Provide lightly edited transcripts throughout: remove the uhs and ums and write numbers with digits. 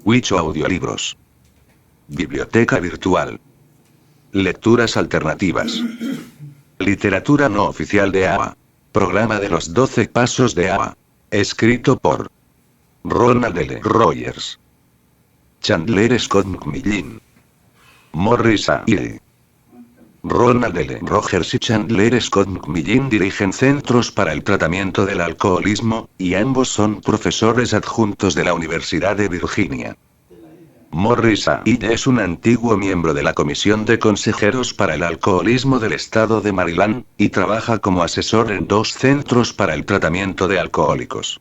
Wicho Audiolibros. Biblioteca virtual. Lecturas alternativas. Literatura no oficial de ABA. Programa de los 12 pasos de ABA. Escrito por Ronald L. Rogers. Chandler Scott McMillan. Morris A. Lee. Ronald L. Rogers y Chandler Scott McMillan dirigen centros para el tratamiento del alcoholismo, y ambos son profesores adjuntos de la Universidad de Virginia. Morris A. Lee es un antiguo miembro de la Comisión de Consejeros para el Alcoholismo del Estado de Maryland, y trabaja como asesor en 2 centros para el tratamiento de alcohólicos.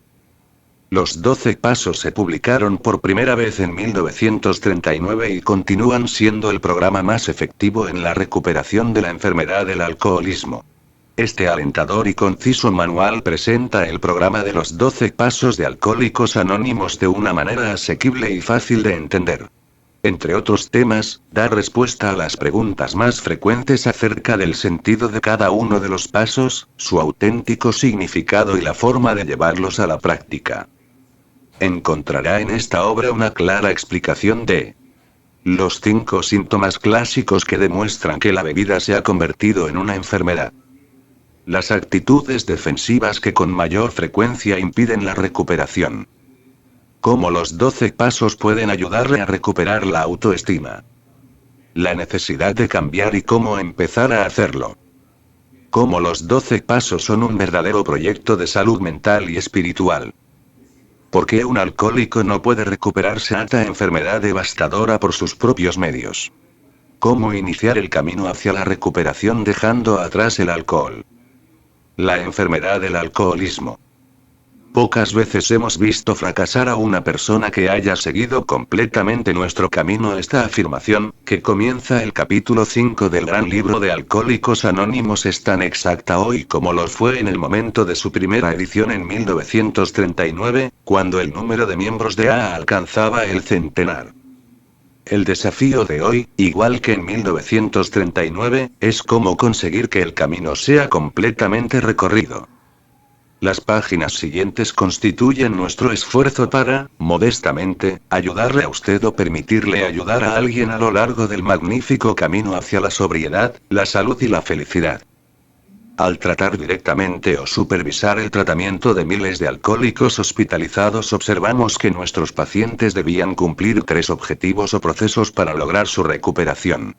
Los 12 pasos se publicaron por primera vez en 1939 y continúan siendo el programa más efectivo en la recuperación de la enfermedad del alcoholismo. Este alentador y conciso manual presenta el programa de los 12 pasos de Alcohólicos Anónimos de una manera asequible y fácil de entender. Entre otros temas, da respuesta a las preguntas más frecuentes acerca del sentido de cada uno de los pasos, su auténtico significado y la forma de llevarlos a la práctica. Encontrará en esta obra una clara explicación de los 5 síntomas clásicos que demuestran que la bebida se ha convertido en una enfermedad. Las actitudes defensivas que con mayor frecuencia impiden la recuperación. Cómo los 12 pasos pueden ayudarle a recuperar la autoestima. La necesidad de cambiar y cómo empezar a hacerlo. Cómo los 12 pasos son un verdadero proyecto de salud mental y espiritual. ¿Por qué un alcohólico no puede recuperarse de esta enfermedad devastadora por sus propios medios? ¿Cómo iniciar el camino hacia la recuperación dejando atrás el alcohol? La enfermedad del alcoholismo. Pocas veces hemos visto fracasar a una persona que haya seguido completamente nuestro camino. Esta afirmación, que comienza el capítulo 5 del gran libro de Alcohólicos Anónimos, es tan exacta hoy como lo fue en el momento de su primera edición en 1939, cuando el número de miembros de AA alcanzaba el centenar. El desafío de hoy, igual que en 1939, es cómo conseguir que el camino sea completamente recorrido. Las páginas siguientes constituyen nuestro esfuerzo para, modestamente, ayudarle a usted o permitirle ayudar a alguien a lo largo del magnífico camino hacia la sobriedad, la salud y la felicidad. Al tratar directamente o supervisar el tratamiento de miles de alcohólicos hospitalizados, observamos que nuestros pacientes debían cumplir 3 objetivos o procesos para lograr su recuperación.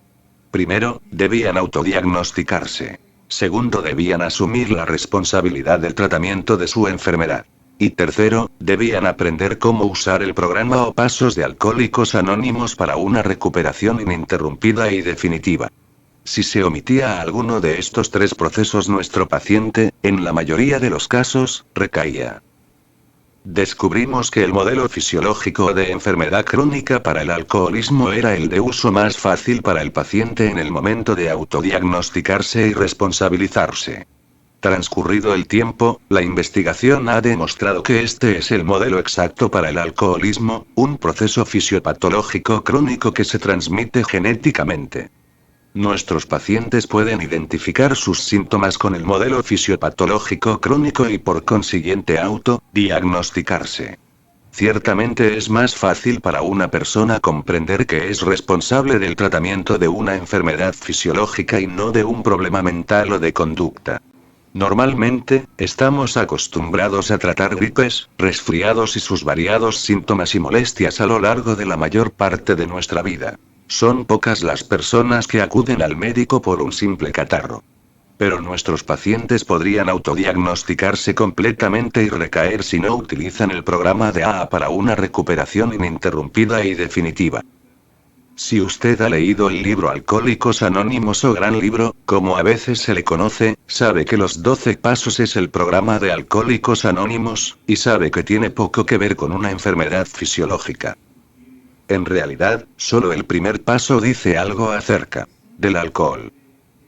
Primero, debían autodiagnosticarse. Segundo, debían asumir la responsabilidad del tratamiento de su enfermedad. Y tercero, debían aprender cómo usar el programa o pasos de Alcohólicos Anónimos para una recuperación ininterrumpida y definitiva. Si se omitía alguno de estos 3 procesos, nuestro paciente, en la mayoría de los casos, recaía. Descubrimos que el modelo fisiológico de enfermedad crónica para el alcoholismo era el de uso más fácil para el paciente en el momento de autodiagnosticarse y responsabilizarse. Transcurrido el tiempo, la investigación ha demostrado que este es el modelo exacto para el alcoholismo, un proceso fisiopatológico crónico que se transmite genéticamente. Nuestros pacientes pueden identificar sus síntomas con el modelo fisiopatológico crónico y por consiguiente autodiagnosticarse. Ciertamente es más fácil para una persona comprender que es responsable del tratamiento de una enfermedad fisiológica y no de un problema mental o de conducta. Normalmente, estamos acostumbrados a tratar gripes, resfriados y sus variados síntomas y molestias a lo largo de la mayor parte de nuestra vida. Son pocas las personas que acuden al médico por un simple catarro. Pero nuestros pacientes podrían autodiagnosticarse completamente y recaer si no utilizan el programa de AA para una recuperación ininterrumpida y definitiva. Si usted ha leído el libro Alcohólicos Anónimos o Gran Libro, como a veces se le conoce, sabe que los 12 pasos es el programa de Alcohólicos Anónimos, y sabe que tiene poco que ver con una enfermedad fisiológica. En realidad, solo el primer paso dice algo acerca del alcohol.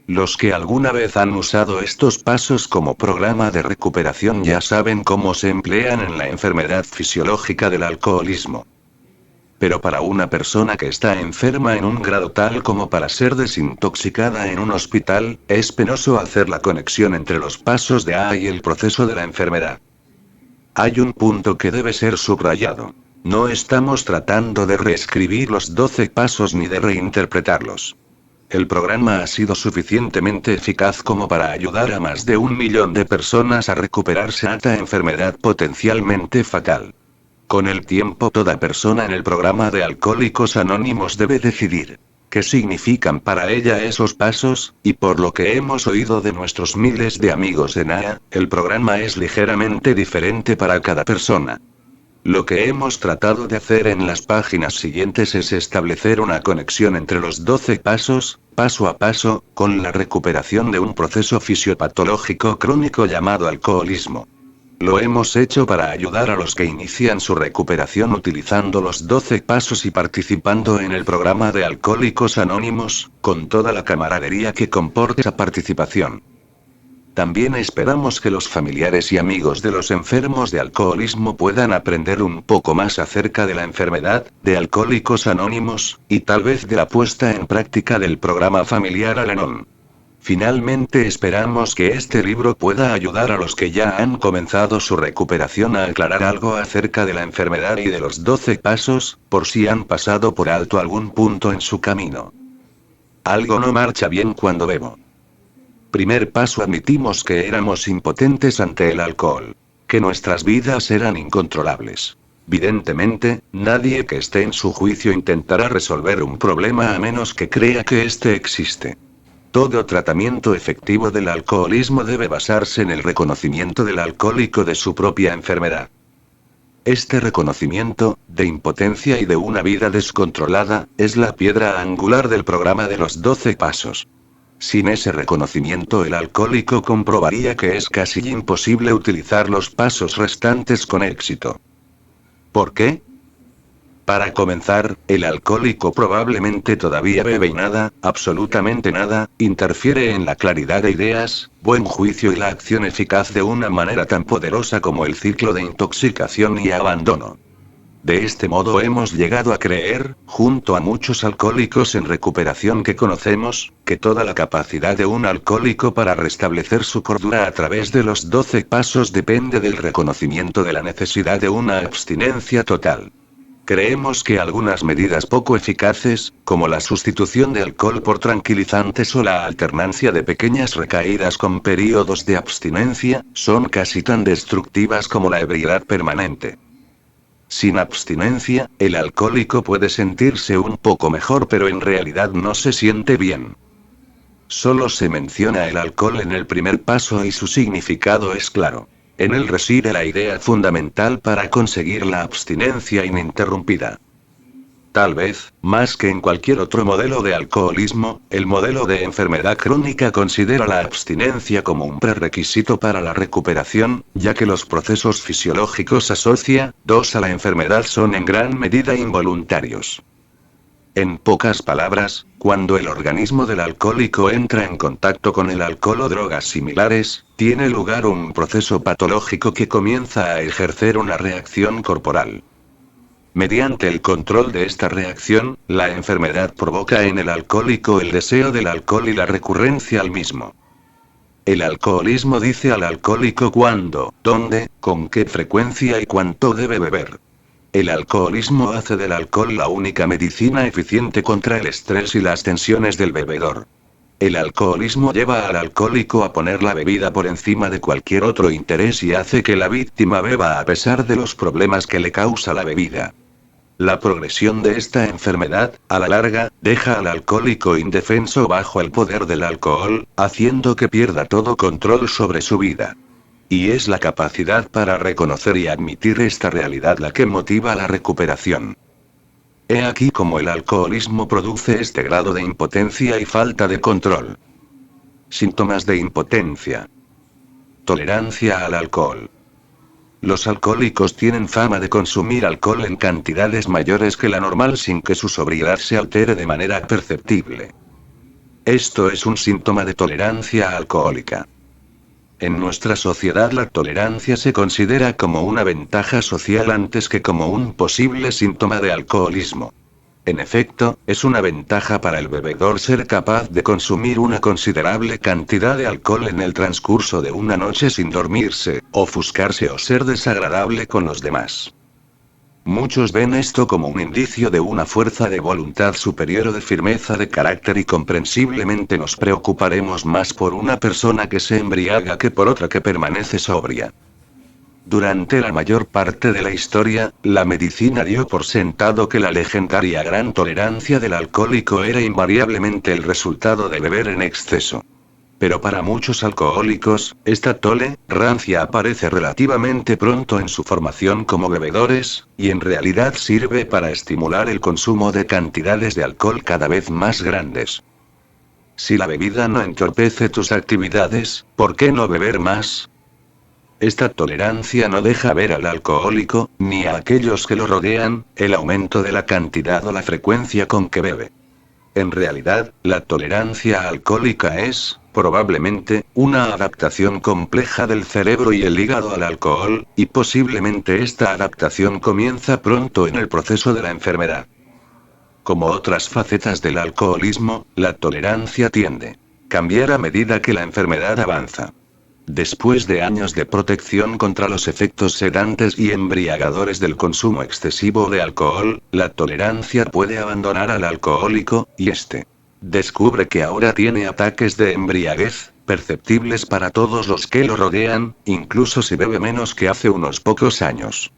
Los que alguna vez han usado estos pasos como programa de recuperación ya saben cómo se emplean en la enfermedad fisiológica del alcoholismo. Pero para una persona que está enferma en un grado tal como para ser desintoxicada en un hospital, es penoso hacer la conexión entre los pasos de AA y el proceso de la enfermedad. Hay un punto que debe ser subrayado. No estamos tratando de reescribir los 12 pasos ni de reinterpretarlos. El programa ha sido suficientemente eficaz como para ayudar a más de 1 millón de personas a recuperarse de esta enfermedad potencialmente fatal. Con el tiempo, toda persona en el programa de Alcohólicos Anónimos debe decidir qué significan para ella esos pasos, y por lo que hemos oído de nuestros miles de amigos en AA, el programa es ligeramente diferente para cada persona. Lo que hemos tratado de hacer en las páginas siguientes es establecer una conexión entre los 12 pasos, paso a paso, con la recuperación de un proceso fisiopatológico crónico llamado alcoholismo. Lo hemos hecho para ayudar a los que inician su recuperación utilizando los 12 pasos y participando en el programa de Alcohólicos Anónimos, con toda la camaradería que comporta esa participación. También esperamos que los familiares y amigos de los enfermos de alcoholismo puedan aprender un poco más acerca de la enfermedad, de Alcohólicos Anónimos, y tal vez de la puesta en práctica del programa familiar Al-Anon. Finalmente esperamos que este libro pueda ayudar a los que ya han comenzado su recuperación a aclarar algo acerca de la enfermedad y de los 12 pasos, por si han pasado por alto algún punto en su camino. Algo no marcha bien cuando bebo. Primer paso: admitimos que éramos impotentes ante el alcohol. Que nuestras vidas eran incontrolables. Evidentemente, nadie que esté en su juicio intentará resolver un problema a menos que crea que éste existe. Todo tratamiento efectivo del alcoholismo debe basarse en el reconocimiento del alcohólico de su propia enfermedad. Este reconocimiento, de impotencia y de una vida descontrolada, es la piedra angular del programa de los 12 pasos. Sin ese reconocimiento, el alcohólico comprobaría que es casi imposible utilizar los pasos restantes con éxito. ¿Por qué? Para comenzar, el alcohólico probablemente todavía bebe y nada, absolutamente nada, interfiere en la claridad de ideas, buen juicio y la acción eficaz de una manera tan poderosa como el ciclo de intoxicación y abandono. De este modo hemos llegado a creer, junto a muchos alcohólicos en recuperación que conocemos, que toda la capacidad de un alcohólico para restablecer su cordura a través de los 12 pasos depende del reconocimiento de la necesidad de una abstinencia total. Creemos que algunas medidas poco eficaces, como la sustitución de alcohol por tranquilizantes o la alternancia de pequeñas recaídas con períodos de abstinencia, son casi tan destructivas como la ebriedad permanente. Sin abstinencia, el alcohólico puede sentirse un poco mejor, pero en realidad no se siente bien. Solo se menciona el alcohol en el primer paso y su significado es claro. En él reside la idea fundamental para conseguir la abstinencia ininterrumpida. Tal vez, más que en cualquier otro modelo de alcoholismo, el modelo de enfermedad crónica considera la abstinencia como un prerequisito para la recuperación, ya que los procesos fisiológicos asocia a la enfermedad son en gran medida involuntarios. En pocas palabras, cuando el organismo del alcohólico entra en contacto con el alcohol o drogas similares, tiene lugar un proceso patológico que comienza a ejercer una reacción corporal. Mediante el control de esta reacción, la enfermedad provoca en el alcohólico el deseo del alcohol y la recurrencia al mismo. El alcoholismo dice al alcohólico cuándo, dónde, con qué frecuencia y cuánto debe beber. El alcoholismo hace del alcohol la única medicina eficiente contra el estrés y las tensiones del bebedor. El alcoholismo lleva al alcohólico a poner la bebida por encima de cualquier otro interés y hace que la víctima beba a pesar de los problemas que le causa la bebida. La progresión de esta enfermedad, a la larga, deja al alcohólico indefenso bajo el poder del alcohol, haciendo que pierda todo control sobre su vida. Y es la capacidad para reconocer y admitir esta realidad la que motiva la recuperación. He aquí cómo el alcoholismo produce este grado de impotencia y falta de control. Síntomas de impotencia. Tolerancia al alcohol. Los alcohólicos tienen fama de consumir alcohol en cantidades mayores que la normal sin que su sobriedad se altere de manera perceptible. Esto es un síntoma de tolerancia alcohólica. En nuestra sociedad la tolerancia se considera como una ventaja social antes que como un posible síntoma de alcoholismo. En efecto, es una ventaja para el bebedor ser capaz de consumir una considerable cantidad de alcohol en el transcurso de una noche sin dormirse, ofuscarse o ser desagradable con los demás. Muchos ven esto como un indicio de una fuerza de voluntad superior o de firmeza de carácter y comprensiblemente nos preocuparemos más por una persona que se embriaga que por otra que permanece sobria. Durante la mayor parte de la historia, la medicina dio por sentado que la legendaria gran tolerancia del alcohólico era invariablemente el resultado de beber en exceso. Pero para muchos alcohólicos, esta tolerancia aparece relativamente pronto en su formación como bebedores, y en realidad sirve para estimular el consumo de cantidades de alcohol cada vez más grandes. Si la bebida no entorpece tus actividades, ¿por qué no beber más? Esta tolerancia no deja ver al alcohólico, ni a aquellos que lo rodean, el aumento de la cantidad o la frecuencia con que bebe. En realidad, la tolerancia alcohólica es, probablemente, una adaptación compleja del cerebro y el hígado al alcohol, y posiblemente esta adaptación comienza pronto en el proceso de la enfermedad. Como otras facetas del alcoholismo, la tolerancia tiende a cambiar a medida que la enfermedad avanza. Después de años de protección contra los efectos sedantes y embriagadores del consumo excesivo de alcohol, la tolerancia puede abandonar al alcohólico, y éste descubre que ahora tiene ataques de embriaguez, perceptibles para todos los que lo rodean, incluso si bebe menos que hace unos pocos años.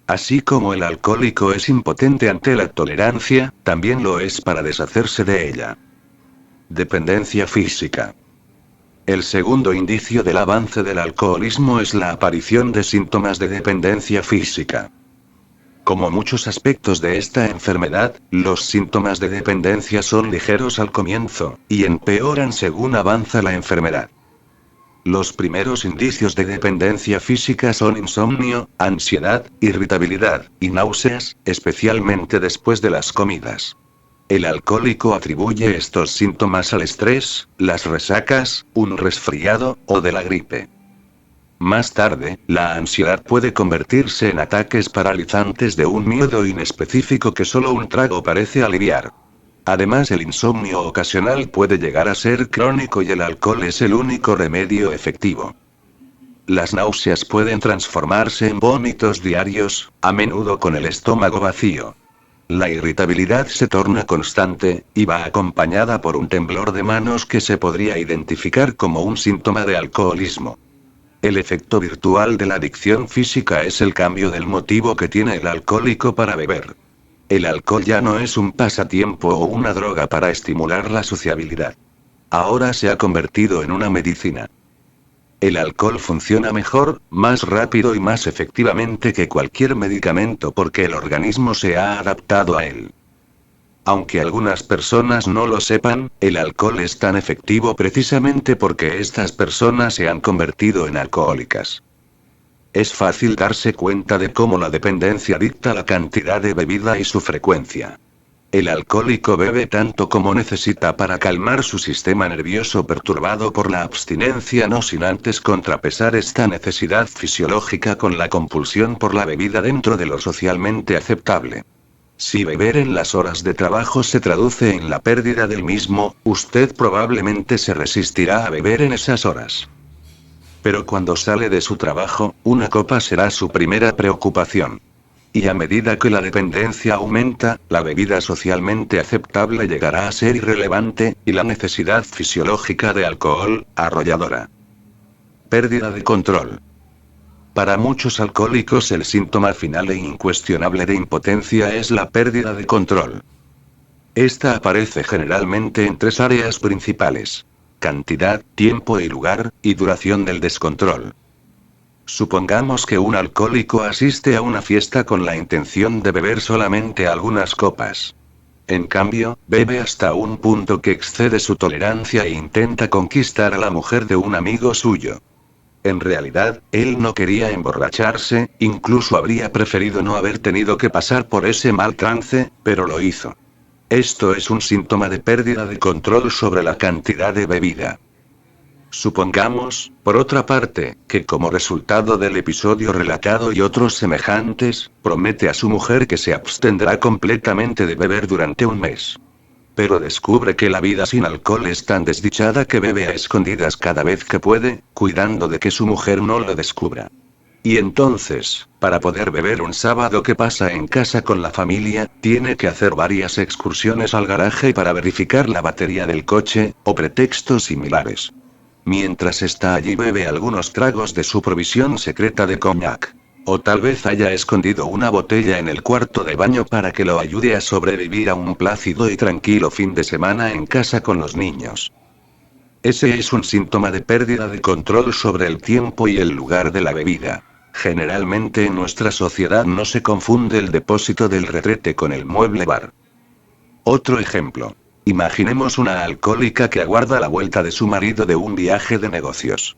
Así como el alcohólico es impotente ante la tolerancia, también lo es para deshacerse de ella. Dependencia física. El segundo indicio del avance del alcoholismo es la aparición de síntomas de dependencia física. Como muchos aspectos de esta enfermedad, los síntomas de dependencia son ligeros al comienzo, y empeoran según avanza la enfermedad. Los primeros indicios de dependencia física son insomnio, ansiedad, irritabilidad, y náuseas, especialmente después de las comidas. El alcohólico atribuye estos síntomas al estrés, las resacas, un resfriado, o de la gripe. Más tarde, la ansiedad puede convertirse en ataques paralizantes de un miedo inespecífico que solo un trago parece aliviar. Además, el insomnio ocasional puede llegar a ser crónico y el alcohol es el único remedio efectivo. Las náuseas pueden transformarse en vómitos diarios, a menudo con el estómago vacío. La irritabilidad se torna constante, y va acompañada por un temblor de manos que se podría identificar como un síntoma de alcoholismo. El efecto virtual de la adicción física es el cambio del motivo que tiene el alcohólico para beber. El alcohol ya no es un pasatiempo o una droga para estimular la sociabilidad. Ahora se ha convertido en una medicina. El alcohol funciona mejor, más rápido y más efectivamente que cualquier medicamento porque el organismo se ha adaptado a él. Aunque algunas personas no lo sepan, el alcohol es tan efectivo precisamente porque estas personas se han convertido en alcohólicas. Es fácil darse cuenta de cómo la dependencia dicta la cantidad de bebida y su frecuencia. El alcohólico bebe tanto como necesita para calmar su sistema nervioso perturbado por la abstinencia, no sin antes contrapesar esta necesidad fisiológica con la compulsión por la bebida dentro de lo socialmente aceptable. Si beber en las horas de trabajo se traduce en la pérdida del mismo, usted probablemente se resistirá a beber en esas horas. Pero cuando sale de su trabajo, una copa será su primera preocupación. Y a medida que la dependencia aumenta, la bebida socialmente aceptable llegará a ser irrelevante, y la necesidad fisiológica de alcohol, arrolladora. Pérdida de control. Para muchos alcohólicos el síntoma final e incuestionable de impotencia es la pérdida de control. Esta aparece generalmente en tres áreas principales: cantidad, tiempo y lugar, y duración del descontrol. Supongamos que un alcohólico asiste a una fiesta con la intención de beber solamente algunas copas. En cambio, bebe hasta un punto que excede su tolerancia e intenta conquistar a la mujer de un amigo suyo. En realidad, él no quería emborracharse, incluso habría preferido no haber tenido que pasar por ese mal trance, pero lo hizo. Esto es un síntoma de pérdida de control sobre la cantidad de bebida. Supongamos, por otra parte, que como resultado del episodio relatado y otros semejantes, promete a su mujer que se abstendrá completamente de beber durante un mes. Pero descubre que la vida sin alcohol es tan desdichada que bebe a escondidas cada vez que puede, cuidando de que su mujer no lo descubra. Y entonces, para poder beber un sábado que pasa en casa con la familia, tiene que hacer varias excursiones al garaje para verificar la batería del coche, o pretextos similares. Mientras está allí bebe algunos tragos de su provisión secreta de coñac. O tal vez haya escondido una botella en el cuarto de baño para que lo ayude a sobrevivir a un plácido y tranquilo fin de semana en casa con los niños. Ese es un síntoma de pérdida de control sobre el tiempo y el lugar de la bebida. Generalmente en nuestra sociedad no se confunde el depósito del retrete con el mueble bar. Otro ejemplo. Imaginemos una alcohólica que aguarda la vuelta de su marido de un viaje de negocios.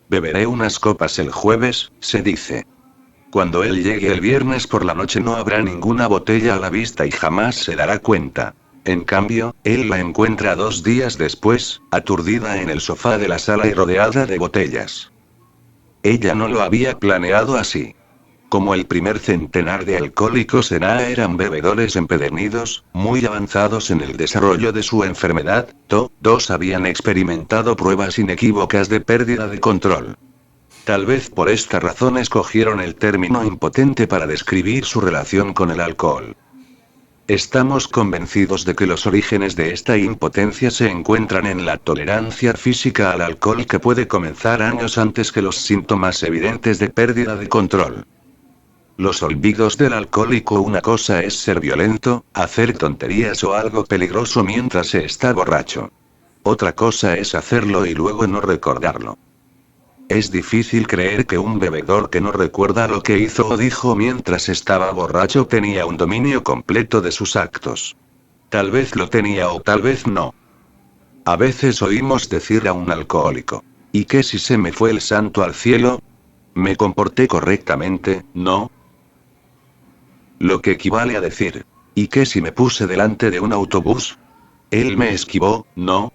Beberé unas copas el jueves, se dice. Cuando él llegue el viernes por la noche no habrá ninguna botella a la vista y jamás se dará cuenta. En cambio, él la encuentra 2 días después, aturdida en el sofá de la sala y rodeada de botellas. Ella no lo había planeado así. Como el primer centenar de alcohólicos en A eran bebedores empedernidos, muy avanzados en el desarrollo de su enfermedad, todos habían experimentado pruebas inequívocas de pérdida de control. Tal vez por esta razón escogieron el término impotente para describir su relación con el alcohol. Estamos convencidos de que los orígenes de esta impotencia se encuentran en la tolerancia física al alcohol que puede comenzar años antes que los síntomas evidentes de pérdida de control. Los olvidos del alcohólico: una cosa es ser violento, hacer tonterías o algo peligroso mientras se está borracho. Otra cosa es hacerlo y luego no recordarlo. Es difícil creer que un bebedor que no recuerda lo que hizo o dijo mientras estaba borracho tenía un dominio completo de sus actos. Tal vez lo tenía o tal vez no. A veces oímos decir a un alcohólico: ¿y qué si se me fue el santo al cielo? ¿Me comporté correctamente, no? Lo que equivale a decir: ¿y qué si me puse delante de un autobús? ¿Él me esquivó, no?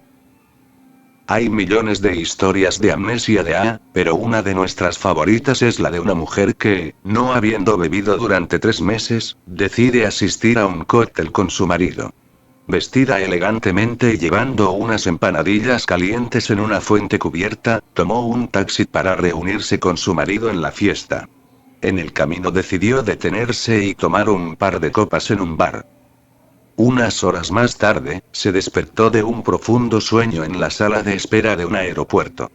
Hay millones de historias de amnesia de A, pero una de nuestras favoritas es la de una mujer que, no habiendo bebido durante 3 meses, decide asistir a un cóctel con su marido. Vestida elegantemente y llevando unas empanadillas calientes en una fuente cubierta, tomó un taxi para reunirse con su marido en la fiesta. En el camino decidió detenerse y tomar un par de copas en un bar. Unas horas más tarde, se despertó de un profundo sueño en la sala de espera de un aeropuerto.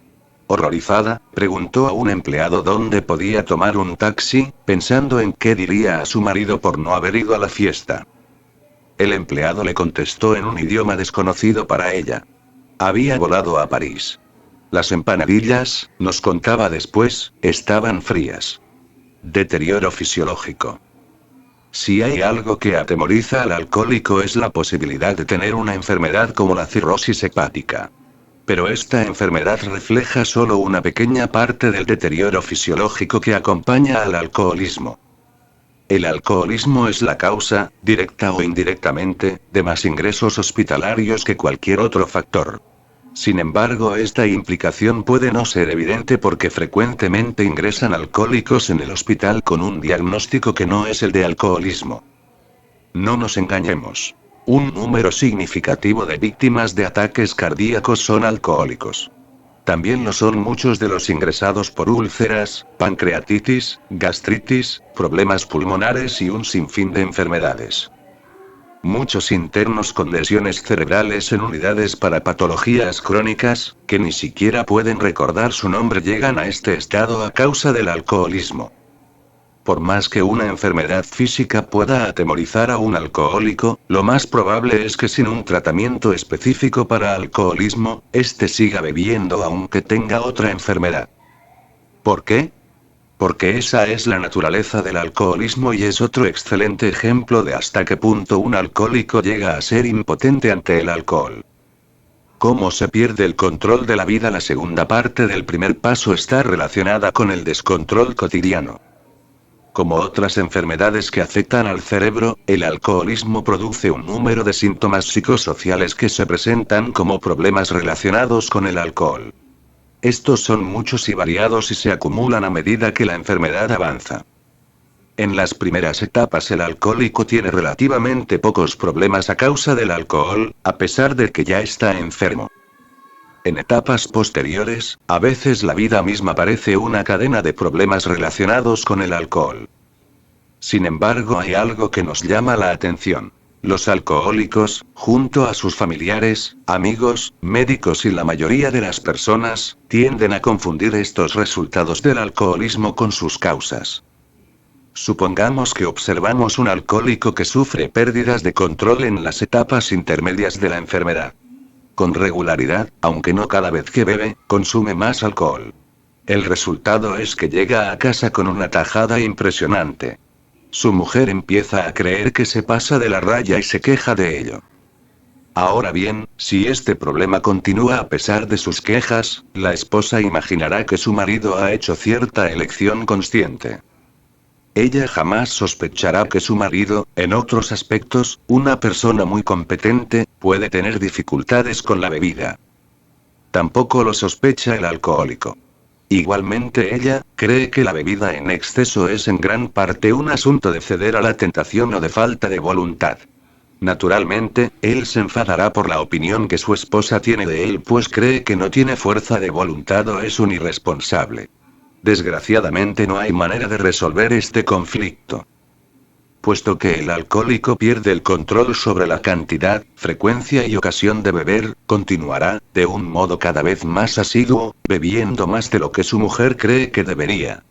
Horrorizada, preguntó a un empleado dónde podía tomar un taxi, pensando en qué diría a su marido por no haber ido a la fiesta. El empleado le contestó en un idioma desconocido para ella. Había volado a París. Las empanadillas, nos contaba después, estaban frías. Deterioro fisiológico. Si hay algo que atemoriza al alcohólico es la posibilidad de tener una enfermedad como la cirrosis hepática. Pero esta enfermedad refleja solo una pequeña parte del deterioro fisiológico que acompaña al alcoholismo. El alcoholismo es la causa, directa o indirectamente, de más ingresos hospitalarios que cualquier otro factor. Sin embargo, esta implicación puede no ser evidente porque frecuentemente ingresan alcohólicos en el hospital con un diagnóstico que no es el de alcoholismo. No nos engañemos. Un número significativo de víctimas de ataques cardíacos son alcohólicos. También lo son muchos de los ingresados por úlceras, pancreatitis, gastritis, problemas pulmonares y un sinfín de enfermedades. Muchos internos con lesiones cerebrales en unidades para patologías crónicas, que ni siquiera pueden recordar su nombre, llegan a este estado a causa del alcoholismo. Por más que una enfermedad física pueda atemorizar a un alcohólico, lo más probable es que sin un tratamiento específico para alcoholismo, éste siga bebiendo aunque tenga otra enfermedad. ¿Por qué? Porque esa es la naturaleza del alcoholismo y es otro excelente ejemplo de hasta qué punto un alcohólico llega a ser impotente ante el alcohol. ¿Cómo se pierde el control de la vida? La segunda parte del primer paso está relacionada con el descontrol cotidiano. Como otras enfermedades que afectan al cerebro, el alcoholismo produce un número de síntomas psicosociales que se presentan como problemas relacionados con el alcohol. Estos son muchos y variados y se acumulan a medida que la enfermedad avanza. En las primeras etapas el alcohólico tiene relativamente pocos problemas a causa del alcohol, a pesar de que ya está enfermo. En etapas posteriores, a veces la vida misma parece una cadena de problemas relacionados con el alcohol. Sin embargo, hay algo que nos llama la atención. Los alcohólicos, junto a sus familiares, amigos, médicos y la mayoría de las personas, tienden a confundir estos resultados del alcoholismo con sus causas. Supongamos que observamos un alcohólico que sufre pérdidas de control en las etapas intermedias de la enfermedad. Con regularidad, aunque no cada vez que bebe, consume más alcohol. El resultado es que llega a casa con una tajada impresionante. Su mujer empieza a creer que se pasa de la raya y se queja de ello. Ahora bien, si este problema continúa a pesar de sus quejas, la esposa imaginará que su marido ha hecho cierta elección consciente. Ella jamás sospechará que su marido, en otros aspectos, una persona muy competente, puede tener dificultades con la bebida. Tampoco lo sospecha el alcohólico. Igualmente ella, cree que la bebida en exceso es en gran parte un asunto de ceder a la tentación o de falta de voluntad. Naturalmente, él se enfadará por la opinión que su esposa tiene de él, pues cree que no tiene fuerza de voluntad o es un irresponsable. Desgraciadamente no hay manera de resolver este conflicto. Puesto que el alcohólico pierde el control sobre la cantidad, frecuencia y ocasión de beber, continuará, de un modo cada vez más asiduo, bebiendo más de lo que su mujer cree que debería.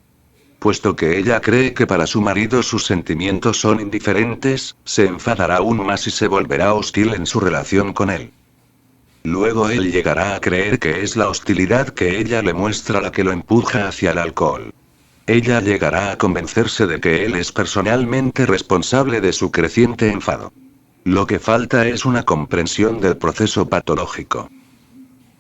Puesto que ella cree que para su marido sus sentimientos son indiferentes, se enfadará aún más y se volverá hostil en su relación con él. Luego él llegará a creer que es la hostilidad que ella le muestra la que lo empuja hacia el alcohol. Ella llegará a convencerse de que él es personalmente responsable de su creciente enfado. Lo que falta es una comprensión del proceso patológico.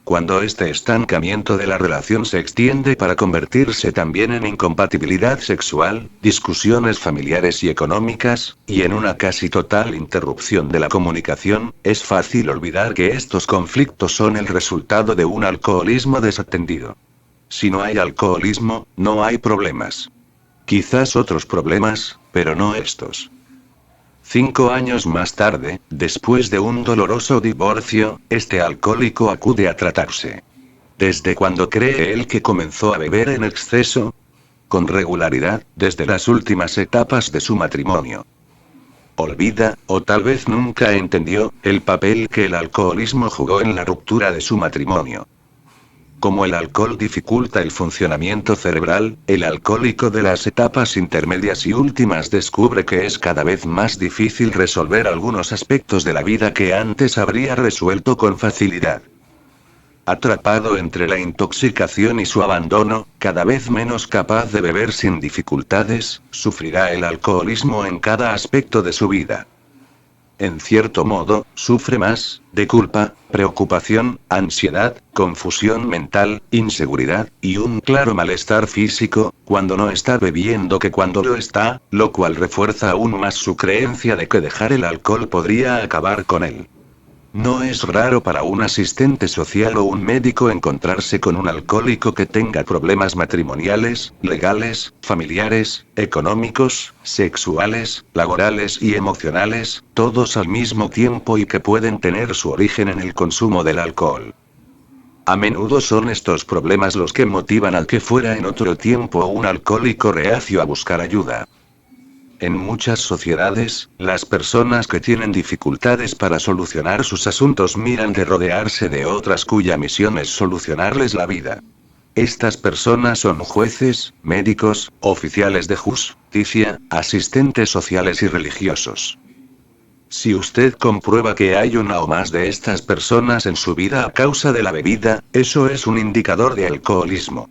Cuando este estancamiento de la relación se extiende para convertirse también en incompatibilidad sexual, discusiones familiares y económicas, y en una casi total interrupción de la comunicación, es fácil olvidar que estos conflictos son el resultado de un alcoholismo desatendido. Si no hay alcoholismo, no hay problemas. Quizás otros problemas, pero no estos. 5 años más tarde, después de un doloroso divorcio, este alcohólico acude a tratarse. ¿Desde cuándo cree él que comenzó a beber en exceso? Con regularidad, desde las últimas etapas de su matrimonio. Olvida, o tal vez nunca entendió, el papel que el alcoholismo jugó en la ruptura de su matrimonio. Como el alcohol dificulta el funcionamiento cerebral, el alcohólico de las etapas intermedias y últimas descubre que es cada vez más difícil resolver algunos aspectos de la vida que antes habría resuelto con facilidad. Atrapado entre la intoxicación y su abandono, cada vez menos capaz de beber sin dificultades, sufrirá el alcoholismo en cada aspecto de su vida. En cierto modo, sufre más, de culpa, preocupación, ansiedad, confusión mental, inseguridad, y un claro malestar físico, cuando no está bebiendo que cuando lo está, lo cual refuerza aún más su creencia de que dejar el alcohol podría acabar con él. No es raro para un asistente social o un médico encontrarse con un alcohólico que tenga problemas matrimoniales, legales, familiares, económicos, sexuales, laborales y emocionales, todos al mismo tiempo y que pueden tener su origen en el consumo del alcohol. A menudo son estos problemas los que motivan al que fuera en otro tiempo un alcohólico reacio a buscar ayuda. En muchas sociedades, las personas que tienen dificultades para solucionar sus asuntos miran de rodearse de otras cuya misión es solucionarles la vida. Estas personas son jueces, médicos, oficiales de justicia, asistentes sociales y religiosos. Si usted comprueba que hay una o más de estas personas en su vida a causa de la bebida, eso es un indicador de alcoholismo.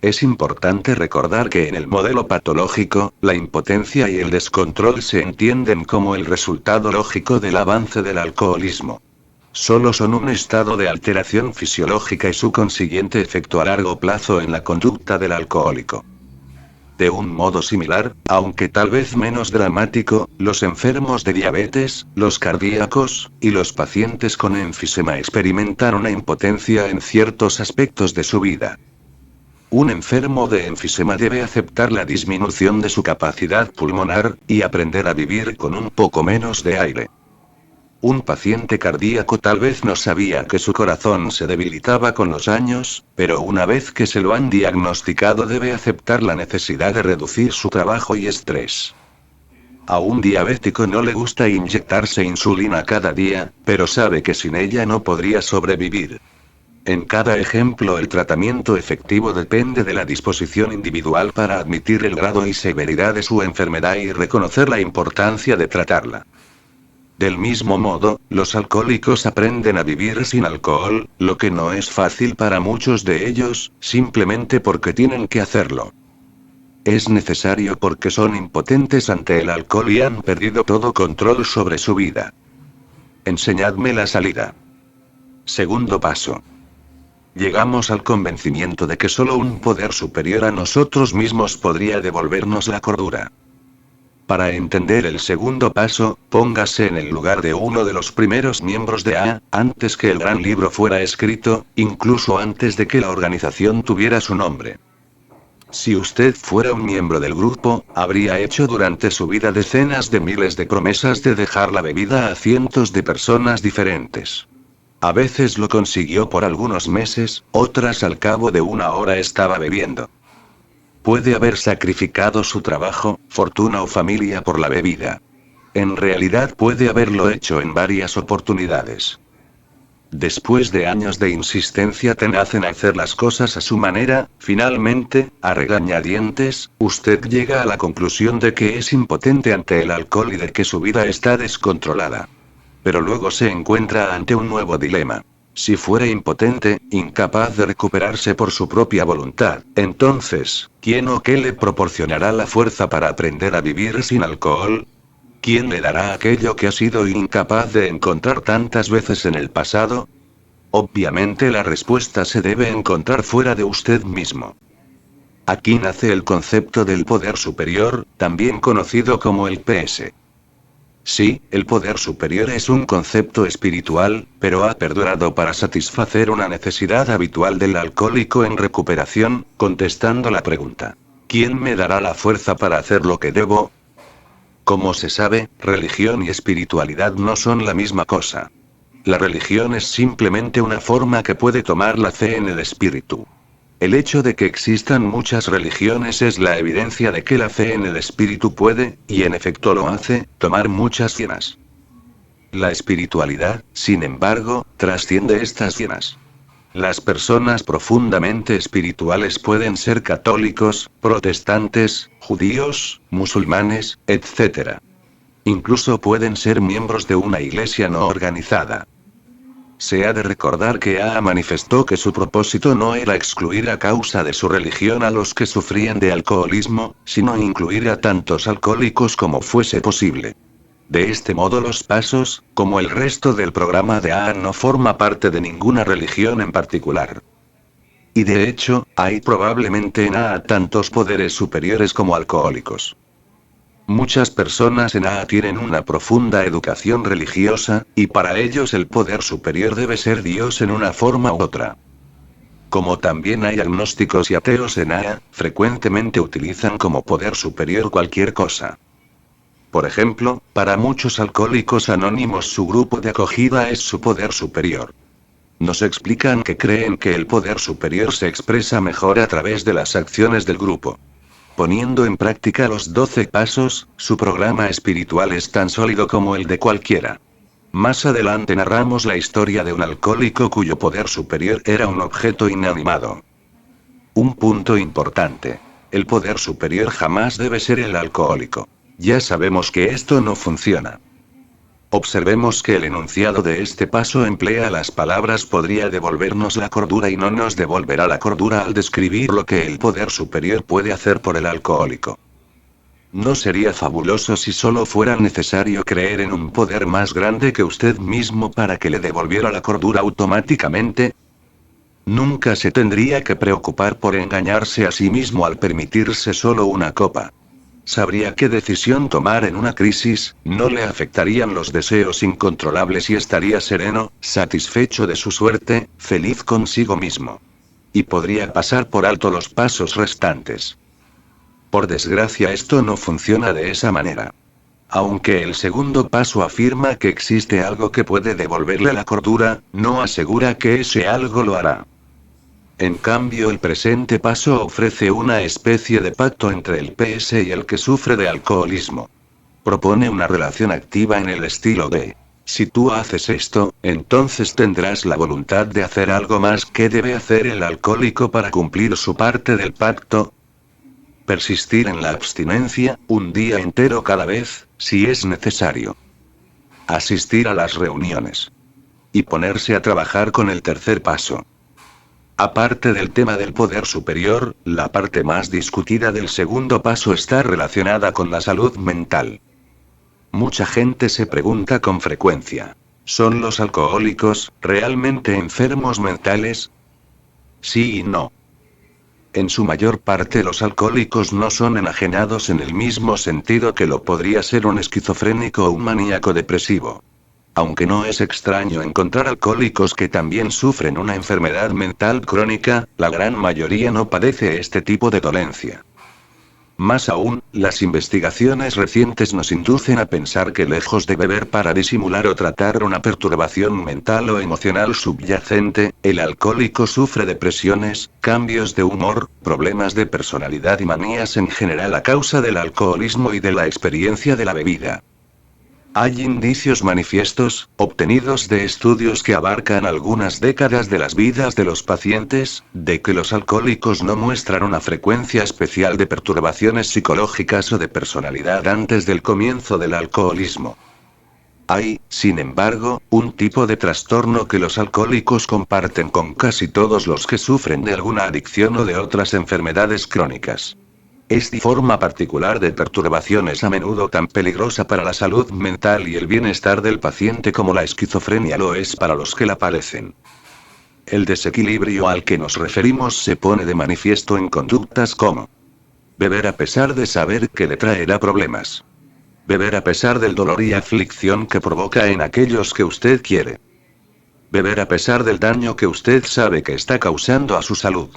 Es importante recordar que en el modelo patológico, la impotencia y el descontrol se entienden como el resultado lógico del avance del alcoholismo. Solo son un estado de alteración fisiológica y su consiguiente efecto a largo plazo en la conducta del alcohólico. De un modo similar, aunque tal vez menos dramático, los enfermos de diabetes, los cardíacos, y los pacientes con enfisema experimentan una impotencia en ciertos aspectos de su vida. Un enfermo de enfisema debe aceptar la disminución de su capacidad pulmonar, y aprender a vivir con un poco menos de aire. Un paciente cardíaco tal vez no sabía que su corazón se debilitaba con los años, pero una vez que se lo han diagnosticado debe aceptar la necesidad de reducir su trabajo y estrés. A un diabético no le gusta inyectarse insulina cada día, pero sabe que sin ella no podría sobrevivir. En cada ejemplo el tratamiento efectivo depende de la disposición individual para admitir el grado y severidad de su enfermedad y reconocer la importancia de tratarla. Del mismo modo, los alcohólicos aprenden a vivir sin alcohol, lo que no es fácil para muchos de ellos, simplemente porque tienen que hacerlo. Es necesario porque son impotentes ante el alcohol y han perdido todo control sobre su vida. Enseñadme la salida. Segundo paso. Llegamos al convencimiento de que solo un poder superior a nosotros mismos podría devolvernos la cordura. Para entender el segundo paso, póngase en el lugar de uno de los primeros miembros de AA, antes que el gran libro fuera escrito, incluso antes de que la organización tuviera su nombre. Si usted fuera un miembro del grupo, habría hecho durante su vida decenas de miles de promesas de dejar la bebida a cientos de personas diferentes. A veces lo consiguió por algunos meses, otras al cabo de una hora estaba bebiendo. Puede haber sacrificado su trabajo, fortuna o familia por la bebida. En realidad puede haberlo hecho en varias oportunidades. Después de años de insistencia tenaz en hacer las cosas a su manera, finalmente, a regañadientes, usted llega a la conclusión de que es impotente ante el alcohol y de que su vida está descontrolada. Pero luego se encuentra ante un nuevo dilema. Si fuera impotente, incapaz de recuperarse por su propia voluntad, entonces, ¿quién o qué le proporcionará la fuerza para aprender a vivir sin alcohol? ¿Quién le dará aquello que ha sido incapaz de encontrar tantas veces en el pasado? Obviamente la respuesta se debe encontrar fuera de usted mismo. Aquí nace el concepto del poder superior, también conocido como el PS. Sí, el poder superior es un concepto espiritual, pero ha perdurado para satisfacer una necesidad habitual del alcohólico en recuperación, contestando la pregunta: ¿quién me dará la fuerza para hacer lo que debo? Como se sabe, religión y espiritualidad no son la misma cosa. La religión es simplemente una forma que puede tomar la fe en el espíritu. El hecho de que existan muchas religiones es la evidencia de que la fe en el espíritu puede, y en efecto lo hace, tomar muchas formas. La espiritualidad, sin embargo, trasciende estas formas. Las personas profundamente espirituales pueden ser católicos, protestantes, judíos, musulmanes, etc. Incluso pueden ser miembros de una iglesia no organizada. Se ha de recordar que AA manifestó que su propósito no era excluir a causa de su religión a los que sufrían de alcoholismo, sino incluir a tantos alcohólicos como fuese posible. De este modo los pasos, como el resto del programa de AA, no forma parte de ninguna religión en particular. Y de hecho, hay probablemente en AA tantos poderes superiores como alcohólicos. Muchas personas en AA tienen una profunda educación religiosa, y para ellos el poder superior debe ser Dios en una forma u otra. Como también hay agnósticos y ateos en AA, frecuentemente utilizan como poder superior cualquier cosa. Por ejemplo, para muchos alcohólicos anónimos su grupo de acogida es su poder superior. Nos explican que creen que el poder superior se expresa mejor a través de las acciones del grupo. Poniendo en práctica los 12 pasos, su programa espiritual es tan sólido como el de cualquiera. Más adelante narramos la historia de un alcohólico cuyo poder superior era un objeto inanimado. Un punto importante. El poder superior jamás debe ser el alcohólico. Ya sabemos que esto no funciona. Observemos que el enunciado de este paso emplea las palabras podría devolvernos la cordura y no nos devolverá la cordura al describir lo que el poder superior puede hacer por el alcohólico. ¿No sería fabuloso si solo fuera necesario creer en un poder más grande que usted mismo para que le devolviera la cordura automáticamente? Nunca se tendría que preocupar por engañarse a sí mismo al permitirse solo una copa. Sabría qué decisión tomar en una crisis, no le afectarían los deseos incontrolables y estaría sereno, satisfecho de su suerte, feliz consigo mismo. Y podría pasar por alto los pasos restantes. Por desgracia esto no funciona de esa manera. Aunque el segundo paso afirma que existe algo que puede devolverle la cordura, no asegura que ese algo lo hará. En cambio, el presente paso ofrece una especie de pacto entre el PS y el que sufre de alcoholismo. Propone una relación activa en el estilo de: si tú haces esto, entonces tendrás la voluntad de hacer algo más. ¿Qué debe hacer el alcohólico para cumplir su parte del pacto? Persistir en la abstinencia, un día entero cada vez, si es necesario. Asistir a las reuniones. Y ponerse a trabajar con el tercer paso. Aparte del tema del poder superior, la parte más discutida del segundo paso está relacionada con la salud mental. Mucha gente se pregunta con frecuencia: ¿son los alcohólicos realmente enfermos mentales? Sí y no. En su mayor parte los alcohólicos no son enajenados en el mismo sentido que lo podría ser un esquizofrénico o un maníaco depresivo. Aunque no es extraño encontrar alcohólicos que también sufren una enfermedad mental crónica, la gran mayoría no padece este tipo de dolencia. Más aún, las investigaciones recientes nos inducen a pensar que lejos de beber para disimular o tratar una perturbación mental o emocional subyacente, el alcohólico sufre depresiones, cambios de humor, problemas de personalidad y manías en general a causa del alcoholismo y de la experiencia de la bebida. Hay indicios manifiestos, obtenidos de estudios que abarcan algunas décadas de las vidas de los pacientes, de que los alcohólicos no muestran una frecuencia especial de perturbaciones psicológicas o de personalidad antes del comienzo del alcoholismo. Hay, sin embargo, un tipo de trastorno que los alcohólicos comparten con casi todos los que sufren de alguna adicción o de otras enfermedades crónicas. Esta forma particular de perturbación es a menudo tan peligrosa para la salud mental y el bienestar del paciente como la esquizofrenia lo es para los que la padecen. El desequilibrio al que nos referimos se pone de manifiesto en conductas como: beber a pesar de saber que le traerá problemas. Beber a pesar del dolor y aflicción que provoca en aquellos que usted quiere. Beber a pesar del daño que usted sabe que está causando a su salud.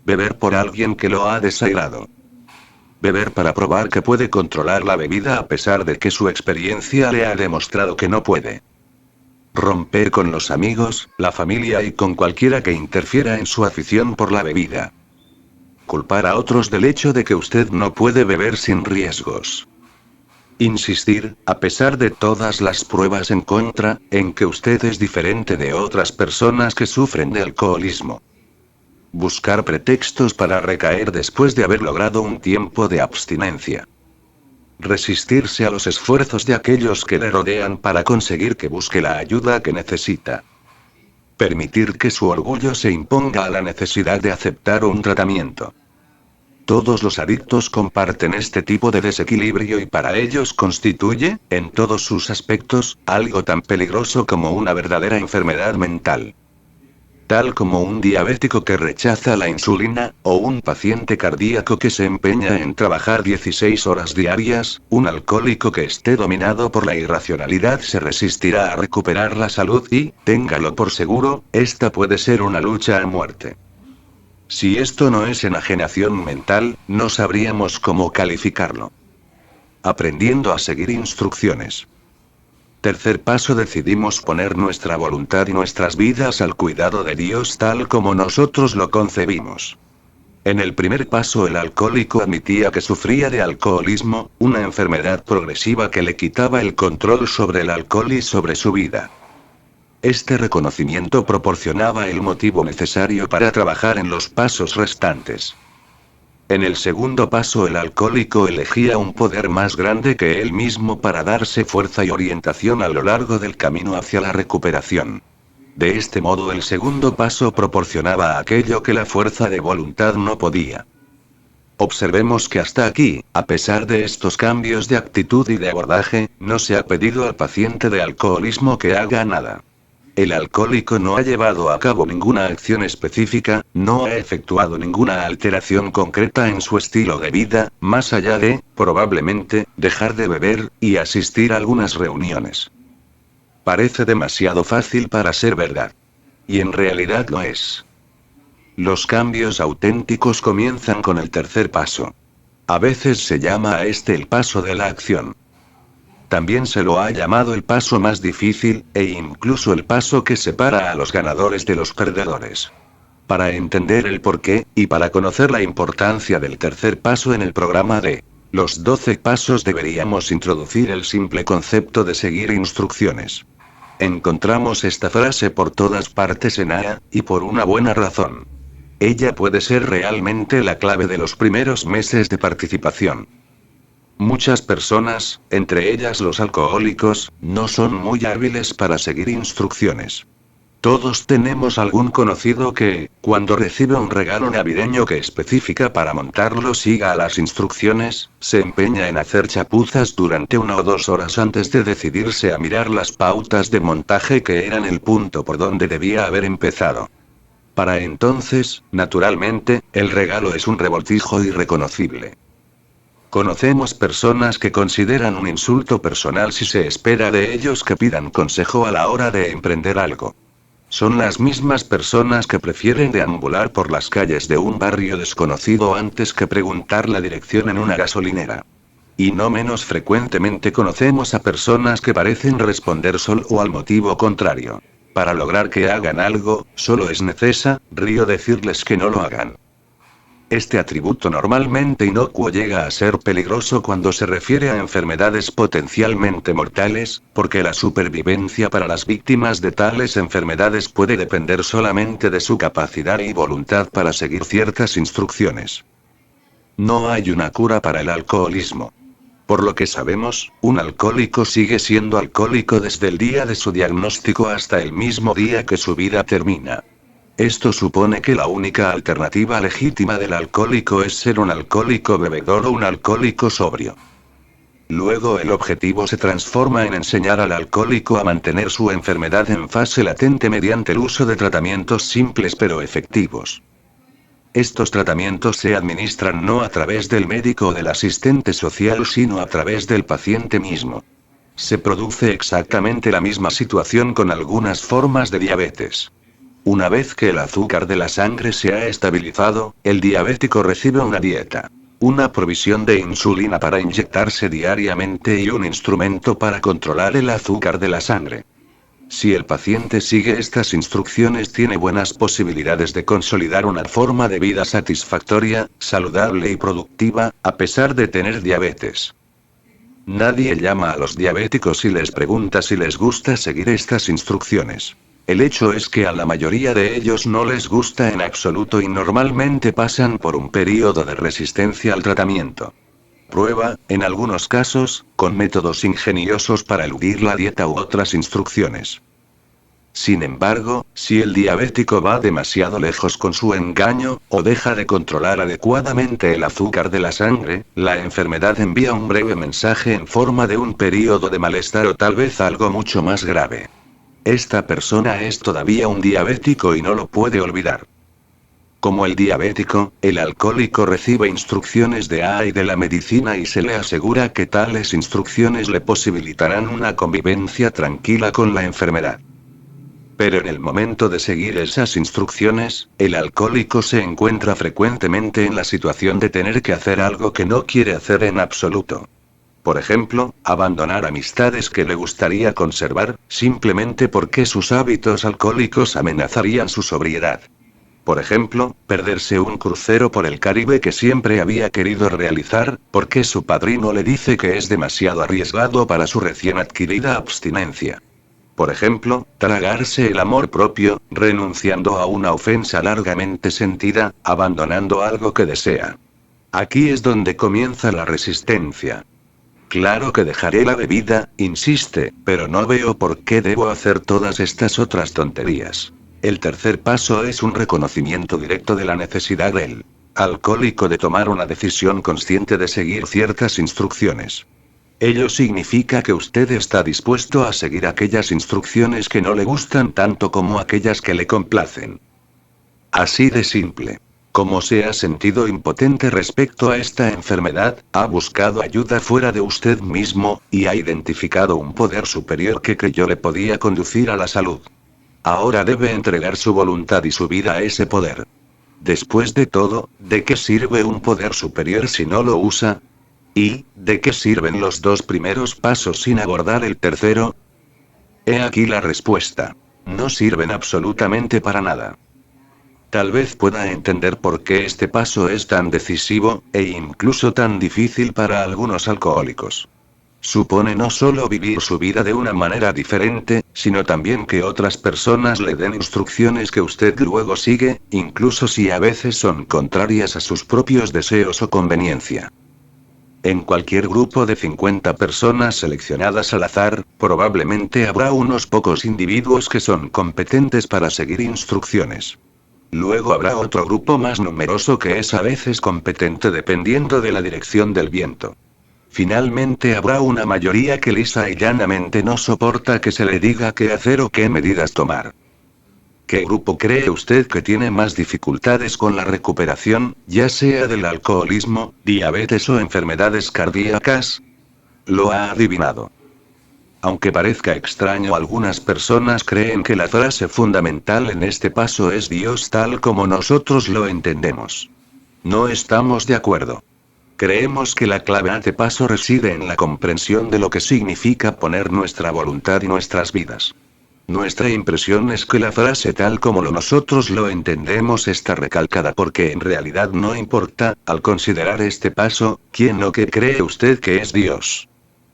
Beber por alguien que lo ha desairado. Beber para probar que puede controlar la bebida a pesar de que su experiencia le ha demostrado que no puede. Romper con los amigos, la familia y con cualquiera que interfiera en su afición por la bebida. Culpar a otros del hecho de que usted no puede beber sin riesgos. Insistir, a pesar de todas las pruebas en contra, en que usted es diferente de otras personas que sufren de alcoholismo. Buscar pretextos para recaer después de haber logrado un tiempo de abstinencia. Resistirse a los esfuerzos de aquellos que le rodean para conseguir que busque la ayuda que necesita. Permitir que su orgullo se imponga a la necesidad de aceptar un tratamiento. Todos los adictos comparten este tipo de desequilibrio y para ellos constituye, en todos sus aspectos, algo tan peligroso como una verdadera enfermedad mental. Tal como un diabético que rechaza la insulina, o un paciente cardíaco que se empeña en trabajar 16 horas diarias, un alcohólico que esté dominado por la irracionalidad se resistirá a recuperar la salud y, téngalo por seguro, esta puede ser una lucha a muerte. Si esto no es enajenación mental, no sabríamos cómo calificarlo. Aprendiendo a seguir instrucciones. Tercer paso: decidimos poner nuestra voluntad y nuestras vidas al cuidado de Dios tal como nosotros lo concebimos. En el primer paso el alcohólico admitía que sufría de alcoholismo, una enfermedad progresiva que le quitaba el control sobre el alcohol y sobre su vida. Este reconocimiento proporcionaba el motivo necesario para trabajar en los pasos restantes. En el segundo paso el alcohólico elegía un poder más grande que él mismo para darse fuerza y orientación a lo largo del camino hacia la recuperación. De este modo el segundo paso proporcionaba aquello que la fuerza de voluntad no podía. Observemos que hasta aquí, a pesar de estos cambios de actitud y de abordaje, no se ha pedido al paciente de alcoholismo que haga nada. El alcohólico no ha llevado a cabo ninguna acción específica, no ha efectuado ninguna alteración concreta en su estilo de vida, más allá de, probablemente, dejar de beber, y asistir a algunas reuniones. Parece demasiado fácil para ser verdad. Y en realidad lo es. Los cambios auténticos comienzan con el tercer paso. A veces se llama a este el paso de la acción. También se lo ha llamado el paso más difícil, e incluso el paso que separa a los ganadores de los perdedores. Para entender el porqué, y para conocer la importancia del tercer paso en el programa de los 12 pasos, deberíamos introducir el simple concepto de seguir instrucciones. Encontramos esta frase por todas partes en AA, y por una buena razón. Ella puede ser realmente la clave de los primeros meses de participación. Muchas personas, entre ellas los alcohólicos, no son muy hábiles para seguir instrucciones. Todos tenemos algún conocido que, cuando recibe un regalo navideño que especifica para montarlo siga a las instrucciones, se empeña en hacer chapuzas durante 1 o 2 horas antes de decidirse a mirar las pautas de montaje que eran el punto por donde debía haber empezado. Para entonces, naturalmente, el regalo es un revoltijo irreconocible. Conocemos personas que consideran un insulto personal si se espera de ellos que pidan consejo a la hora de emprender algo. Son las mismas personas que prefieren deambular por las calles de un barrio desconocido antes que preguntar la dirección en una gasolinera. Y no menos frecuentemente conocemos a personas que parecen responder solo al motivo contrario. Para lograr que hagan algo, solo es necesario decirles que no lo hagan. Este atributo normalmente inocuo llega a ser peligroso cuando se refiere a enfermedades potencialmente mortales, porque la supervivencia para las víctimas de tales enfermedades puede depender solamente de su capacidad y voluntad para seguir ciertas instrucciones. No hay una cura para el alcoholismo. Por lo que sabemos, un alcohólico sigue siendo alcohólico desde el día de su diagnóstico hasta el mismo día que su vida termina. Esto supone que la única alternativa legítima del alcohólico es ser un alcohólico bebedor o un alcohólico sobrio. Luego el objetivo se transforma en enseñar al alcohólico a mantener su enfermedad en fase latente mediante el uso de tratamientos simples pero efectivos. Estos tratamientos se administran no a través del médico o del asistente social, sino a través del paciente mismo. Se produce exactamente la misma situación con algunas formas de diabetes. Una vez que el azúcar de la sangre se ha estabilizado, el diabético recibe una dieta, una provisión de insulina para inyectarse diariamente y un instrumento para controlar el azúcar de la sangre. Si el paciente sigue estas instrucciones, tiene buenas posibilidades de consolidar una forma de vida satisfactoria, saludable y productiva, a pesar de tener diabetes. Nadie llama a los diabéticos y les pregunta si les gusta seguir estas instrucciones. El hecho es que a la mayoría de ellos no les gusta en absoluto y normalmente pasan por un periodo de resistencia al tratamiento. Prueba, en algunos casos, con métodos ingeniosos para eludir la dieta u otras instrucciones. Sin embargo, si el diabético va demasiado lejos con su engaño, o deja de controlar adecuadamente el azúcar de la sangre, la enfermedad envía un breve mensaje en forma de un periodo de malestar o tal vez algo mucho más grave. Esta persona es todavía un diabético y no lo puede olvidar. Como el diabético, el alcohólico recibe instrucciones de AA y de la medicina y se le asegura que tales instrucciones le posibilitarán una convivencia tranquila con la enfermedad. Pero en el momento de seguir esas instrucciones, el alcohólico se encuentra frecuentemente en la situación de tener que hacer algo que no quiere hacer en absoluto. Por ejemplo, abandonar amistades que le gustaría conservar, simplemente porque sus hábitos alcohólicos amenazarían su sobriedad. Por ejemplo, perderse un crucero por el Caribe que siempre había querido realizar, porque su padrino le dice que es demasiado arriesgado para su recién adquirida abstinencia. Por ejemplo, tragarse el amor propio, renunciando a una ofensa largamente sentida, abandonando algo que desea. Aquí es donde comienza la resistencia. Claro que dejaré la bebida, insiste, pero no veo por qué debo hacer todas estas otras tonterías. El tercer paso es un reconocimiento directo de la necesidad del alcohólico de tomar una decisión consciente de seguir ciertas instrucciones. Ello significa que usted está dispuesto a seguir aquellas instrucciones que no le gustan tanto como aquellas que le complacen. Así de simple. Como se ha sentido impotente respecto a esta enfermedad, ha buscado ayuda fuera de usted mismo, y ha identificado un poder superior que creyó le podía conducir a la salud. Ahora debe entregar su voluntad y su vida a ese poder. Después de todo, ¿de qué sirve un poder superior si no lo usa? ¿Y de qué sirven los dos primeros pasos sin abordar el tercero? He aquí la respuesta. No sirven absolutamente para nada. Tal vez pueda entender por qué este paso es tan decisivo, e incluso tan difícil para algunos alcohólicos. Supone no solo vivir su vida de una manera diferente, sino también que otras personas le den instrucciones que usted luego sigue, incluso si a veces son contrarias a sus propios deseos o conveniencia. En cualquier grupo de 50 personas seleccionadas al azar, probablemente habrá unos pocos individuos que son competentes para seguir instrucciones. Luego habrá otro grupo más numeroso que es a veces competente dependiendo de la dirección del viento. Finalmente habrá una mayoría que lisa y llanamente no soporta que se le diga qué hacer o qué medidas tomar. ¿Qué grupo cree usted que tiene más dificultades con la recuperación, ya sea del alcoholismo, diabetes o enfermedades cardíacas? Lo ha adivinado. Aunque parezca extraño, algunas personas creen que la frase fundamental en este paso es Dios tal como nosotros lo entendemos. No estamos de acuerdo. Creemos que la clave de este paso reside en la comprensión de lo que significa poner nuestra voluntad y nuestras vidas. Nuestra impresión es que la frase tal como nosotros lo entendemos está recalcada porque en realidad no importa, al considerar este paso, quién o qué cree usted que es Dios.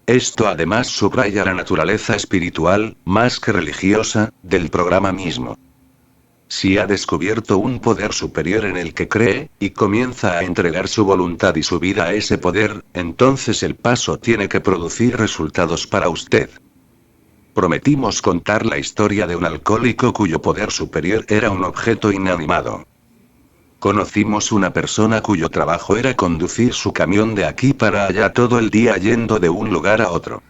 Esto además subraya la naturaleza espiritual, más que religiosa, del programa mismo. Si ha descubierto un poder superior en el que cree, y comienza a entregar su voluntad y su vida a ese poder, entonces el paso tiene que producir resultados para usted. Prometimos contar la historia de un alcohólico cuyo poder superior era un objeto inanimado. Conocimos una persona cuyo trabajo era conducir su camión de aquí para allá todo el día yendo de un lugar a otro.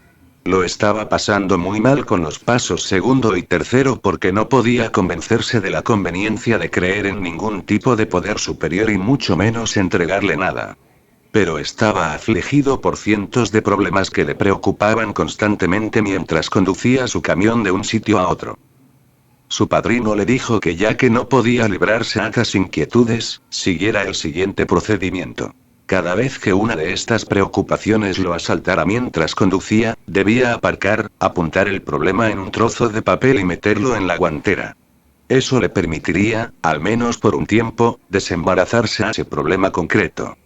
Lo estaba pasando muy mal con los pasos segundo y tercero porque no podía convencerse de la conveniencia de creer en ningún tipo de poder superior y mucho menos entregarle nada. Pero estaba afligido por cientos de problemas que le preocupaban constantemente mientras conducía su camión de un sitio a otro. Su padrino le dijo que ya que no podía librarse de estas inquietudes, siguiera el siguiente procedimiento. Cada vez que una de estas preocupaciones lo asaltara mientras conducía, debía aparcar, apuntar el problema en un trozo de papel y meterlo en la guantera. Eso le permitiría, al menos por un tiempo, desembarazarse de ese problema concreto.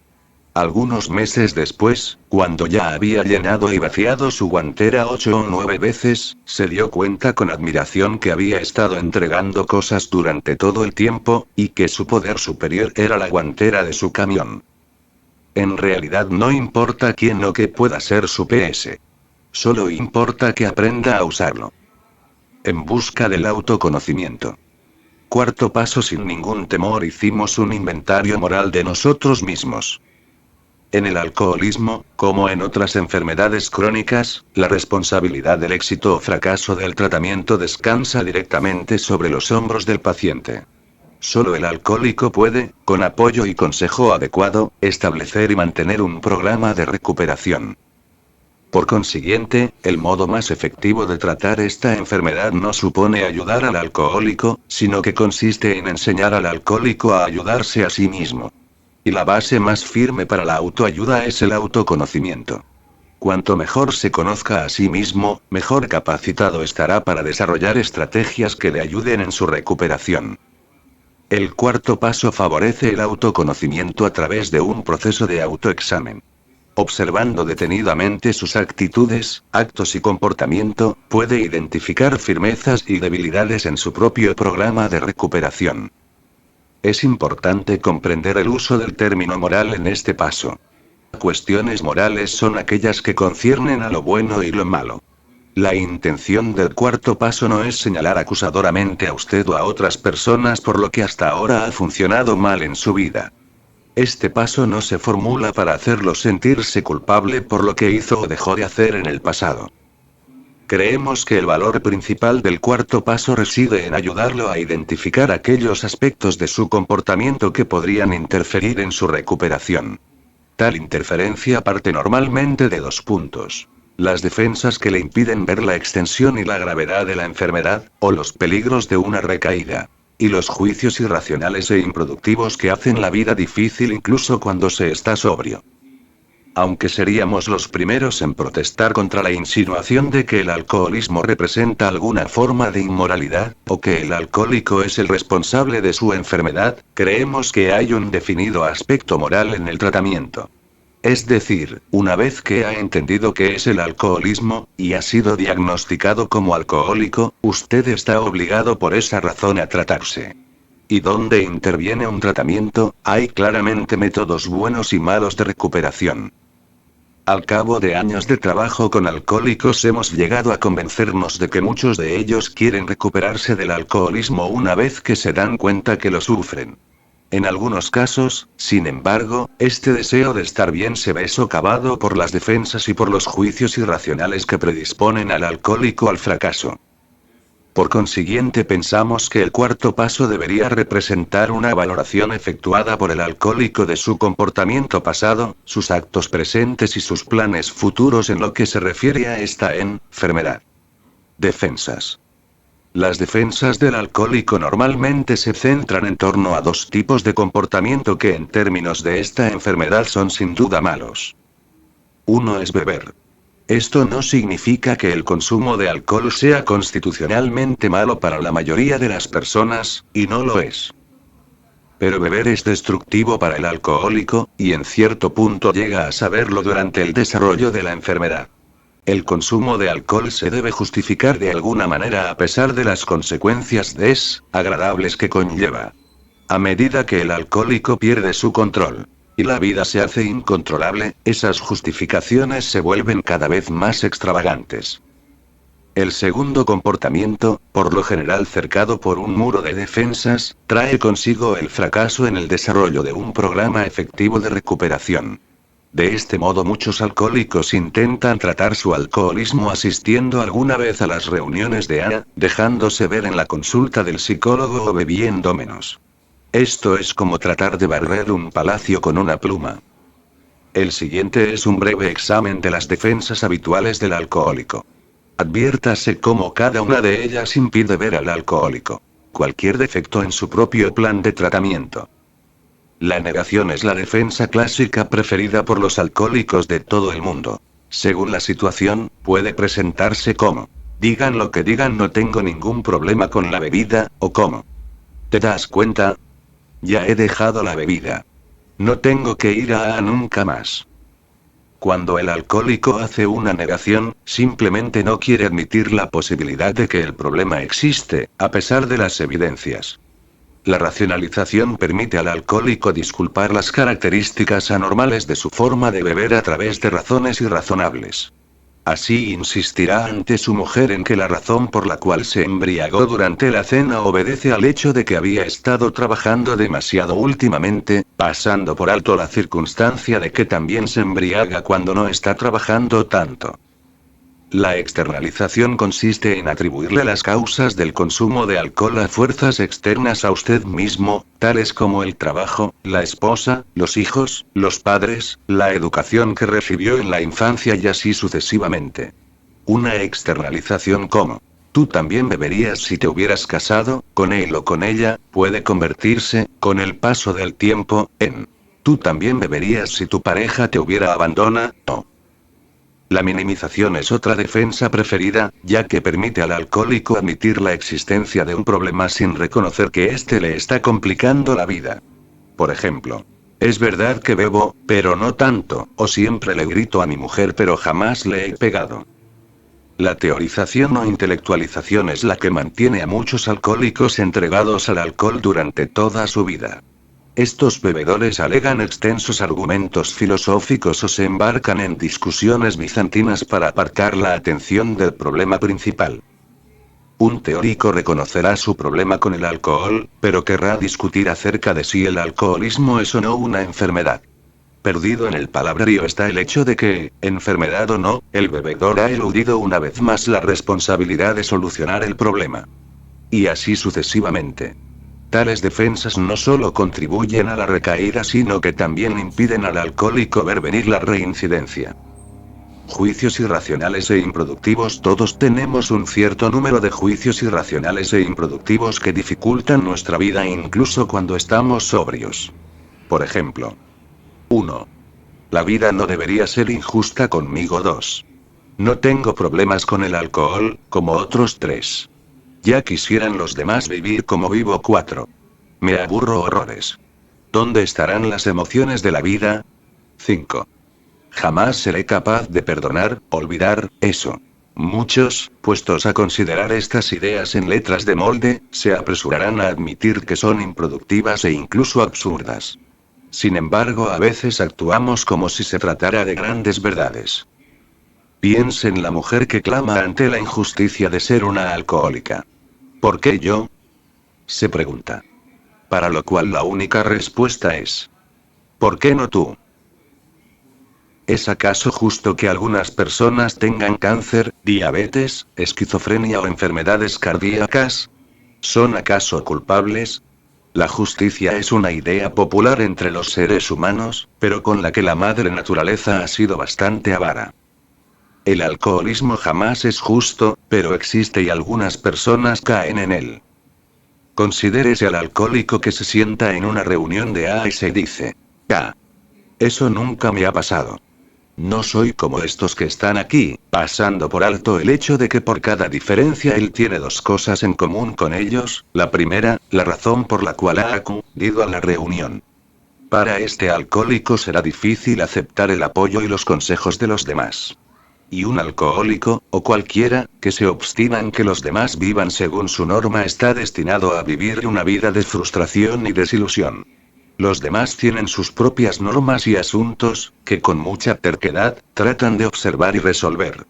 Algunos meses después, cuando ya había llenado y vaciado su guantera 8 o 9 veces, se dio cuenta con admiración que había estado entregando cosas durante todo el tiempo, y que su poder superior era la guantera de su camión. En realidad no importa quién o qué pueda ser su PS. Solo importa que aprenda a usarlo. En busca del autoconocimiento. Cuarto paso: sin ningún temor hicimos un inventario moral de nosotros mismos. En el alcoholismo, como en otras enfermedades crónicas, la responsabilidad del éxito o fracaso del tratamiento descansa directamente sobre los hombros del paciente. Solo el alcohólico puede, con apoyo y consejo adecuado, establecer y mantener un programa de recuperación. Por consiguiente, el modo más efectivo de tratar esta enfermedad no supone ayudar al alcohólico, sino que consiste en enseñar al alcohólico a ayudarse a sí mismo. Y la base más firme para la autoayuda es el autoconocimiento. Cuanto mejor se conozca a sí mismo, mejor capacitado estará para desarrollar estrategias que le ayuden en su recuperación. El cuarto paso favorece el autoconocimiento a través de un proceso de autoexamen. Observando detenidamente sus actitudes, actos y comportamiento, puede identificar firmezas y debilidades en su propio programa de recuperación. Es importante comprender el uso del término moral en este paso. Cuestiones morales son aquellas que conciernen a lo bueno y lo malo. La intención del cuarto paso no es señalar acusadoramente a usted o a otras personas por lo que hasta ahora ha funcionado mal en su vida. Este paso no se formula para hacerlo sentirse culpable por lo que hizo o dejó de hacer en el pasado. Creemos que el valor principal del cuarto paso reside en ayudarlo a identificar aquellos aspectos de su comportamiento que podrían interferir en su recuperación. Tal interferencia parte normalmente de 2 puntos. Las defensas que le impiden ver la extensión y la gravedad de la enfermedad, o los peligros de una recaída. Y los juicios irracionales e improductivos que hacen la vida difícil incluso cuando se está sobrio. Aunque seríamos los primeros en protestar contra la insinuación de que el alcoholismo representa alguna forma de inmoralidad, o que el alcohólico es el responsable de su enfermedad, creemos que hay un definido aspecto moral en el tratamiento. Es decir, una vez que ha entendido qué es el alcoholismo, y ha sido diagnosticado como alcohólico, usted está obligado por esa razón a tratarse. Y donde interviene un tratamiento, hay claramente métodos buenos y malos de recuperación. Al cabo de años de trabajo con alcohólicos hemos llegado a convencernos de que muchos de ellos quieren recuperarse del alcoholismo una vez que se dan cuenta que lo sufren. En algunos casos, sin embargo, este deseo de estar bien se ve socavado por las defensas y por los juicios irracionales que predisponen al alcohólico al fracaso. Por consiguiente, pensamos que el cuarto paso debería representar una valoración efectuada por el alcohólico de su comportamiento pasado, sus actos presentes y sus planes futuros en lo que se refiere a esta enfermedad. Defensas. Las defensas del alcohólico normalmente se centran en torno a dos tipos de comportamiento que en términos de esta enfermedad son sin duda malos. Uno es beber. Esto no significa que el consumo de alcohol sea constitucionalmente malo para la mayoría de las personas, y no lo es. Pero beber es destructivo para el alcohólico, y en cierto punto llega a saberlo durante el desarrollo de la enfermedad. El consumo de alcohol se debe justificar de alguna manera a pesar de las consecuencias desagradables que conlleva. A medida que el alcohólico pierde su control, y la vida se hace incontrolable, esas justificaciones se vuelven cada vez más extravagantes. El segundo comportamiento, por lo general cercado por un muro de defensas, trae consigo el fracaso en el desarrollo de un programa efectivo de recuperación. De este modo muchos alcohólicos intentan tratar su alcoholismo asistiendo alguna vez a las reuniones de AA, dejándose ver en la consulta del psicólogo o bebiendo menos. Esto es como tratar de barrer un palacio con una pluma. El siguiente es un breve examen de las defensas habituales del alcohólico. Adviértase cómo cada una de ellas impide ver al alcohólico cualquier defecto en su propio plan de tratamiento. La negación es la defensa clásica preferida por los alcohólicos de todo el mundo. Según la situación, puede presentarse como: digan lo que digan, no tengo ningún problema con la bebida, o como: ¿te das cuenta? Ya he dejado la bebida. No tengo que ir a AA nunca más. Cuando el alcohólico hace una negación, simplemente no quiere admitir la posibilidad de que el problema existe, a pesar de las evidencias. La racionalización permite al alcohólico disculpar las características anormales de su forma de beber a través de razones irrazonables. Así insistirá ante su mujer en que la razón por la cual se embriagó durante la cena obedece al hecho de que había estado trabajando demasiado últimamente, pasando por alto la circunstancia de que también se embriaga cuando no está trabajando tanto. La externalización consiste en atribuirle las causas del consumo de alcohol a fuerzas externas a usted mismo, tales como el trabajo, la esposa, los hijos, los padres, la educación que recibió en la infancia y así sucesivamente. Una externalización como: tú también beberías si te hubieras casado, con él o con ella, puede convertirse, con el paso del tiempo, en: tú también beberías si tu pareja te hubiera abandonado. La minimización es otra defensa preferida, ya que permite al alcohólico admitir la existencia de un problema sin reconocer que éste le está complicando la vida. Por ejemplo: es verdad que bebo, pero no tanto, o siempre le grito a mi mujer pero jamás le he pegado. La teorización o intelectualización es la que mantiene a muchos alcohólicos entregados al alcohol durante toda su vida. Estos bebedores alegan extensos argumentos filosóficos o se embarcan en discusiones bizantinas para apartar la atención del problema principal. Un teórico reconocerá su problema con el alcohol, pero querrá discutir acerca de si el alcoholismo es o no una enfermedad. Perdido en el palabrerío está el hecho de que, enfermedad o no, el bebedor ha eludido una vez más la responsabilidad de solucionar el problema. Y así sucesivamente. Tales defensas no solo contribuyen a la recaída sino que también impiden al alcohólico ver venir la reincidencia. Juicios irracionales e improductivos. Todos tenemos un cierto número de juicios irracionales e improductivos que dificultan nuestra vida incluso cuando estamos sobrios. Por ejemplo: 1. La vida no debería ser injusta conmigo. 2. No tengo problemas con el alcohol, como otros 3. Ya quisieran los demás vivir como vivo. 4. Me aburro horrores. ¿Dónde estarán las emociones de la vida? 5. Jamás seré capaz de perdonar, olvidar, eso. Muchos, puestos a considerar estas ideas en letras de molde, se apresurarán a admitir que son improductivas e incluso absurdas. Sin embargo, a veces actuamos como si se tratara de grandes verdades. Piense en la mujer que clama ante la injusticia de ser una alcohólica. ¿Por qué yo? Se pregunta. Para lo cual la única respuesta es: ¿por qué no tú? ¿Es acaso justo que algunas personas tengan cáncer, diabetes, esquizofrenia o enfermedades cardíacas? ¿Son acaso culpables? La justicia es una idea popular entre los seres humanos, pero con la que la madre naturaleza ha sido bastante avara. El alcoholismo jamás es justo, pero existe y algunas personas caen en él. Considérese al alcohólico que se sienta en una reunión de AA y se dice: «Ah, eso nunca me ha pasado. No soy como estos que están aquí», pasando por alto el hecho de que por cada diferencia él tiene 2 cosas en común con ellos. La primera, la razón por la cual ha acudido a la reunión. Para este alcohólico será difícil aceptar el apoyo y los consejos de los demás. Y un alcohólico, o cualquiera, que se obstina en que los demás vivan según su norma está destinado a vivir una vida de frustración y desilusión. Los demás tienen sus propias normas y asuntos, que con mucha terquedad, tratan de observar y resolver.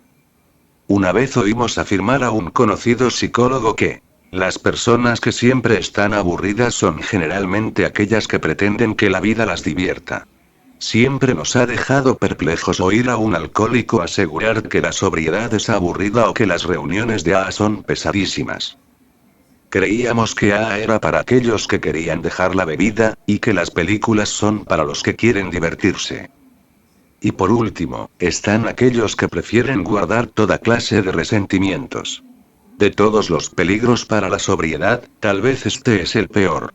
Una vez oímos afirmar a un conocido psicólogo que las personas que siempre están aburridas son generalmente aquellas que pretenden que la vida las divierta. Siempre nos ha dejado perplejos oír a un alcohólico asegurar que la sobriedad es aburrida o que las reuniones de AA son pesadísimas. Creíamos que AA era para aquellos que querían dejar la bebida, y que las películas son para los que quieren divertirse. Y por último, están aquellos que prefieren guardar toda clase de resentimientos. De todos los peligros para la sobriedad, tal vez este es el peor.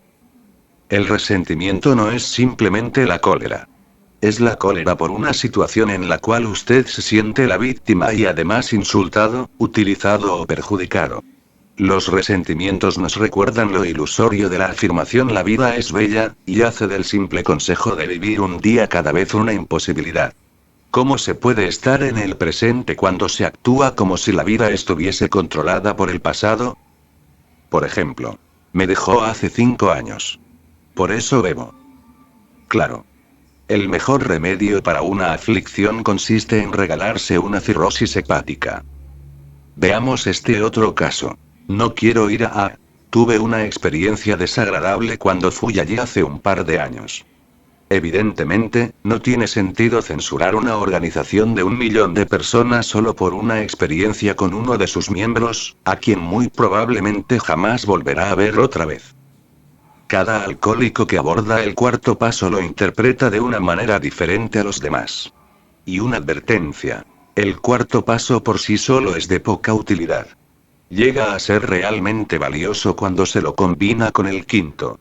El resentimiento no es simplemente la cólera. Es la cólera por una situación en la cual usted se siente la víctima y además insultado, utilizado o perjudicado. Los resentimientos nos recuerdan lo ilusorio de la afirmación «la vida es bella», y hace del simple consejo de vivir un día cada vez una imposibilidad. ¿Cómo se puede estar en el presente cuando se actúa como si la vida estuviese controlada por el pasado? Por ejemplo, me dejó hace 5 años. Por eso bebo. Claro. El mejor remedio para una aflicción consiste en regalarse una cirrosis hepática. Veamos este otro caso. No quiero ir a... Tuve una experiencia desagradable cuando fui allí hace un par de años. Evidentemente, no tiene sentido censurar una organización de 1 millón de personas solo por una experiencia con uno de sus miembros, a quien muy probablemente jamás volverá a ver otra vez. Cada alcohólico que aborda el 4º paso lo interpreta de una manera diferente a los demás. Y una advertencia. El 4º paso por sí solo es de poca utilidad. Llega a ser realmente valioso cuando se lo combina con el 5º.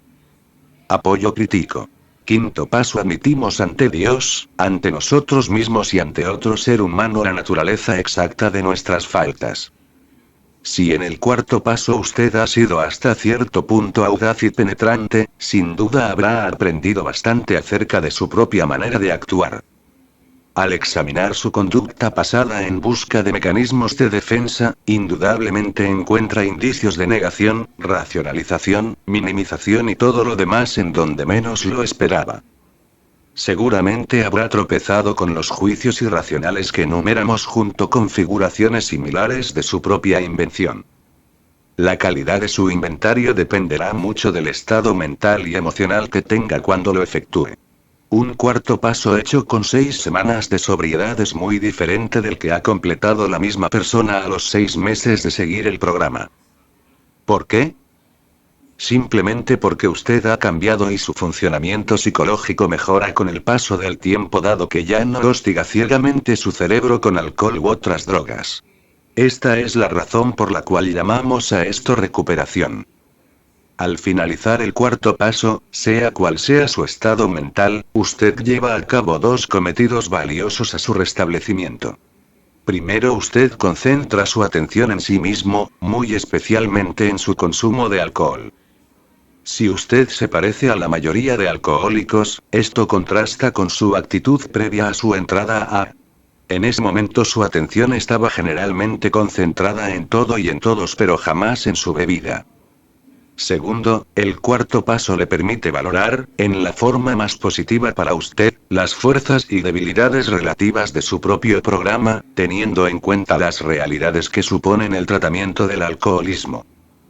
Apoyo crítico. 5º paso: admitimos ante Dios, ante nosotros mismos y ante otro ser humano la naturaleza exacta de nuestras faltas. Si en el 4º paso usted ha sido hasta cierto punto audaz y penetrante, sin duda habrá aprendido bastante acerca de su propia manera de actuar. Al examinar su conducta pasada en busca de mecanismos de defensa, indudablemente encuentra indicios de negación, racionalización, minimización y todo lo demás en donde menos lo esperaba. Seguramente habrá tropezado con los juicios irracionales que enumeramos junto con figuraciones similares de su propia invención. La calidad de su inventario dependerá mucho del estado mental y emocional que tenga cuando lo efectúe. Un 4º paso hecho con 6 semanas de sobriedad es muy diferente del que ha completado la misma persona a los 6 meses de seguir el programa. ¿Por qué? Simplemente porque usted ha cambiado y su funcionamiento psicológico mejora con el paso del tiempo, dado que ya no hostiga ciegamente su cerebro con alcohol u otras drogas. Esta es la razón por la cual llamamos a esto recuperación. Al finalizar el cuarto paso, sea cual sea su estado mental, usted lleva a cabo dos cometidos valiosos a su restablecimiento. Primero, usted concentra su atención en sí mismo, muy especialmente en su consumo de alcohol. Si usted se parece a la mayoría de alcohólicos, esto contrasta con su actitud previa a su entrada a... En ese momento su atención estaba generalmente concentrada en todo y en todos, pero jamás en su bebida. Segundo, el cuarto paso le permite valorar, en la forma más positiva para usted, las fuerzas y debilidades relativas de su propio programa, teniendo en cuenta las realidades que suponen el tratamiento del alcoholismo.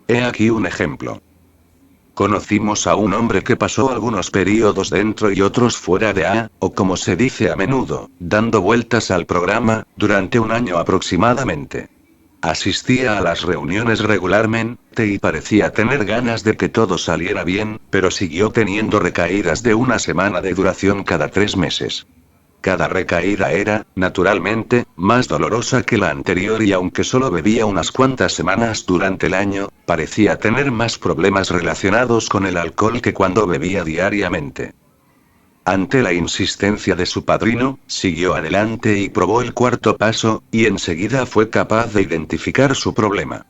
He aquí un ejemplo. Conocimos a un hombre que pasó algunos periodos dentro y otros fuera de A, o como se dice a menudo, dando vueltas al programa, durante un año aproximadamente. Asistía a las reuniones regularmente y parecía tener ganas de que todo saliera bien, pero siguió teniendo recaídas de una semana de duración cada 3 meses. Cada recaída era, naturalmente, más dolorosa que la anterior y aunque solo bebía unas cuantas semanas durante el año, parecía tener más problemas relacionados con el alcohol que cuando bebía diariamente. Ante la insistencia de su padrino, siguió adelante y probó el cuarto paso, y enseguida fue capaz de identificar su problema.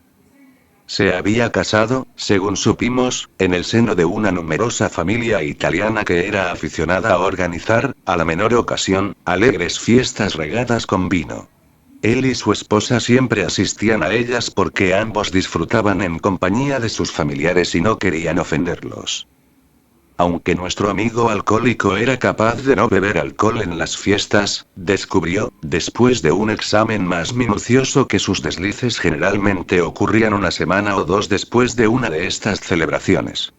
Se había casado, según supimos, en el seno de una numerosa familia italiana que era aficionada a organizar, a la menor ocasión, alegres fiestas regadas con vino. Él y su esposa siempre asistían a ellas porque ambos disfrutaban en compañía de sus familiares y no querían ofenderlos. Aunque nuestro amigo alcohólico era capaz de no beber alcohol en las fiestas, descubrió, después de un examen más minucioso, que sus deslices generalmente ocurrían una semana o dos después de una de estas celebraciones.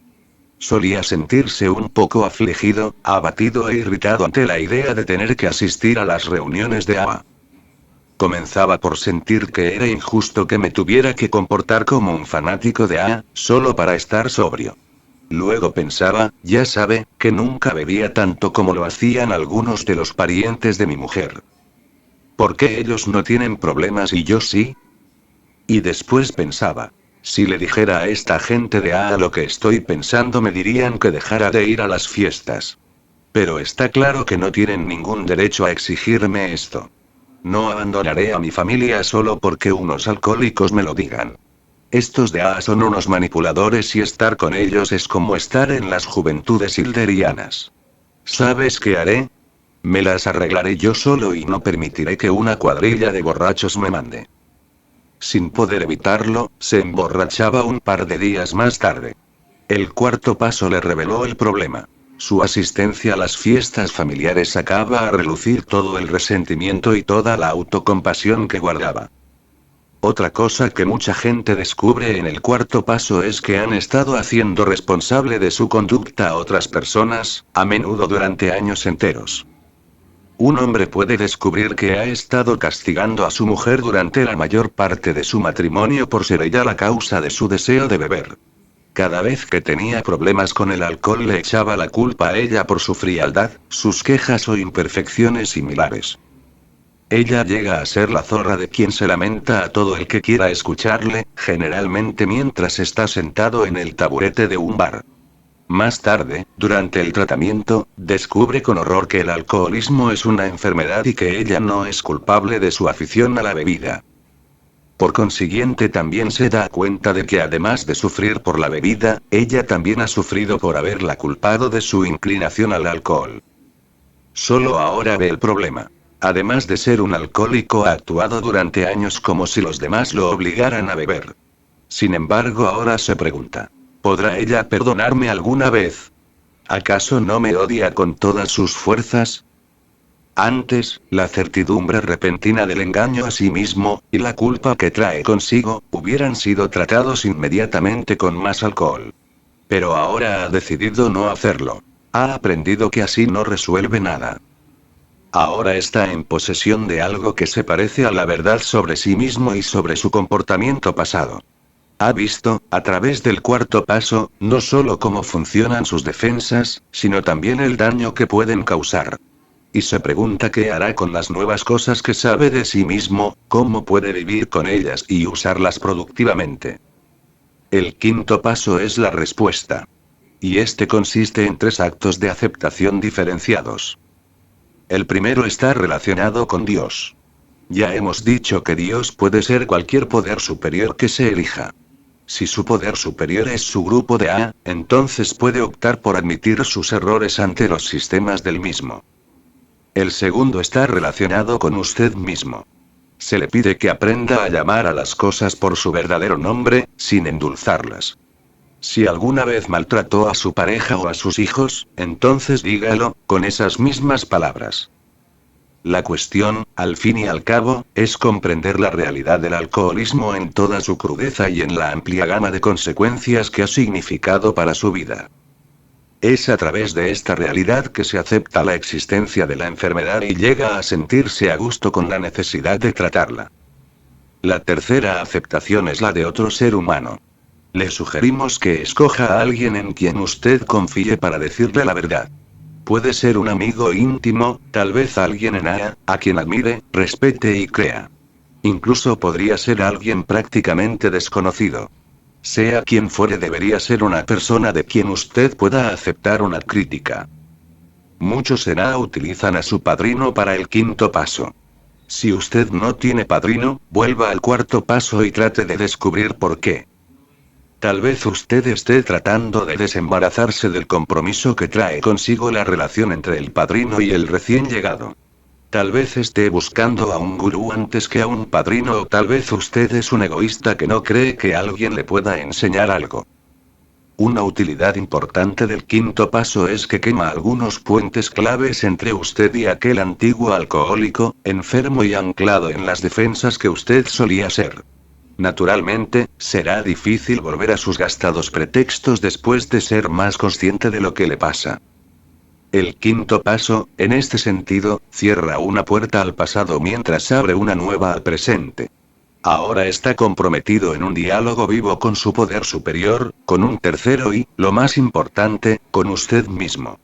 Solía sentirse un poco afligido, abatido e irritado ante la idea de tener que asistir a las reuniones de ABA. Comenzaba por sentir que era injusto que me tuviera que comportar como un fanático de AA, solo para estar sobrio. Luego pensaba, ya sabe, que nunca bebía tanto como lo hacían algunos de los parientes de mi mujer. ¿Por qué ellos no tienen problemas y yo sí? Y después pensaba, si le dijera a esta gente de AA lo que estoy pensando, me dirían que dejara de ir a las fiestas. Pero está claro que no tienen ningún derecho a exigirme esto. No abandonaré a mi familia solo porque unos alcohólicos me lo digan. Estos de AA son unos manipuladores y estar con ellos es como estar en las juventudes hilderianas. ¿Sabes qué haré? Me las arreglaré yo solo y no permitiré que una cuadrilla de borrachos me mande. Sin poder evitarlo, se emborrachaba un par de días más tarde. El cuarto paso le reveló el problema. Su asistencia a las fiestas familiares sacaba a relucir todo el resentimiento y toda la autocompasión que guardaba. Otra cosa que mucha gente descubre en el cuarto paso es que han estado haciendo responsable de su conducta a otras personas, a menudo durante años enteros. Un hombre puede descubrir que ha estado castigando a su mujer durante la mayor parte de su matrimonio por ser ella la causa de su deseo de beber. Cada vez que tenía problemas con el alcohol le echaba la culpa a ella por su frialdad, sus quejas o imperfecciones similares. Ella llega a ser la zorra de quien se lamenta a todo el que quiera escucharle, generalmente mientras está sentado en el taburete de un bar. Más tarde, durante el tratamiento, descubre con horror que el alcoholismo es una enfermedad y que ella no es culpable de su afición a la bebida. Por consiguiente, también se da cuenta de que además de sufrir por la bebida, ella también ha sufrido por haberla culpado de su inclinación al alcohol. Solo ahora ve el problema. Además de ser un alcohólico, ha actuado durante años como si los demás lo obligaran a beber. Sin embargo, ahora se pregunta, ¿podrá ella perdonarme alguna vez? ¿Acaso no me odia con todas sus fuerzas? Antes, la certidumbre repentina del engaño a sí mismo, y la culpa que trae consigo, hubieran sido tratados inmediatamente con más alcohol. Pero ahora ha decidido no hacerlo. Ha aprendido que así no resuelve nada. Ahora está en posesión de algo que se parece a la verdad sobre sí mismo y sobre su comportamiento pasado. Ha visto, a través del cuarto paso, no solo cómo funcionan sus defensas, sino también el daño que pueden causar. Y se pregunta qué hará con las nuevas cosas que sabe de sí mismo, cómo puede vivir con ellas y usarlas productivamente. El quinto paso es la respuesta. Y este consiste en 3 actos de aceptación diferenciados. El primero está relacionado con Dios. Ya hemos dicho que Dios puede ser cualquier poder superior que se elija. Si su poder superior es su grupo de A, entonces puede optar por admitir sus errores ante los sistemas del mismo. El segundo está relacionado con usted mismo. Se le pide que aprenda a llamar a las cosas por su verdadero nombre, sin endulzarlas. Si alguna vez maltrató a su pareja o a sus hijos, entonces dígalo, con esas mismas palabras. La cuestión, al fin y al cabo, es comprender la realidad del alcoholismo en toda su crudeza y en la amplia gama de consecuencias que ha significado para su vida. Es a través de esta realidad que se acepta la existencia de la enfermedad y llega a sentirse a gusto con la necesidad de tratarla. La tercera aceptación es la de otro ser humano. Le sugerimos que escoja a alguien en quien usted confíe para decirle la verdad. Puede ser un amigo íntimo, tal vez alguien en a quien admire, respete y crea. Incluso podría ser alguien prácticamente desconocido. Sea quien fuere, debería ser una persona de quien usted pueda aceptar una crítica. Muchos en A utilizan a su padrino para el quinto paso. Si usted no tiene padrino, vuelva al cuarto paso y trate de descubrir por qué. Tal vez usted esté tratando de desembarazarse del compromiso que trae consigo la relación entre el padrino y el recién llegado. Tal vez esté buscando a un gurú antes que a un padrino, o tal vez usted es un egoísta que no cree que alguien le pueda enseñar algo. Una utilidad importante del quinto paso es que quema algunos puentes claves entre usted y aquel antiguo alcohólico, enfermo y anclado en las defensas que usted solía ser. Naturalmente, será difícil volver a sus gastados pretextos después de ser más consciente de lo que le pasa. El quinto paso, en este sentido, cierra una puerta al pasado mientras abre una nueva al presente. Ahora está comprometido en un diálogo vivo con su poder superior, con un tercero y, lo más importante, con usted mismo.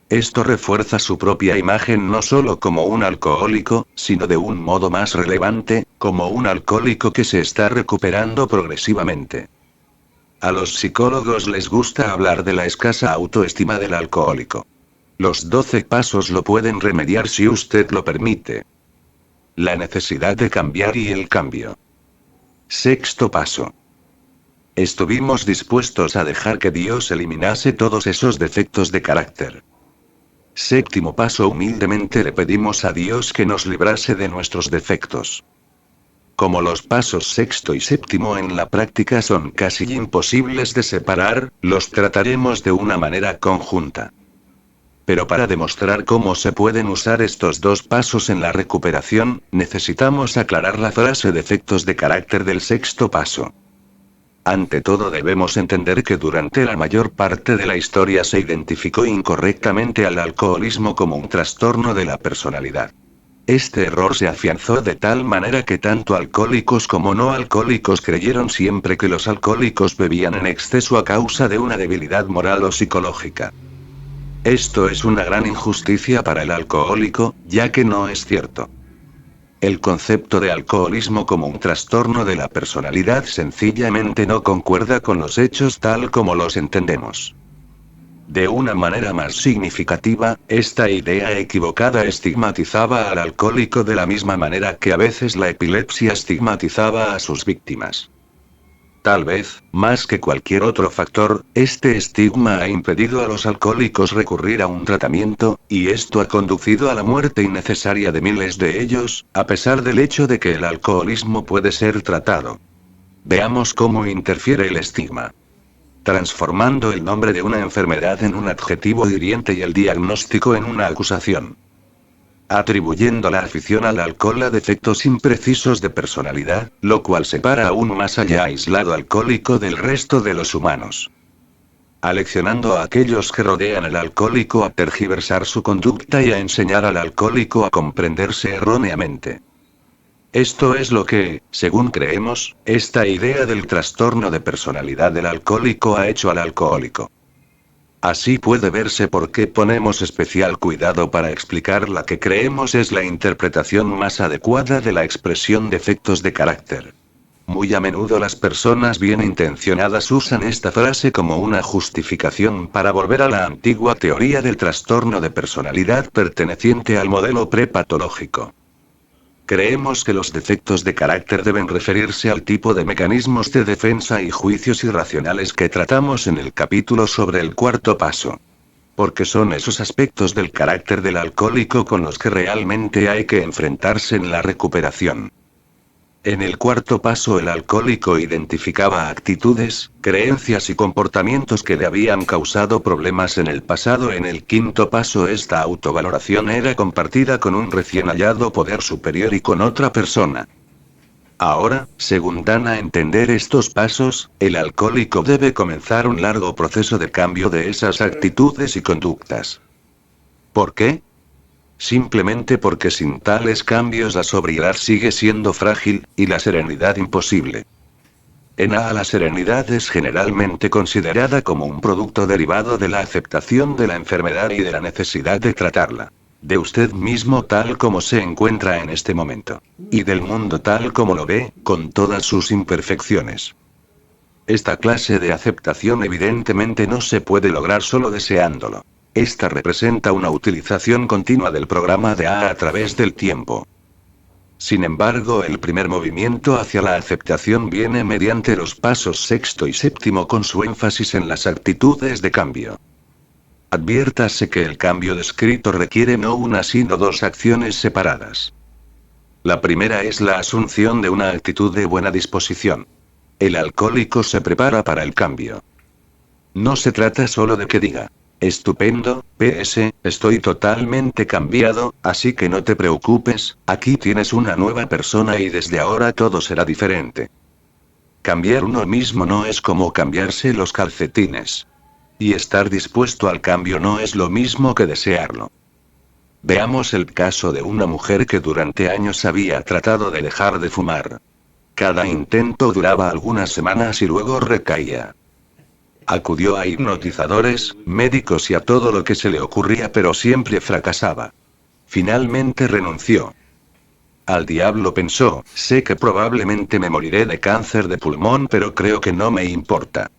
Esto refuerza su propia imagen no solo como un alcohólico, sino de un modo más relevante, como un alcohólico que se está recuperando progresivamente. A los psicólogos les gusta hablar de la escasa autoestima del alcohólico. Los 12 pasos lo pueden remediar si usted lo permite. La necesidad de cambiar y el cambio. Sexto paso. Estuvimos dispuestos a dejar que Dios eliminase todos esos defectos de carácter. Séptimo paso. Humildemente le pedimos a Dios que nos librase de nuestros defectos. Como los pasos sexto y séptimo en la práctica son casi imposibles de separar, los trataremos de una manera conjunta. Pero para demostrar cómo se pueden usar estos 2 pasos en la recuperación, necesitamos aclarar la frase defectos de carácter del sexto paso. Ante todo debemos entender que durante la mayor parte de la historia se identificó incorrectamente al alcoholismo como un trastorno de la personalidad. Este error se afianzó de tal manera que tanto alcohólicos como no alcohólicos creyeron siempre que los alcohólicos bebían en exceso a causa de una debilidad moral o psicológica. Esto es una gran injusticia para el alcohólico, ya que no es cierto. El concepto de alcoholismo como un trastorno de la personalidad sencillamente no concuerda con los hechos tal como los entendemos. De una manera más significativa, esta idea equivocada estigmatizaba al alcohólico de la misma manera que a veces la epilepsia estigmatizaba a sus víctimas. Tal vez, más que cualquier otro factor, este estigma ha impedido a los alcohólicos recurrir a un tratamiento, y esto ha conducido a la muerte innecesaria de miles de ellos, a pesar del hecho de que el alcoholismo puede ser tratado. Veamos cómo interfiere el estigma. Transformando el nombre de una enfermedad en un adjetivo hiriente y el diagnóstico en una acusación. Atribuyendo la afición al alcohol a defectos imprecisos de personalidad, lo cual separa aún más allá aislado alcohólico del resto de los humanos. Aleccionando a aquellos que rodean al alcohólico a tergiversar su conducta y a enseñar al alcohólico a comprenderse erróneamente. Esto es lo que, según creemos, esta idea del trastorno de personalidad del alcohólico ha hecho al alcohólico. Así puede verse por qué ponemos especial cuidado para explicar la que creemos es la interpretación más adecuada de la expresión defectos de carácter. Muy a menudo las personas bien intencionadas usan esta frase como una justificación para volver a la antigua teoría del trastorno de personalidad perteneciente al modelo prepatológico. Creemos que los defectos de carácter deben referirse al tipo de mecanismos de defensa y juicios irracionales que tratamos en el capítulo sobre el cuarto paso. Porque son esos aspectos del carácter del alcohólico con los que realmente hay que enfrentarse en la recuperación. En el cuarto paso el alcohólico identificaba actitudes, creencias y comportamientos que le habían causado problemas en el pasado. En el quinto paso esta autovaloración era compartida con un recién hallado poder superior y con otra persona. Ahora, según dan a entender estos pasos, el alcohólico debe comenzar un largo proceso de cambio de esas actitudes y conductas. ¿Por qué? Simplemente porque sin tales cambios la sobriedad sigue siendo frágil, y la serenidad imposible. En AA la serenidad es generalmente considerada como un producto derivado de la aceptación de la enfermedad y de la necesidad de tratarla. De usted mismo tal como se encuentra en este momento. Y del mundo tal como lo ve, con todas sus imperfecciones. Esta clase de aceptación evidentemente no se puede lograr solo deseándolo. Esta representa una utilización continua del programa de AA a través del tiempo. Sin embargo, el primer movimiento hacia la aceptación viene mediante los pasos sexto y séptimo con su énfasis en las actitudes de cambio. Adviértase que el cambio descrito requiere no una sino dos acciones separadas. La primera es la asunción de una actitud de buena disposición. El alcohólico se prepara para el cambio. No se trata solo de que diga: estupendo, PS, estoy totalmente cambiado, así que no te preocupes, aquí tienes una nueva persona y desde ahora todo será diferente. Cambiar uno mismo no es como cambiarse los calcetines. Y estar dispuesto al cambio no es lo mismo que desearlo. Veamos el caso de una mujer que durante años había tratado de dejar de fumar. Cada intento duraba algunas semanas y luego recaía. Acudió a hipnotizadores, médicos y a todo lo que se le ocurría, pero siempre fracasaba. Finalmente renunció. Al diablo, pensó, sé que probablemente me moriré de cáncer de pulmón, pero creo que no me importa.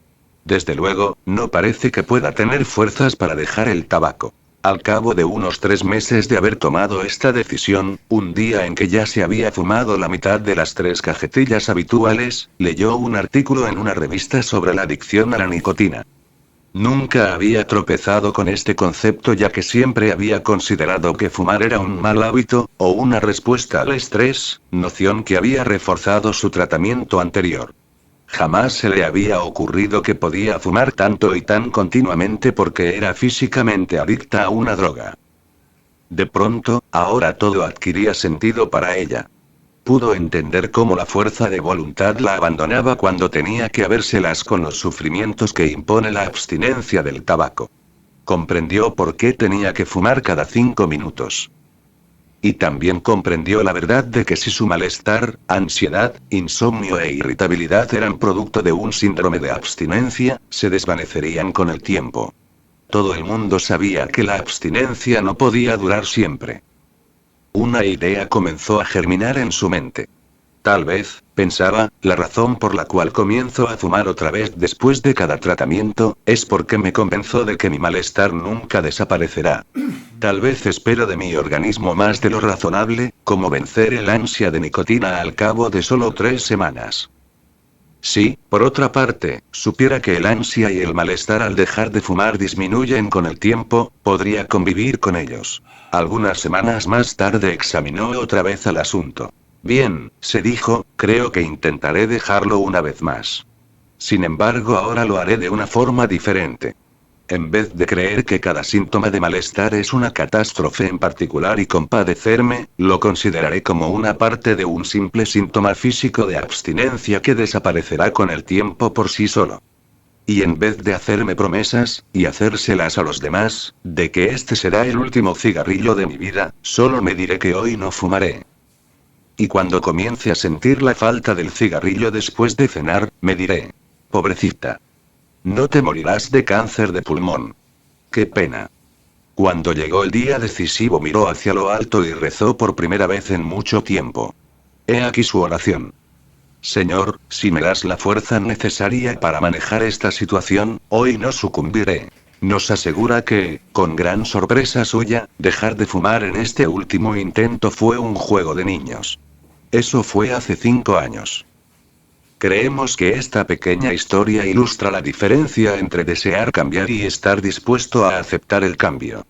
Desde luego, no parece que pueda tener fuerzas para dejar el tabaco. Al cabo de unos 3 meses de haber tomado esta decisión, un día en que ya se había fumado la mitad de las 3 cajetillas habituales, leyó un artículo en una revista sobre la adicción a la nicotina. Nunca había tropezado con este concepto, ya que siempre había considerado que fumar era un mal hábito, o una respuesta al estrés, noción que había reforzado su tratamiento anterior. Jamás se le había ocurrido que podía fumar tanto y tan continuamente porque era físicamente adicta a una droga. De pronto, ahora todo adquiría sentido para ella. Pudo entender cómo la fuerza de voluntad la abandonaba cuando tenía que habérselas con los sufrimientos que impone la abstinencia del tabaco. Comprendió por qué tenía que fumar cada 5 minutos. Y también comprendió la verdad de que si su malestar, ansiedad, insomnio e irritabilidad eran producto de un síndrome de abstinencia, se desvanecerían con el tiempo. Todo el mundo sabía que la abstinencia no podía durar siempre. Una idea comenzó a germinar en su mente. Tal vez, pensaba, la razón por la cual comienzo a fumar otra vez después de cada tratamiento, es porque me convenzo de que mi malestar nunca desaparecerá. Tal vez espero de mi organismo más de lo razonable, como vencer el ansia de nicotina al cabo de solo 3 semanas. Si, por otra parte, supiera que el ansia y el malestar al dejar de fumar disminuyen con el tiempo, podría convivir con ellos. Algunas semanas más tarde examinó otra vez el asunto. Bien, se dijo, creo que intentaré dejarlo una vez más. Sin embargo, ahora lo haré de una forma diferente. En vez de creer que cada síntoma de malestar es una catástrofe en particular y compadecerme, lo consideraré como una parte de un simple síntoma físico de abstinencia que desaparecerá con el tiempo por sí solo. Y en vez de hacerme promesas, y hacérselas a los demás, de que este será el último cigarrillo de mi vida, solo me diré que hoy no fumaré. Y cuando comience a sentir la falta del cigarrillo después de cenar, me diré: pobrecita. No te morirás de cáncer de pulmón. ¡Qué pena! Cuando llegó el día decisivo, miró hacia lo alto y rezó por primera vez en mucho tiempo. He aquí su oración. Señor, si me das la fuerza necesaria para manejar esta situación, hoy no sucumbiré. Nos asegura que, con gran sorpresa suya, dejar de fumar en este último intento fue un juego de niños. Eso fue hace 5 años. Creemos que esta pequeña historia ilustra la diferencia entre desear cambiar y estar dispuesto a aceptar el cambio.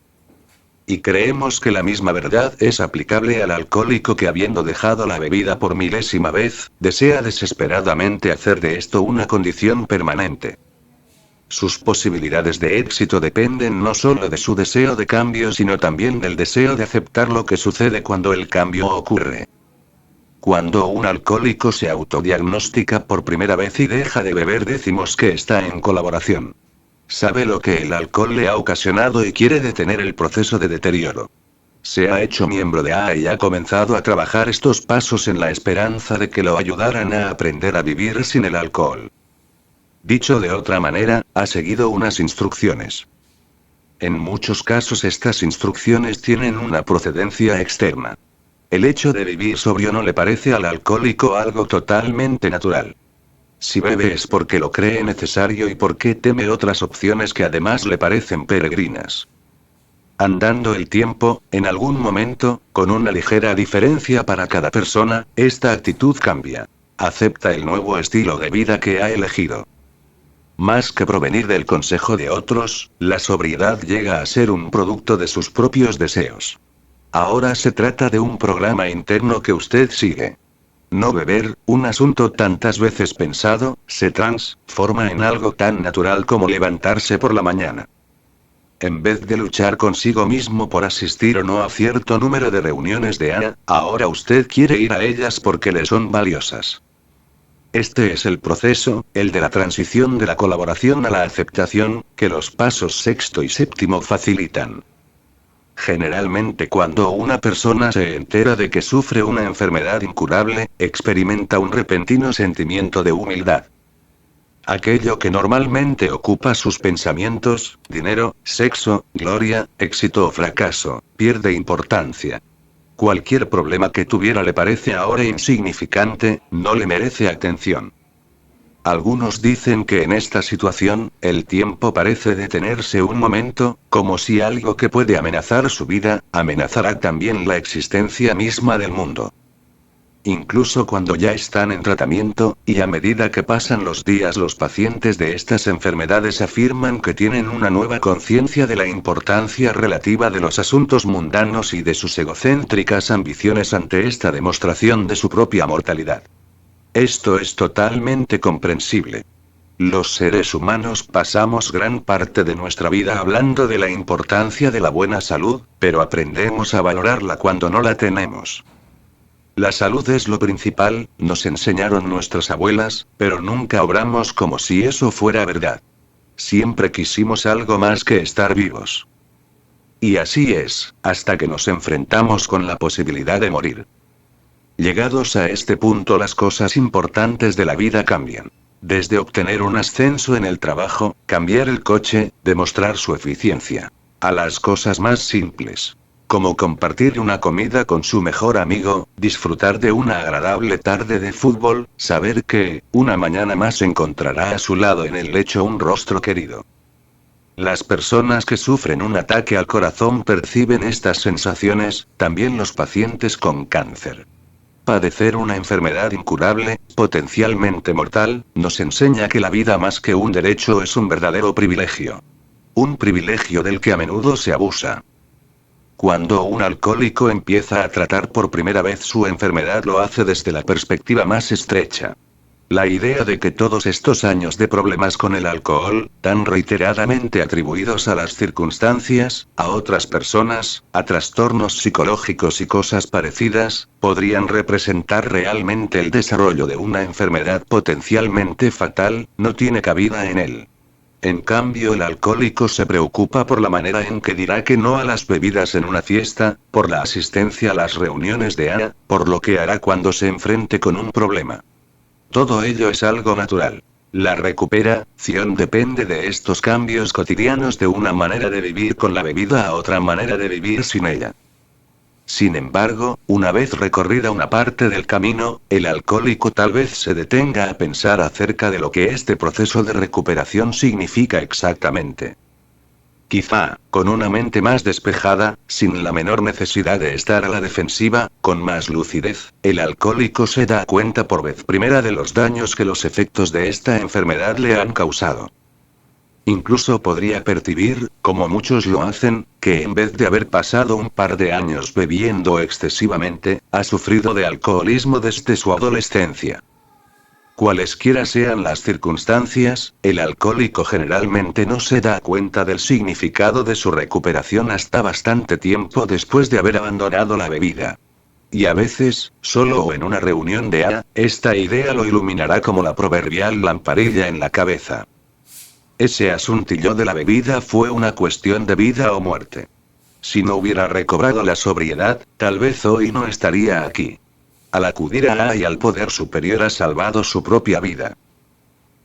Y creemos que la misma verdad es aplicable al alcohólico que, habiendo dejado la bebida por milésima vez, desea desesperadamente hacer de esto una condición permanente. Sus posibilidades de éxito dependen no solo de su deseo de cambio, sino también del deseo de aceptar lo que sucede cuando el cambio ocurre. Cuando un alcohólico se autodiagnostica por primera vez y deja de beber, decimos que está en colaboración. Sabe lo que el alcohol le ha ocasionado y quiere detener el proceso de deterioro. Se ha hecho miembro de AA y ha comenzado a trabajar estos pasos en la esperanza de que lo ayudaran a aprender a vivir sin el alcohol. Dicho de otra manera, ha seguido unas instrucciones. En muchos casos estas instrucciones tienen una procedencia externa. El hecho de vivir sobrio no le parece al alcohólico algo totalmente natural. Si bebe es porque lo cree necesario y porque teme otras opciones que además le parecen peregrinas. Andando el tiempo, en algún momento, con una ligera diferencia para cada persona, esta actitud cambia. Acepta el nuevo estilo de vida que ha elegido. Más que provenir del consejo de otros, la sobriedad llega a ser un producto de sus propios deseos. Ahora se trata de un programa interno que usted sigue. No beber, un asunto tantas veces pensado, se transforma en algo tan natural como levantarse por la mañana. En vez de luchar consigo mismo por asistir o no a cierto número de reuniones de AA, ahora usted quiere ir a ellas porque le son valiosas. Este es el proceso, el de la transición de la colaboración a la aceptación, que los pasos sexto y séptimo facilitan. Generalmente cuando una persona se entera de que sufre una enfermedad incurable, experimenta un repentino sentimiento de humildad. Aquello que normalmente ocupa sus pensamientos, dinero, sexo, gloria, éxito o fracaso, pierde importancia. Cualquier problema que tuviera le parece ahora insignificante, no le merece atención. Algunos dicen que en esta situación, el tiempo parece detenerse un momento, como si algo que puede amenazar su vida, amenazará también la existencia misma del mundo. Incluso cuando ya están en tratamiento, y a medida que pasan los días, los pacientes de estas enfermedades afirman que tienen una nueva conciencia de la importancia relativa de los asuntos mundanos y de sus egocéntricas ambiciones ante esta demostración de su propia mortalidad. Esto es totalmente comprensible. Los seres humanos pasamos gran parte de nuestra vida hablando de la importancia de la buena salud, pero aprendemos a valorarla cuando no la tenemos. La salud es lo principal, nos enseñaron nuestras abuelas, pero nunca obramos como si eso fuera verdad. Siempre quisimos algo más que estar vivos. Y así es, hasta que nos enfrentamos con la posibilidad de morir. Llegados a este punto, las cosas importantes de la vida cambian. Desde obtener un ascenso en el trabajo, cambiar el coche, demostrar su eficiencia, a las cosas más simples. Como compartir una comida con su mejor amigo, disfrutar de una agradable tarde de fútbol, saber que, una mañana más encontrará a su lado en el lecho un rostro querido. Las personas que sufren un ataque al corazón perciben estas sensaciones, también los pacientes con cáncer. Padecer una enfermedad incurable, potencialmente mortal, nos enseña que la vida más que un derecho es un verdadero privilegio. Un privilegio del que a menudo se abusa. Cuando un alcohólico empieza a tratar por primera vez su enfermedad, lo hace desde la perspectiva más estrecha. La idea de que todos estos años de problemas con el alcohol, tan reiteradamente atribuidos a las circunstancias, a otras personas, a trastornos psicológicos y cosas parecidas, podrían representar realmente el desarrollo de una enfermedad potencialmente fatal, no tiene cabida en él. En cambio, el alcohólico se preocupa por la manera en que dirá que no a las bebidas en una fiesta, por la asistencia a las reuniones de AA, por lo que hará cuando se enfrente con un problema. Todo ello es algo natural. La recuperación depende de estos cambios cotidianos, de una manera de vivir con la bebida a otra manera de vivir sin ella. Sin embargo, una vez recorrida una parte del camino, el alcohólico tal vez se detenga a pensar acerca de lo que este proceso de recuperación significa exactamente. Quizá, con una mente más despejada, sin la menor necesidad de estar a la defensiva, con más lucidez, el alcohólico se da cuenta por vez primera de los daños que los efectos de esta enfermedad le han causado. Incluso podría percibir, como muchos lo hacen, que en vez de haber pasado un par de años bebiendo excesivamente, ha sufrido de alcoholismo desde su adolescencia. Cualesquiera sean las circunstancias, el alcohólico generalmente no se da cuenta del significado de su recuperación hasta bastante tiempo después de haber abandonado la bebida. Y a veces, solo o en una reunión de AA, esta idea lo iluminará como la proverbial lamparilla en la cabeza. Ese asuntillo de la bebida fue una cuestión de vida o muerte. Si no hubiera recobrado la sobriedad, tal vez hoy no estaría aquí. Al acudir a AA y al poder superior ha salvado su propia vida.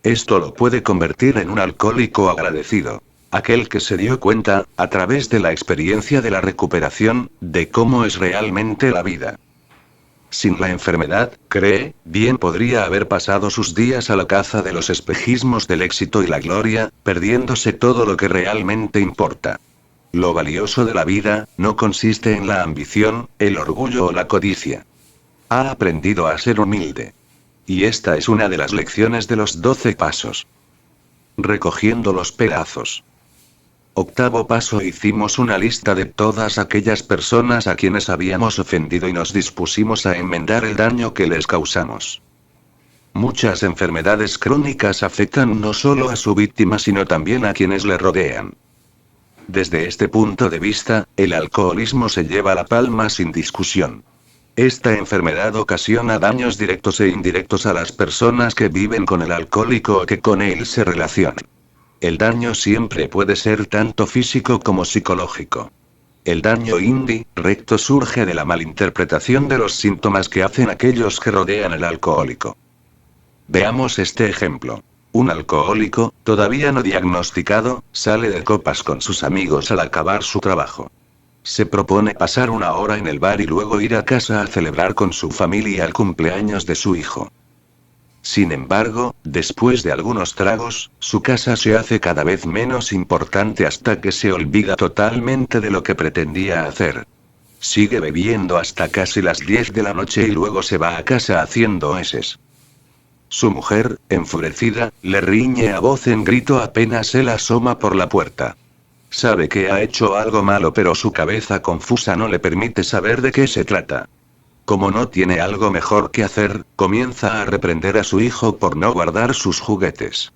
Esto lo puede convertir en un alcohólico agradecido. Aquel que se dio cuenta, a través de la experiencia de la recuperación, de cómo es realmente la vida. Sin la enfermedad, cree, bien podría haber pasado sus días a la caza de los espejismos del éxito y la gloria, perdiéndose todo lo que realmente importa. Lo valioso de la vida, no consiste en la ambición, el orgullo o la codicia. Ha aprendido a ser humilde. Y esta es una de las lecciones de los 12 pasos. Recogiendo los pedazos. Octavo paso: hicimos una lista de todas aquellas personas a quienes habíamos ofendido y nos dispusimos a enmendar el daño que les causamos. Muchas enfermedades crónicas afectan no solo a su víctima sino también a quienes le rodean. Desde este punto de vista, el alcoholismo se lleva la palma sin discusión. Esta enfermedad ocasiona daños directos e indirectos a las personas que viven con el alcohólico o que con él se relacionan. El daño siempre puede ser tanto físico como psicológico. El daño indirecto surge de la malinterpretación de los síntomas que hacen aquellos que rodean al alcohólico. Veamos este ejemplo. Un alcohólico, todavía no diagnosticado, sale de copas con sus amigos al acabar su trabajo. Se propone pasar una hora en el bar y luego ir a casa a celebrar con su familia el cumpleaños de su hijo. Sin embargo, después de algunos tragos, su casa se hace cada vez menos importante hasta que se olvida totalmente de lo que pretendía hacer. Sigue bebiendo hasta casi las 10 de la noche y luego se va a casa haciendo eses. Su mujer, enfurecida, le riñe a voz en grito apenas él asoma por la puerta. Sabe que ha hecho algo malo, pero su cabeza confusa no le permite saber de qué se trata. Como no tiene algo mejor que hacer, comienza a reprender a su hijo por no guardar sus juguetes.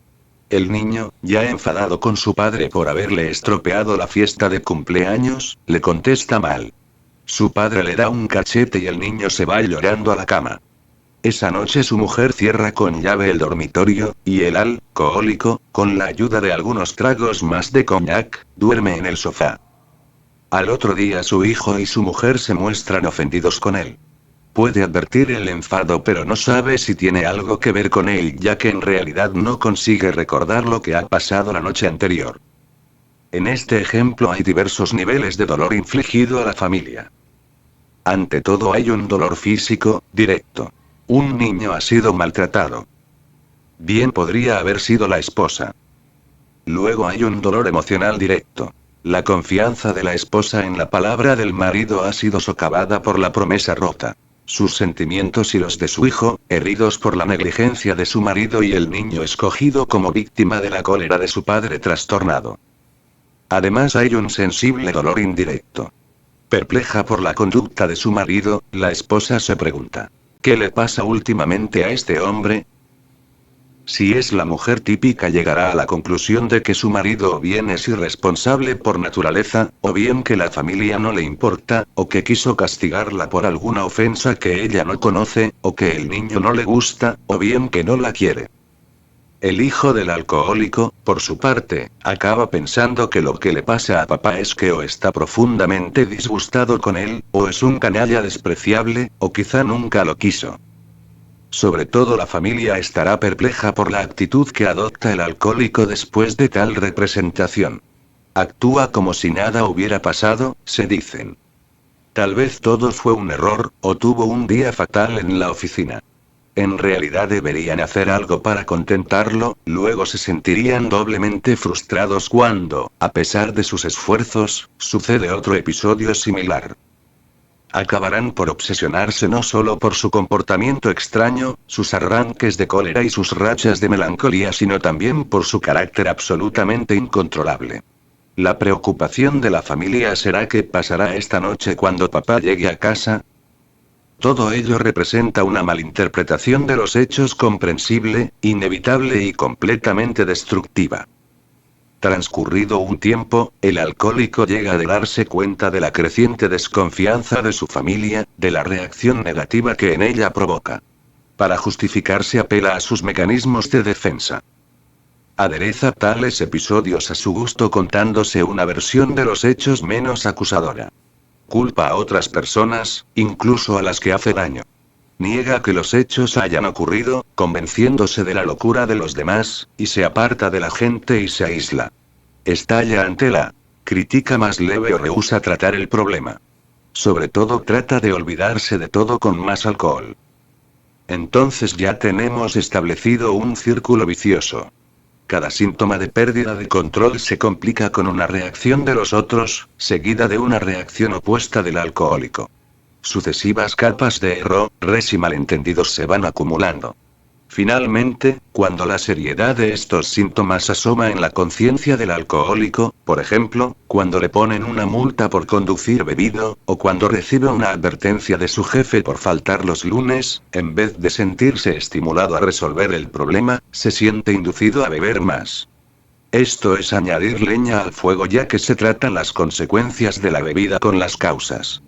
El niño, ya enfadado con su padre por haberle estropeado la fiesta de cumpleaños, le contesta mal. Su padre le da un cachete y el niño se va llorando a la cama. Esa noche su mujer cierra con llave el dormitorio, y el alcohólico, con la ayuda de algunos tragos más de coñac, duerme en el sofá. Al otro día su hijo y su mujer se muestran ofendidos con él. Puede advertir el enfado, pero no sabe si tiene algo que ver con él, ya que en realidad no consigue recordar lo que ha pasado la noche anterior. En este ejemplo hay diversos niveles de dolor infligido a la familia. Ante todo hay un dolor físico, directo. Un niño ha sido maltratado. Bien podría haber sido la esposa. Luego hay un dolor emocional directo. La confianza de la esposa en la palabra del marido ha sido socavada por la promesa rota. Sus sentimientos y los de su hijo, heridos por la negligencia de su marido, y el niño escogido como víctima de la cólera de su padre trastornado. Además hay un sensible dolor indirecto. Perpleja por la conducta de su marido, la esposa se pregunta: ¿qué le pasa últimamente a este hombre? Si es la mujer típica, llegará a la conclusión de que su marido o bien es irresponsable por naturaleza, o bien que la familia no le importa, o que quiso castigarla por alguna ofensa que ella no conoce, o que el niño no le gusta, o bien que no la quiere. El hijo del alcohólico, por su parte, acaba pensando que lo que le pasa a papá es que o está profundamente disgustado con él, o es un canalla despreciable, o quizá nunca lo quiso. Sobre todo la familia estará perpleja por la actitud que adopta el alcohólico después de tal representación. Actúa como si nada hubiera pasado, se dicen. Tal vez todo fue un error, o tuvo un día fatal en la oficina. En realidad deberían hacer algo para contentarlo, luego se sentirían doblemente frustrados cuando, a pesar de sus esfuerzos, sucede otro episodio similar. Acabarán por obsesionarse no solo por su comportamiento extraño, sus arranques de cólera y sus rachas de melancolía, sino también por su carácter absolutamente incontrolable. La preocupación de la familia será qué pasará esta noche cuando papá llegue a casa. Todo ello representa una malinterpretación de los hechos comprensible, inevitable y completamente destructiva. Transcurrido un tiempo, el alcohólico llega a darse cuenta de la creciente desconfianza de su familia, de la reacción negativa que en ella provoca. Para justificarse apela a sus mecanismos de defensa. Adereza tales episodios a su gusto contándose una versión de los hechos menos acusadora. Culpa a otras personas, incluso a las que hace daño. Niega que los hechos hayan ocurrido, convenciéndose de la locura de los demás, y se aparta de la gente y se aísla. Estalla ante la crítica más leve o rehúsa tratar el problema. Sobre todo trata de olvidarse de todo con más alcohol. Entonces ya tenemos establecido un círculo vicioso. Cada síntoma de pérdida de control se complica con una reacción de los otros, seguida de una reacción opuesta del alcohólico. Sucesivas capas de errores y malentendidos se van acumulando. Finalmente, cuando la seriedad de estos síntomas asoma en la conciencia del alcohólico, por ejemplo, cuando le ponen una multa por conducir bebido, o cuando recibe una advertencia de su jefe por faltar los lunes, en vez de sentirse estimulado a resolver el problema, se siente inducido a beber más. Esto es añadir leña al fuego, ya que se tratan las consecuencias de la bebida con las causas.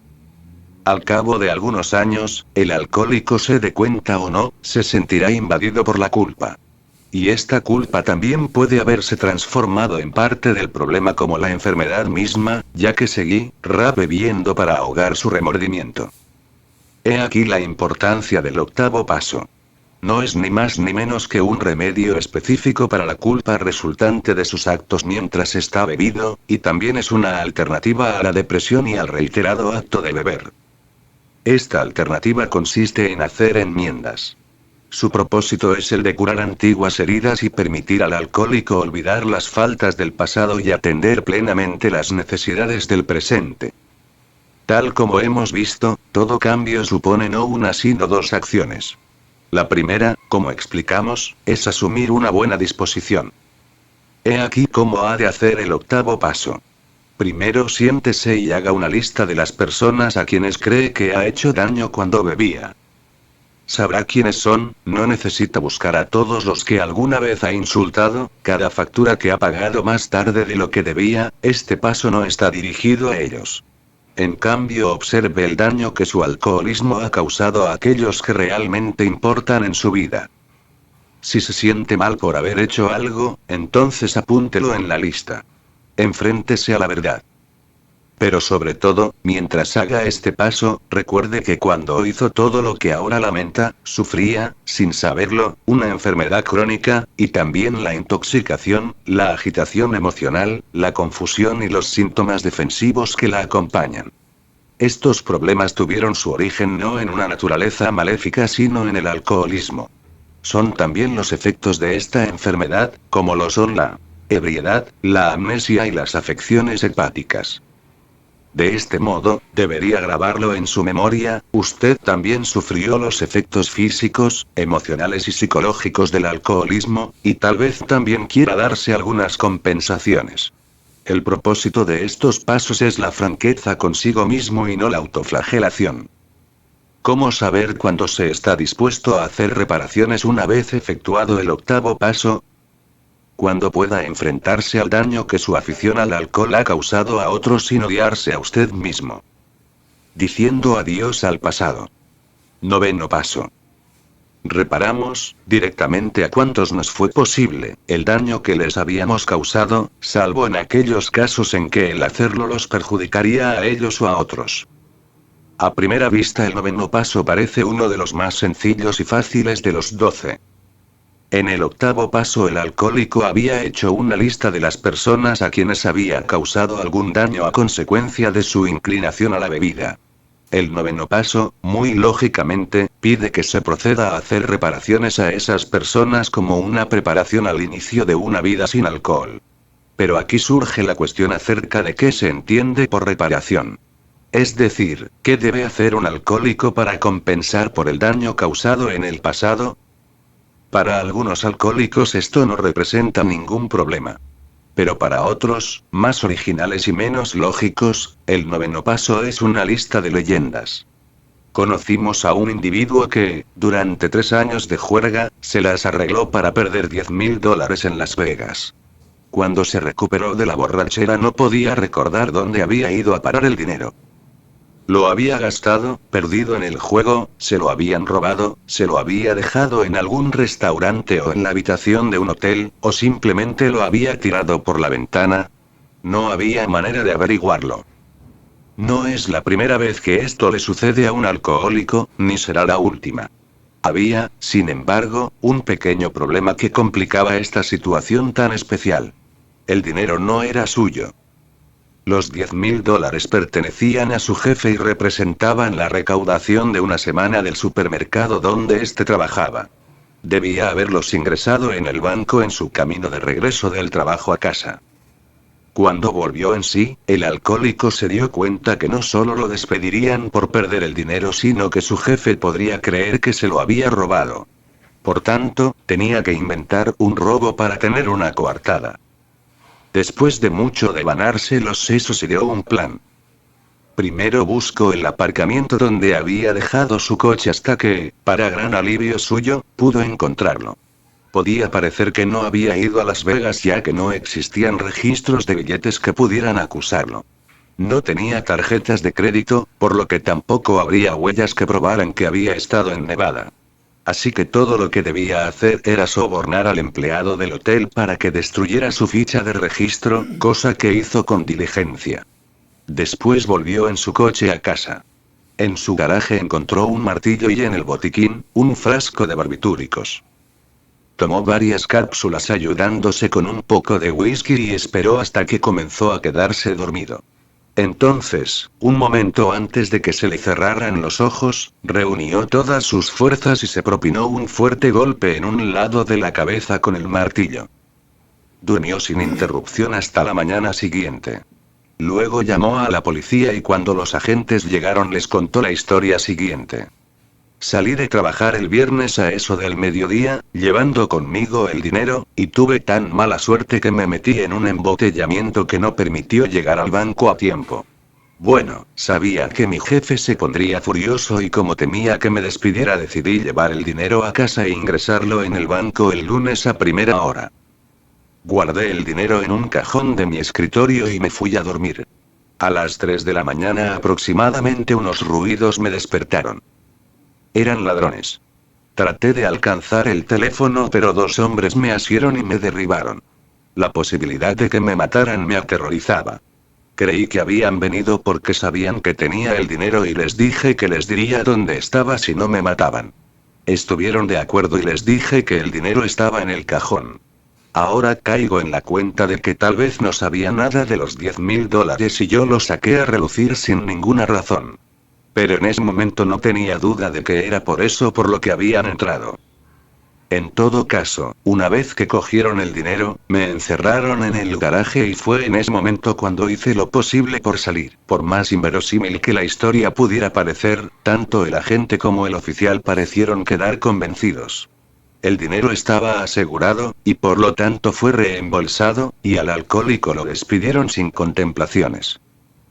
Al cabo de algunos años, el alcohólico, se dé cuenta o no, se sentirá invadido por la culpa. Y esta culpa también puede haberse transformado en parte del problema como la enfermedad misma, ya que seguirá bebiendo para ahogar su remordimiento. He aquí la importancia del octavo paso. No es ni más ni menos que un remedio específico para la culpa resultante de sus actos mientras está bebido, y también es una alternativa a la depresión y al reiterado acto de beber. Esta alternativa consiste en hacer enmiendas. Su propósito es el de curar antiguas heridas y permitir al alcohólico olvidar las faltas del pasado y atender plenamente las necesidades del presente. Tal como hemos visto, todo cambio supone no una sino dos acciones. La primera, como explicamos, es asumir una buena disposición. He aquí cómo ha de hacer el octavo paso. Primero siéntese y haga una lista de las personas a quienes cree que ha hecho daño cuando bebía. Sabrá quiénes son, no necesita buscar a todos los que alguna vez ha insultado, cada factura que ha pagado más tarde de lo que debía, este paso no está dirigido a ellos. En cambio, observe el daño que su alcoholismo ha causado a aquellos que realmente importan en su vida. Si se siente mal por haber hecho algo, entonces apúntelo en la lista. Enfréntese a la verdad. Pero sobre todo, mientras haga este paso, recuerde que cuando hizo todo lo que ahora lamenta, sufría, sin saberlo, una enfermedad crónica, y también la intoxicación, la agitación emocional, la confusión y los síntomas defensivos que la acompañan. Estos problemas tuvieron su origen no en una naturaleza maléfica sino en el alcoholismo. Son también los efectos de esta enfermedad, como lo son la ebriedad, la amnesia y las afecciones hepáticas. De este modo, debería grabarlo en su memoria, usted también sufrió los efectos físicos, emocionales y psicológicos del alcoholismo, y tal vez también quiera darse algunas compensaciones. El propósito de estos pasos es la franqueza consigo mismo y no la autoflagelación. ¿Cómo saber cuándo se está dispuesto a hacer reparaciones una vez efectuado el octavo paso? Cuando pueda enfrentarse al daño que su afición al alcohol ha causado a otros sin odiarse a usted mismo. Diciendo adiós al pasado. Noveno paso. Reparamos, directamente a cuantos nos fue posible, el daño que les habíamos causado, salvo en aquellos casos en que el hacerlo los perjudicaría a ellos o a otros. A primera vista el noveno paso parece uno de los más sencillos y fáciles de los 12. En el octavo paso el alcohólico había hecho una lista de las personas a quienes había causado algún daño a consecuencia de su inclinación a la bebida. El noveno paso, muy lógicamente, pide que se proceda a hacer reparaciones a esas personas como una preparación al inicio de una vida sin alcohol. Pero aquí surge la cuestión acerca de qué se entiende por reparación. Es decir, ¿qué debe hacer un alcohólico para compensar por el daño causado en el pasado? Para algunos alcohólicos esto no representa ningún problema. Pero para otros, más originales y menos lógicos, el noveno paso es una lista de leyendas. Conocimos a un individuo que, durante 3 años de juerga, se las arregló para perder $10.000 en Las Vegas. Cuando se recuperó de la borrachera no podía recordar dónde había ido a parar el dinero. Lo había gastado, perdido en el juego, se lo habían robado, se lo había dejado en algún restaurante o en la habitación de un hotel, o simplemente lo había tirado por la ventana. No había manera de averiguarlo. No es la primera vez que esto le sucede a un alcohólico, ni será la última. Había, sin embargo, un pequeño problema que complicaba esta situación tan especial. El dinero no era suyo. Los $10.000 pertenecían a su jefe y representaban la recaudación de una semana del supermercado donde éste trabajaba. Debía haberlos ingresado en el banco en su camino de regreso del trabajo a casa. Cuando volvió en sí, el alcohólico se dio cuenta que no solo lo despedirían por perder el dinero, sino que su jefe podría creer que se lo había robado. Por tanto, tenía que inventar un robo para tener una coartada. Después de mucho devanarse los sesos, ideó un plan. Primero buscó el aparcamiento donde había dejado su coche hasta que, para gran alivio suyo, pudo encontrarlo. Podía parecer que no había ido a Las Vegas ya que no existían registros de billetes que pudieran acusarlo. No tenía tarjetas de crédito, por lo que tampoco habría huellas que probaran que había estado en Nevada. Así que todo lo que debía hacer era sobornar al empleado del hotel para que destruyera su ficha de registro, cosa que hizo con diligencia. Después volvió en su coche a casa. En su garaje encontró un martillo y en el botiquín, un frasco de barbitúricos. Tomó varias cápsulas ayudándose con un poco de whisky y esperó hasta que comenzó a quedarse dormido. Entonces, un momento antes de que se le cerraran los ojos, reunió todas sus fuerzas y se propinó un fuerte golpe en un lado de la cabeza con el martillo. Durmió sin interrupción hasta la mañana siguiente. Luego llamó a la policía y cuando los agentes llegaron les contó la historia siguiente. Salí de trabajar el viernes a eso del mediodía, llevando conmigo el dinero, y tuve tan mala suerte que me metí en un embotellamiento que no permitió llegar al banco a tiempo. Bueno, sabía que mi jefe se pondría furioso y como temía que me despidiera decidí llevar el dinero a casa e ingresarlo en el banco el lunes a primera hora. Guardé el dinero en un cajón de mi escritorio y me fui a dormir. A las 3 de la mañana aproximadamente unos ruidos me despertaron. Eran ladrones. Traté de alcanzar el teléfono pero 2 hombres me asieron y me derribaron. La posibilidad de que me mataran me aterrorizaba. Creí que habían venido porque sabían que tenía el dinero y les dije que les diría dónde estaba si no me mataban. Estuvieron de acuerdo y les dije que el dinero estaba en el cajón. Ahora caigo en la cuenta de que tal vez no sabía nada de los $10.000 y yo lo saqué a relucir sin ninguna razón. Pero en ese momento no tenía duda de que era por eso por lo que habían entrado. En todo caso, una vez que cogieron el dinero, me encerraron en el garaje y fue en ese momento cuando hice lo posible por salir. Por más inverosímil que la historia pudiera parecer, tanto el agente como el oficial parecieron quedar convencidos. El dinero estaba asegurado, y por lo tanto fue reembolsado, y al alcohólico lo despidieron sin contemplaciones.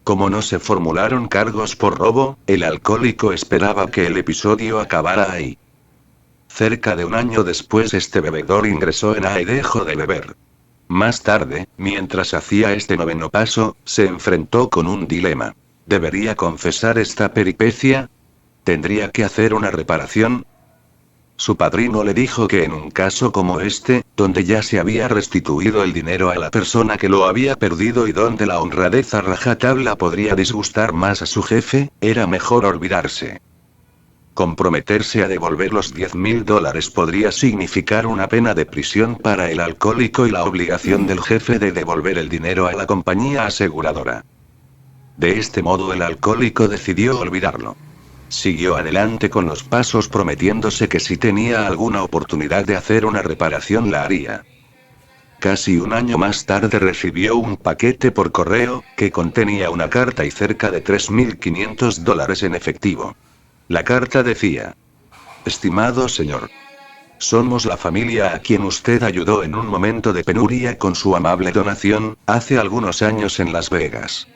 Como no se formularon cargos por robo, el alcohólico esperaba que el episodio acabara ahí. Cerca de un año después este bebedor ingresó en A y dejó de beber. Más tarde, mientras hacía este noveno paso, se enfrentó con un dilema. ¿Debería confesar esta peripecia? ¿Tendría que hacer una reparación? Su padrino le dijo que en un caso como este, donde ya se había restituido el dinero a la persona que lo había perdido y donde la honradez a rajatabla podría disgustar más a su jefe, era mejor olvidarse. Comprometerse a devolver los $10.000 podría significar una pena de prisión para el alcohólico y la obligación del jefe de devolver el dinero a la compañía aseguradora. De este modo el alcohólico decidió olvidarlo. Siguió adelante con los pasos prometiéndose que si tenía alguna oportunidad de hacer una reparación la haría. Casi un año más tarde recibió un paquete por correo, que contenía una carta y cerca de $3.500 en efectivo. La carta decía: Estimado señor, somos la familia a quien usted ayudó en un momento de penuria con su amable donación, hace algunos años en Las Vegas.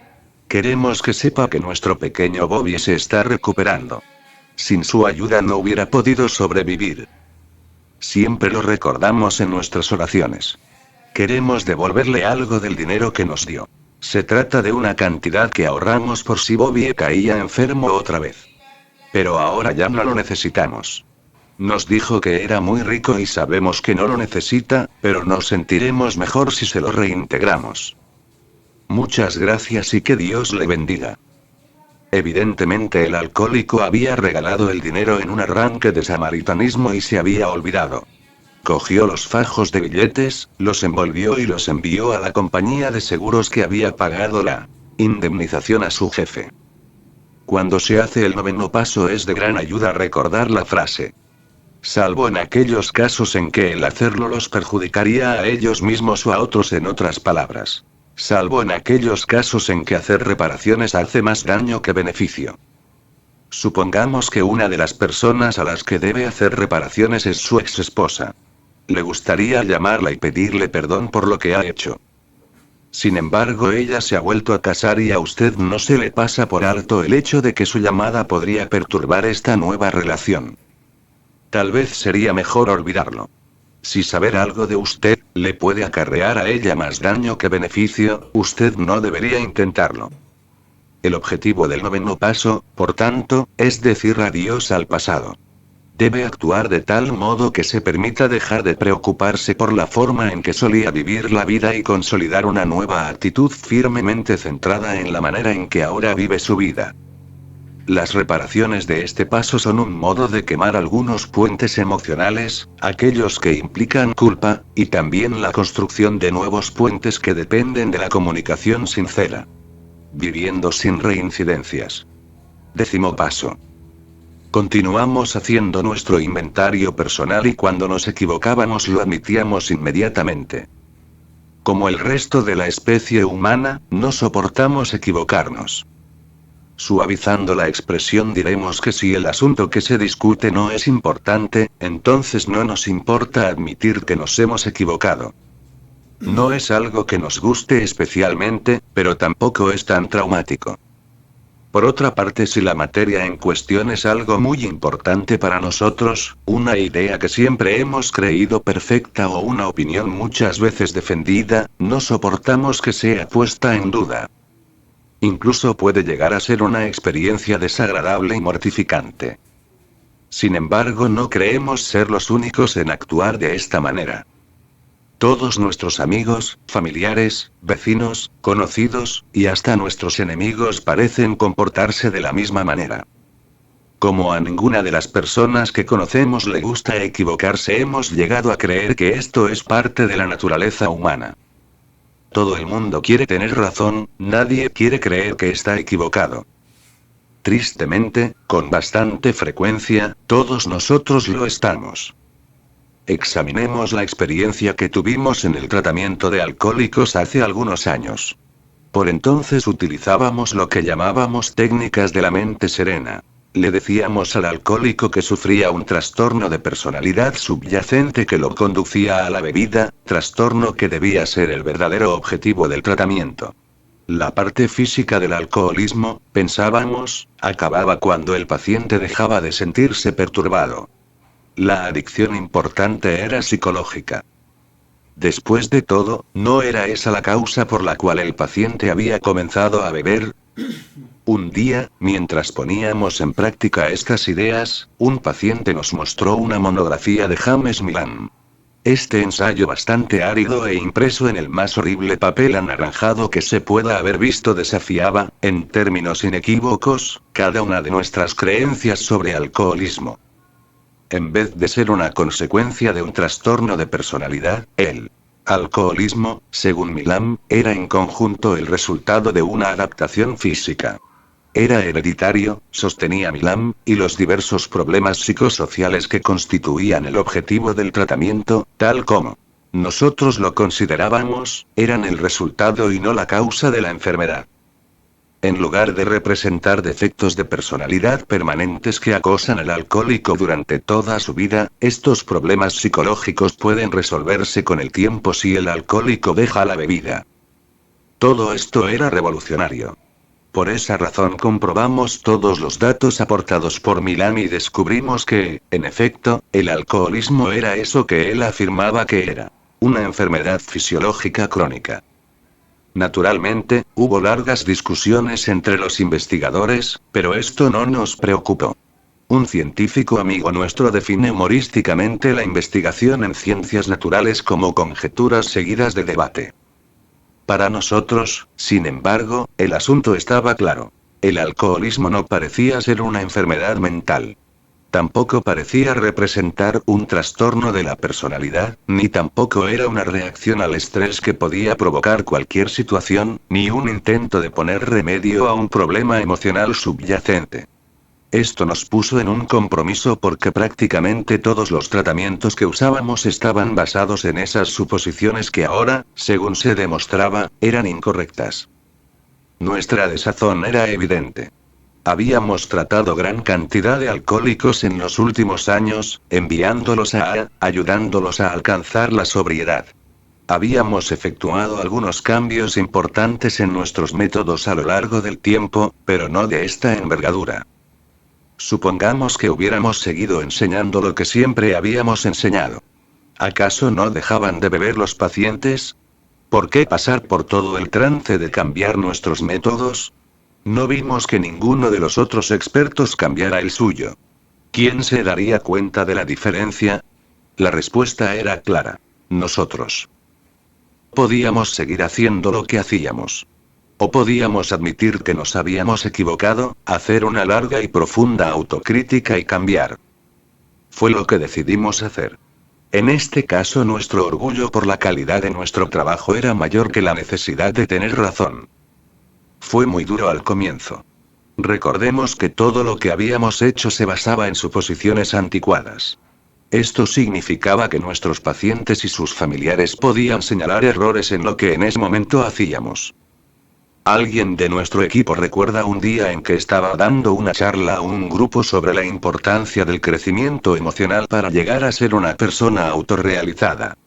Queremos que sepa que nuestro pequeño Bobby se está recuperando. Sin su ayuda no hubiera podido sobrevivir. Siempre lo recordamos en nuestras oraciones. Queremos devolverle algo del dinero que nos dio. Se trata de una cantidad que ahorramos por si Bobby caía enfermo otra vez. Pero ahora ya no lo necesitamos. Nos dijo que era muy rico y sabemos que no lo necesita, pero nos sentiremos mejor si se lo reintegramos. Muchas gracias y que Dios le bendiga. Evidentemente el alcohólico había regalado el dinero en un arranque de samaritanismo y se había olvidado. Cogió los fajos de billetes, los envolvió y los envió a la compañía de seguros que había pagado la indemnización a su jefe. Cuando se hace el 9º paso es de gran ayuda recordar la frase. Salvo en aquellos casos en que el hacerlo los perjudicaría a ellos mismos o a otros, en otras palabras. Salvo en aquellos casos en que hacer reparaciones hace más daño que beneficio. Supongamos que una de las personas a las que debe hacer reparaciones es su ex-esposa. Le gustaría llamarla y pedirle perdón por lo que ha hecho. Sin embargo, ella se ha vuelto a casar y a usted no se le pasa por alto el hecho de que su llamada podría perturbar esta nueva relación. Tal vez sería mejor olvidarlo. Si saber algo de usted le puede acarrear a ella más daño que beneficio, usted no debería intentarlo. El objetivo del 9º paso, por tanto, es decir adiós al pasado. Debe actuar de tal modo que se permita dejar de preocuparse por la forma en que solía vivir la vida y consolidar una nueva actitud firmemente centrada en la manera en que ahora vive su vida. Las reparaciones de este paso son un modo de quemar algunos puentes emocionales, aquellos que implican culpa, y también la construcción de nuevos puentes que dependen de la comunicación sincera. Viviendo sin reincidencias. 10º paso. Continuamos haciendo nuestro inventario personal y cuando nos equivocábamos lo admitíamos inmediatamente. Como el resto de la especie humana, no soportamos equivocarnos. Suavizando la expresión diremos que si el asunto que se discute no es importante, entonces no nos importa admitir que nos hemos equivocado. No es algo que nos guste especialmente, pero tampoco es tan traumático. Por otra parte, si la materia en cuestión es algo muy importante para nosotros, una idea que siempre hemos creído perfecta o una opinión muchas veces defendida, no soportamos que sea puesta en duda. Incluso puede llegar a ser una experiencia desagradable y mortificante. Sin embargo, no creemos ser los únicos en actuar de esta manera. Todos nuestros amigos, familiares, vecinos, conocidos, y hasta nuestros enemigos parecen comportarse de la misma manera. Como a ninguna de las personas que conocemos le gusta equivocarse, hemos llegado a creer que esto es parte de la naturaleza humana. Todo el mundo quiere tener razón, nadie quiere creer que está equivocado. Tristemente, con bastante frecuencia, todos nosotros lo estamos. Examinemos la experiencia que tuvimos en el tratamiento de alcohólicos hace algunos años. Por entonces utilizábamos lo que llamábamos técnicas de la mente serena. Le decíamos al alcohólico que sufría un trastorno de personalidad subyacente que lo conducía a la bebida, trastorno que debía ser el verdadero objetivo del tratamiento. La parte física del alcoholismo, pensábamos, acababa cuando el paciente dejaba de sentirse perturbado. La adicción importante era psicológica. Después de todo, ¿no era esa la causa por la cual el paciente había comenzado a beber? Un día, mientras poníamos en práctica estas ideas, un paciente nos mostró una monografía de James Milan. Este ensayo bastante árido e impreso en el más horrible papel anaranjado que se pueda haber visto desafiaba, en términos inequívocos, cada una de nuestras creencias sobre alcoholismo. En vez de ser una consecuencia de un trastorno de personalidad, el Alcoholismo, según Milam, era en conjunto el resultado de una adaptación física. Era hereditario, sostenía Milam, y los diversos problemas psicosociales que constituían el objetivo del tratamiento, tal como nosotros lo considerábamos, eran el resultado y no la causa de la enfermedad. En lugar de representar defectos de personalidad permanentes que acosan al alcohólico durante toda su vida, estos problemas psicológicos pueden resolverse con el tiempo si el alcohólico deja la bebida. Todo esto era revolucionario. Por esa razón comprobamos todos los datos aportados por Milam y descubrimos que, en efecto, el alcoholismo era eso que él afirmaba que era: una enfermedad fisiológica crónica. Naturalmente, hubo largas discusiones entre los investigadores, pero esto no nos preocupó. Un científico amigo nuestro define humorísticamente la investigación en ciencias naturales como conjeturas seguidas de debate. Para nosotros, sin embargo, el asunto estaba claro. El alcoholismo no parecía ser una enfermedad mental. Tampoco parecía representar un trastorno de la personalidad, ni tampoco era una reacción al estrés que podía provocar cualquier situación, ni un intento de poner remedio a un problema emocional subyacente. Esto nos puso en un compromiso porque prácticamente todos los tratamientos que usábamos estaban basados en esas suposiciones que ahora, según se demostraba, eran incorrectas. Nuestra desazón era evidente. Habíamos tratado gran cantidad de alcohólicos en los últimos años, enviándolos ayudándolos a alcanzar la sobriedad. Habíamos efectuado algunos cambios importantes en nuestros métodos a lo largo del tiempo, pero no de esta envergadura. Supongamos que hubiéramos seguido enseñando lo que siempre habíamos enseñado. ¿Acaso no dejaban de beber los pacientes? ¿Por qué pasar por todo el trance de cambiar nuestros métodos? No vimos que ninguno de los otros expertos cambiara el suyo. ¿Quién se daría cuenta de la diferencia? La respuesta era clara: nosotros. Podíamos seguir haciendo lo que hacíamos. O podíamos admitir que nos habíamos equivocado, hacer una larga y profunda autocrítica y cambiar. Fue lo que decidimos hacer. En este caso, nuestro orgullo por la calidad de nuestro trabajo era mayor que la necesidad de tener razón. Fue muy duro al comienzo. Recordemos que todo lo que habíamos hecho se basaba en suposiciones anticuadas. Esto significaba que nuestros pacientes y sus familiares podían señalar errores en lo que en ese momento hacíamos. Alguien de nuestro equipo recuerda un día en que estaba dando una charla a un grupo sobre la importancia del crecimiento emocional para llegar a ser una persona autorrealizada.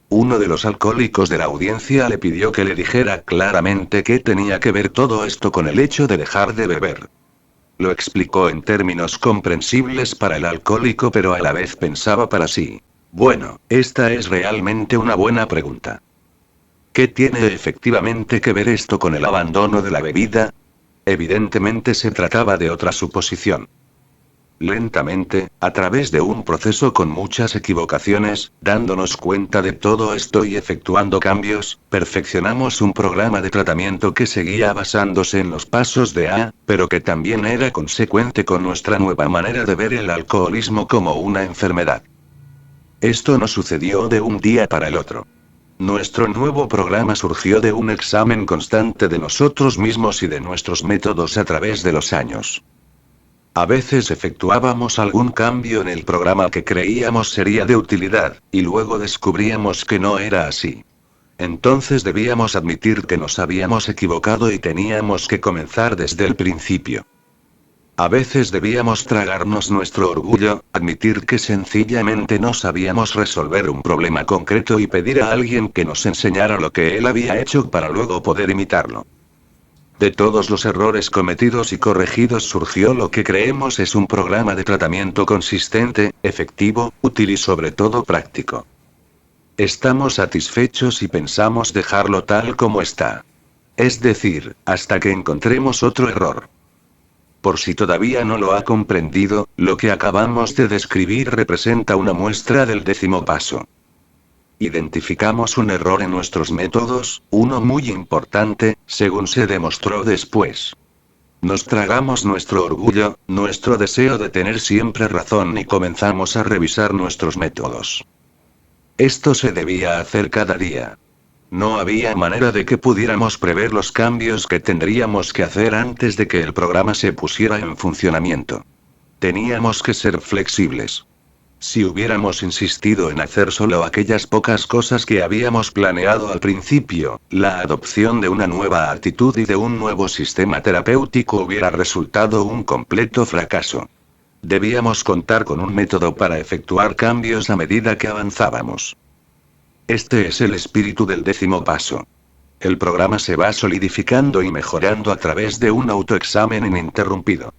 Uno de los alcohólicos de la audiencia le pidió que le dijera claramente qué tenía que ver todo esto con el hecho de dejar de beber. Lo explicó en términos comprensibles para el alcohólico, pero a la vez pensaba para sí: bueno, esta es realmente una buena pregunta. ¿Qué tiene efectivamente que ver esto con el abandono de la bebida? Evidentemente se trataba de otra suposición. Lentamente, a través de un proceso con muchas equivocaciones, dándonos cuenta de todo esto y efectuando cambios, perfeccionamos un programa de tratamiento que seguía basándose en los pasos de AA, pero que también era consecuente con nuestra nueva manera de ver el alcoholismo como una enfermedad. Esto no sucedió de un día para el otro. Nuestro nuevo programa surgió de un examen constante de nosotros mismos y de nuestros métodos a través de los años. A veces efectuábamos algún cambio en el programa que creíamos sería de utilidad, y luego descubríamos que no era así. Entonces debíamos admitir que nos habíamos equivocado y teníamos que comenzar desde el principio. A veces debíamos tragarnos nuestro orgullo, admitir que sencillamente no sabíamos resolver un problema concreto y pedir a alguien que nos enseñara lo que él había hecho para luego poder imitarlo. De todos los errores cometidos y corregidos surgió lo que creemos es un programa de tratamiento consistente, efectivo, útil y sobre todo práctico. Estamos satisfechos y pensamos dejarlo tal como está. Es decir, hasta que encontremos otro error. Por si todavía no lo ha comprendido, lo que acabamos de describir representa una muestra del 10º paso. Identificamos un error en nuestros métodos, uno muy importante, según se demostró después. Nos tragamos nuestro orgullo, nuestro deseo de tener siempre razón y comenzamos a revisar nuestros métodos. Esto se debía hacer cada día. No había manera de que pudiéramos prever los cambios que tendríamos que hacer antes de que el programa se pusiera en funcionamiento. Teníamos que ser flexibles. Si hubiéramos insistido en hacer solo aquellas pocas cosas que habíamos planeado al principio, la adopción de una nueva actitud y de un nuevo sistema terapéutico hubiera resultado un completo fracaso. Debíamos contar con un método para efectuar cambios a medida que avanzábamos. Este es el espíritu del 10º paso. El programa se va solidificando y mejorando a través de un autoexamen ininterrumpido.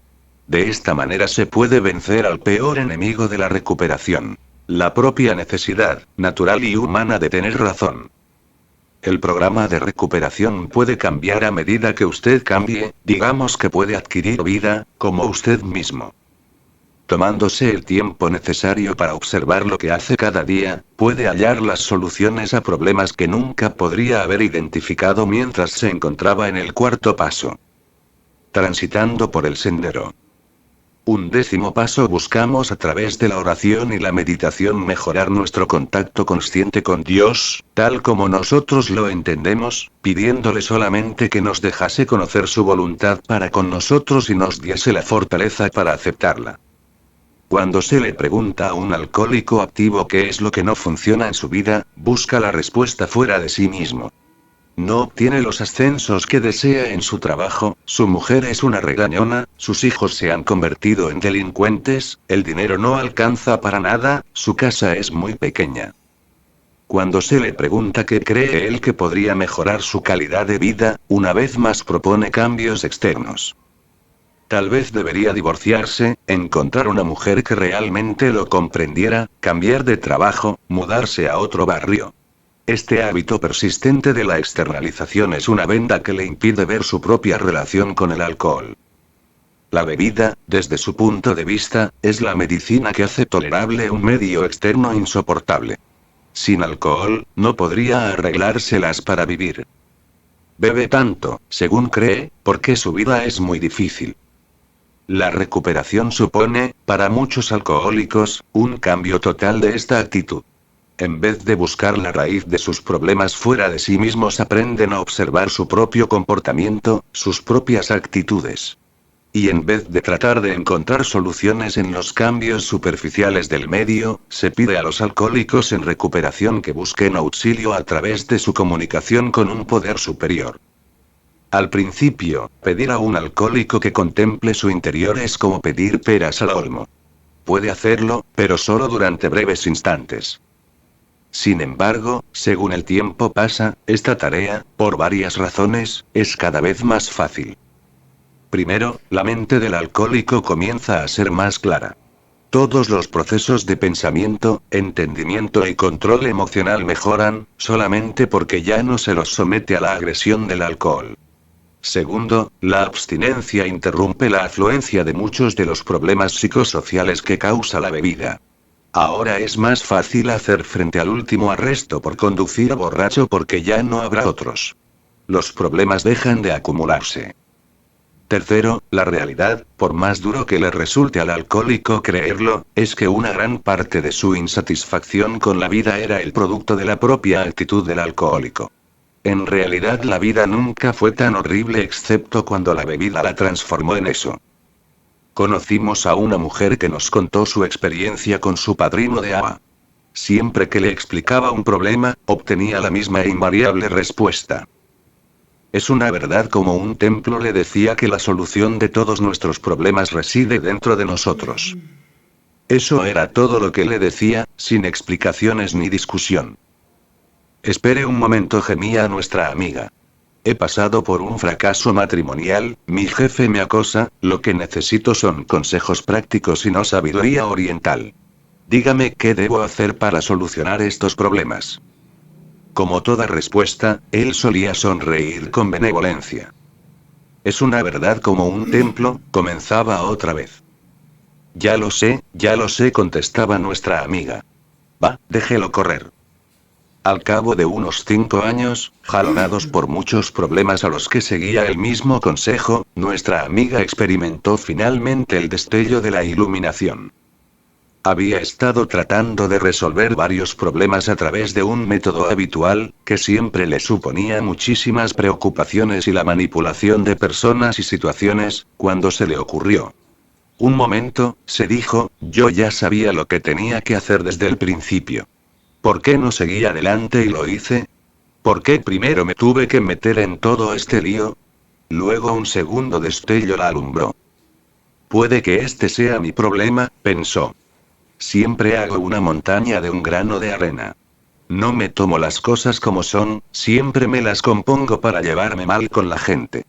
De esta manera se puede vencer al peor enemigo de la recuperación: la propia necesidad, natural y humana, de tener razón. El programa de recuperación puede cambiar a medida que usted cambie, digamos que puede adquirir vida, como usted mismo. Tomándose el tiempo necesario para observar lo que hace cada día, puede hallar las soluciones a problemas que nunca podría haber identificado mientras se encontraba en el 4º paso. Transitando por el sendero. Un 10º paso: buscamos a través de la oración y la meditación mejorar nuestro contacto consciente con Dios, tal como nosotros lo entendemos, pidiéndole solamente que nos dejase conocer su voluntad para con nosotros y nos diese la fortaleza para aceptarla. Cuando se le pregunta a un alcohólico activo qué es lo que no funciona en su vida, busca la respuesta fuera de sí mismo. No obtiene los ascensos que desea en su trabajo, su mujer es una regañona, sus hijos se han convertido en delincuentes, el dinero no alcanza para nada, su casa es muy pequeña. Cuando se le pregunta qué cree él que podría mejorar su calidad de vida, una vez más propone cambios externos. Tal vez debería divorciarse, encontrar una mujer que realmente lo comprendiera, cambiar de trabajo, mudarse a otro barrio. Este hábito persistente de la externalización es una venda que le impide ver su propia relación con el alcohol. La bebida, desde su punto de vista, es la medicina que hace tolerable un medio externo insoportable. Sin alcohol, no podría arreglárselas para vivir. Bebe tanto, según cree, porque su vida es muy difícil. La recuperación supone, para muchos alcohólicos, un cambio total de esta actitud. En vez de buscar la raíz de sus problemas fuera de sí mismos, aprenden a observar su propio comportamiento, sus propias actitudes. Y en vez de tratar de encontrar soluciones en los cambios superficiales del medio, se pide a los alcohólicos en recuperación que busquen auxilio a través de su comunicación con un poder superior. Al principio, pedir a un alcohólico que contemple su interior es como pedir peras al olmo. Puede hacerlo, pero solo durante breves instantes. Sin embargo, según el tiempo pasa, esta tarea, por varias razones, es cada vez más fácil. Primero, la mente del alcohólico comienza a ser más clara. Todos los procesos de pensamiento, entendimiento y control emocional mejoran, solamente porque ya no se los somete a la agresión del alcohol. Segundo, la abstinencia interrumpe la afluencia de muchos de los problemas psicosociales que causa la bebida. Ahora es más fácil hacer frente al último arresto por conducir borracho porque ya no habrá otros. Los problemas dejan de acumularse. Tercero, la realidad, por más duro que le resulte al alcohólico creerlo, es que una gran parte de su insatisfacción con la vida era el producto de la propia actitud del alcohólico. En realidad la vida nunca fue tan horrible excepto cuando la bebida la transformó en eso. Conocimos a una mujer que nos contó su experiencia con su padrino de ABA. Siempre que le explicaba un problema, obtenía la misma e invariable respuesta. Es una verdad como un templo, le decía que la solución de todos nuestros problemas reside dentro de nosotros. Eso era todo lo que le decía, sin explicaciones ni discusión. Espere un momento, gemía nuestra amiga. He pasado por un fracaso matrimonial, mi jefe me acosa, lo que necesito son consejos prácticos y no sabiduría oriental. Dígame qué debo hacer para solucionar estos problemas. Como toda respuesta, él solía sonreír con benevolencia. Es una verdad como un templo, comenzaba otra vez. Ya lo sé, contestaba nuestra amiga. Va, déjelo correr. Al cabo de unos 5 años, jalonados por muchos problemas a los que seguía el mismo consejo, nuestra amiga experimentó finalmente el destello de la iluminación. Había estado tratando de resolver varios problemas a través de un método habitual, que siempre le suponía muchísimas preocupaciones y la manipulación de personas y situaciones, cuando se le ocurrió. Un momento, se dijo, yo ya sabía lo que tenía que hacer desde el principio. ¿Por qué no seguí adelante y lo hice? ¿Por qué primero me tuve que meter en todo este lío? Luego un segundo destello la alumbró. Puede que este sea mi problema, pensó. Siempre hago una montaña de un grano de arena. No me tomo las cosas como son, siempre me las compongo para llevarme mal con la gente.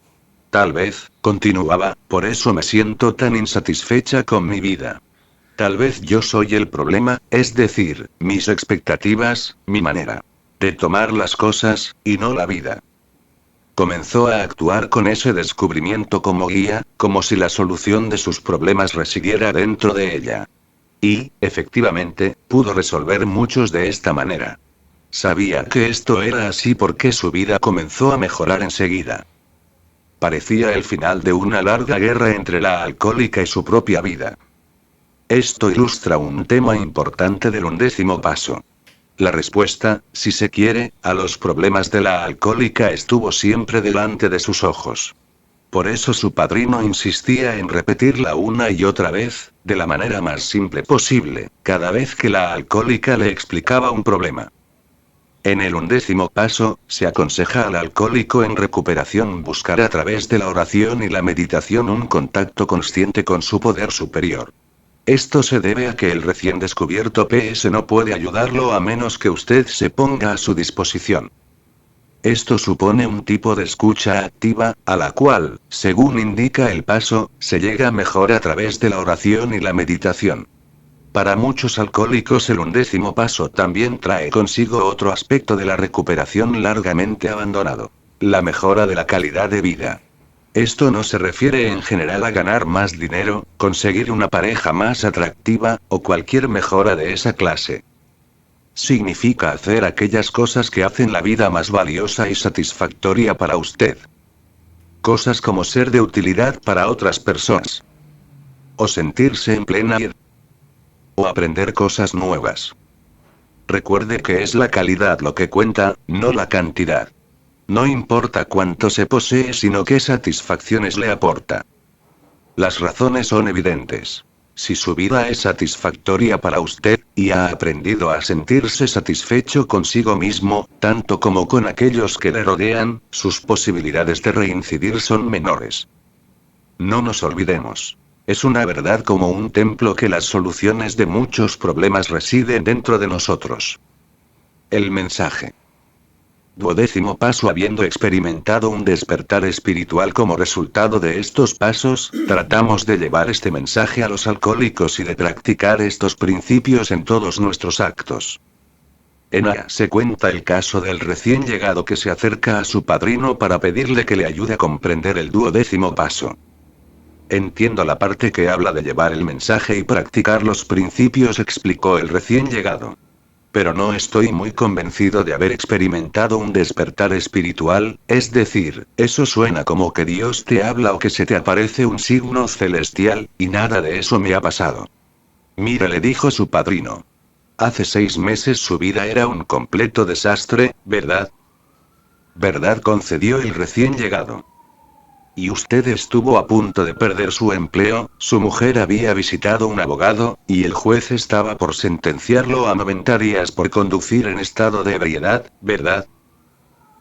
Tal vez, continuaba, por eso me siento tan insatisfecha con mi vida. Tal vez yo soy el problema, es decir, mis expectativas, mi manera de tomar las cosas, y no la vida. Comenzó a actuar con ese descubrimiento como guía, como si la solución de sus problemas residiera dentro de ella. Y, efectivamente, pudo resolver muchos de esta manera. Sabía que esto era así porque su vida comenzó a mejorar enseguida. Parecía el final de una larga guerra entre la alcohólica y su propia vida. Esto ilustra un tema importante del 11º paso. La respuesta, si se quiere, a los problemas de la alcohólica estuvo siempre delante de sus ojos. Por eso su padrino insistía en repetirla una y otra vez, de la manera más simple posible, cada vez que la alcohólica le explicaba un problema. En el 11º paso, se aconseja al alcohólico en recuperación buscar a través de la oración y la meditación un contacto consciente con su poder superior. Esto se debe a que el recién descubierto PS no puede ayudarlo a menos que usted se ponga a su disposición. Esto supone un tipo de escucha activa, a la cual, según indica el paso, se llega mejor a través de la oración y la meditación. Para muchos alcohólicos el 11º paso también trae consigo otro aspecto de la recuperación largamente abandonado: la mejora de la calidad de vida. Esto no se refiere en general a ganar más dinero, conseguir una pareja más atractiva, o cualquier mejora de esa clase. Significa hacer aquellas cosas que hacen la vida más valiosa y satisfactoria para usted. Cosas como ser de utilidad para otras personas. O sentirse en plena vida. O aprender cosas nuevas. Recuerde que es la calidad lo que cuenta, no la cantidad. No importa cuánto se posee, sino qué satisfacciones le aporta. Las razones son evidentes. Si su vida es satisfactoria para usted, y ha aprendido a sentirse satisfecho consigo mismo, tanto como con aquellos que le rodean, sus posibilidades de reincidir son menores. No nos olvidemos. Es una verdad como un templo que las soluciones de muchos problemas residen dentro de nosotros. El mensaje. 12º paso. Habiendo experimentado un despertar espiritual como resultado de estos pasos, tratamos de llevar este mensaje a los alcohólicos y de practicar estos principios en todos nuestros actos. En A se cuenta el caso del recién llegado que se acerca a su padrino para pedirle que le ayude a comprender el 12º paso. Entiendo la parte que habla de llevar el mensaje y practicar los principios, explicó el recién llegado. Pero no estoy muy convencido de haber experimentado un despertar espiritual, es decir, eso suena como que Dios te habla o que se te aparece un signo celestial, y nada de eso me ha pasado. Mire, le dijo su padrino. Hace 6 meses su vida era un completo desastre, ¿verdad? ¿Verdad?, concedió el recién llegado. Y usted estuvo a punto de perder su empleo, su mujer había visitado un abogado, y el juez estaba por sentenciarlo a 90 días por conducir en estado de ebriedad, ¿verdad?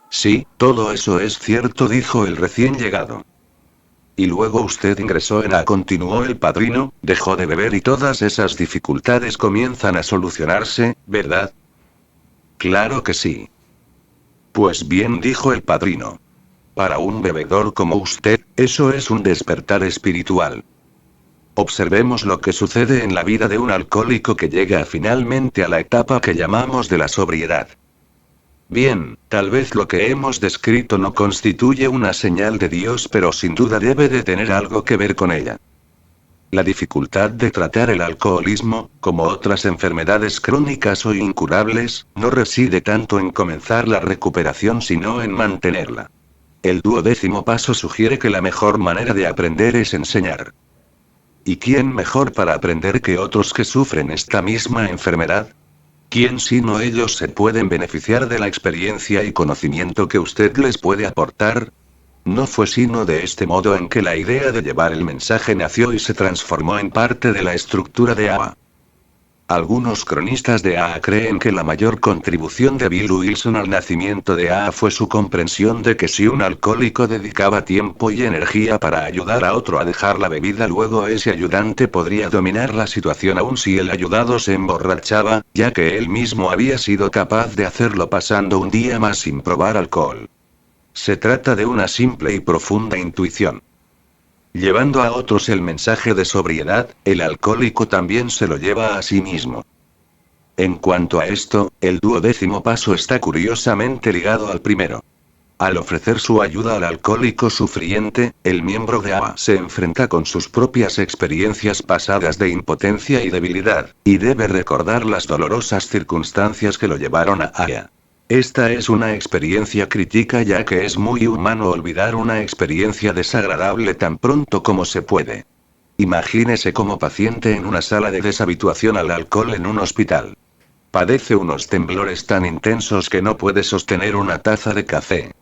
Sí, todo eso es cierto, dijo el recién llegado. Y luego usted ingresó en A, continuó el padrino, dejó de beber y todas esas dificultades comienzan a solucionarse, ¿verdad? Claro que sí. Pues bien, dijo el padrino. Para un bebedor como usted, eso es un despertar espiritual. Observemos lo que sucede en la vida de un alcohólico que llega finalmente a la etapa que llamamos de la sobriedad. Bien, tal vez lo que hemos descrito no constituye una señal de Dios, pero sin duda debe de tener algo que ver con ella. La dificultad de tratar el alcoholismo, como otras enfermedades crónicas o incurables, no reside tanto en comenzar la recuperación sino en mantenerla. El 12º paso sugiere que la mejor manera de aprender es enseñar. ¿Y quién mejor para aprender que otros que sufren esta misma enfermedad? ¿Quién sino ellos se pueden beneficiar de la experiencia y conocimiento que usted les puede aportar? No fue sino de este modo en que la idea de llevar el mensaje nació y se transformó en parte de la estructura de AA. Algunos cronistas de AA creen que la mayor contribución de Bill Wilson al nacimiento de AA fue su comprensión de que si un alcohólico dedicaba tiempo y energía para ayudar a otro a dejar la bebida, luego ese ayudante podría dominar la situación aun si el ayudado se emborrachaba, ya que él mismo había sido capaz de hacerlo pasando un día más sin probar alcohol. Se trata de una simple y profunda intuición. Llevando a otros el mensaje de sobriedad, el alcohólico también se lo lleva a sí mismo. En cuanto a esto, el 12º paso está curiosamente ligado al primero. Al ofrecer su ayuda al alcohólico sufriente, el miembro de AA se enfrenta con sus propias experiencias pasadas de impotencia y debilidad, y debe recordar las dolorosas circunstancias que lo llevaron a AA. Esta es una experiencia crítica, ya que es muy humano olvidar una experiencia desagradable tan pronto como se puede. Imagínese como paciente en una sala de deshabituación al alcohol en un hospital. Padece unos temblores tan intensos que no puede sostener una taza de café.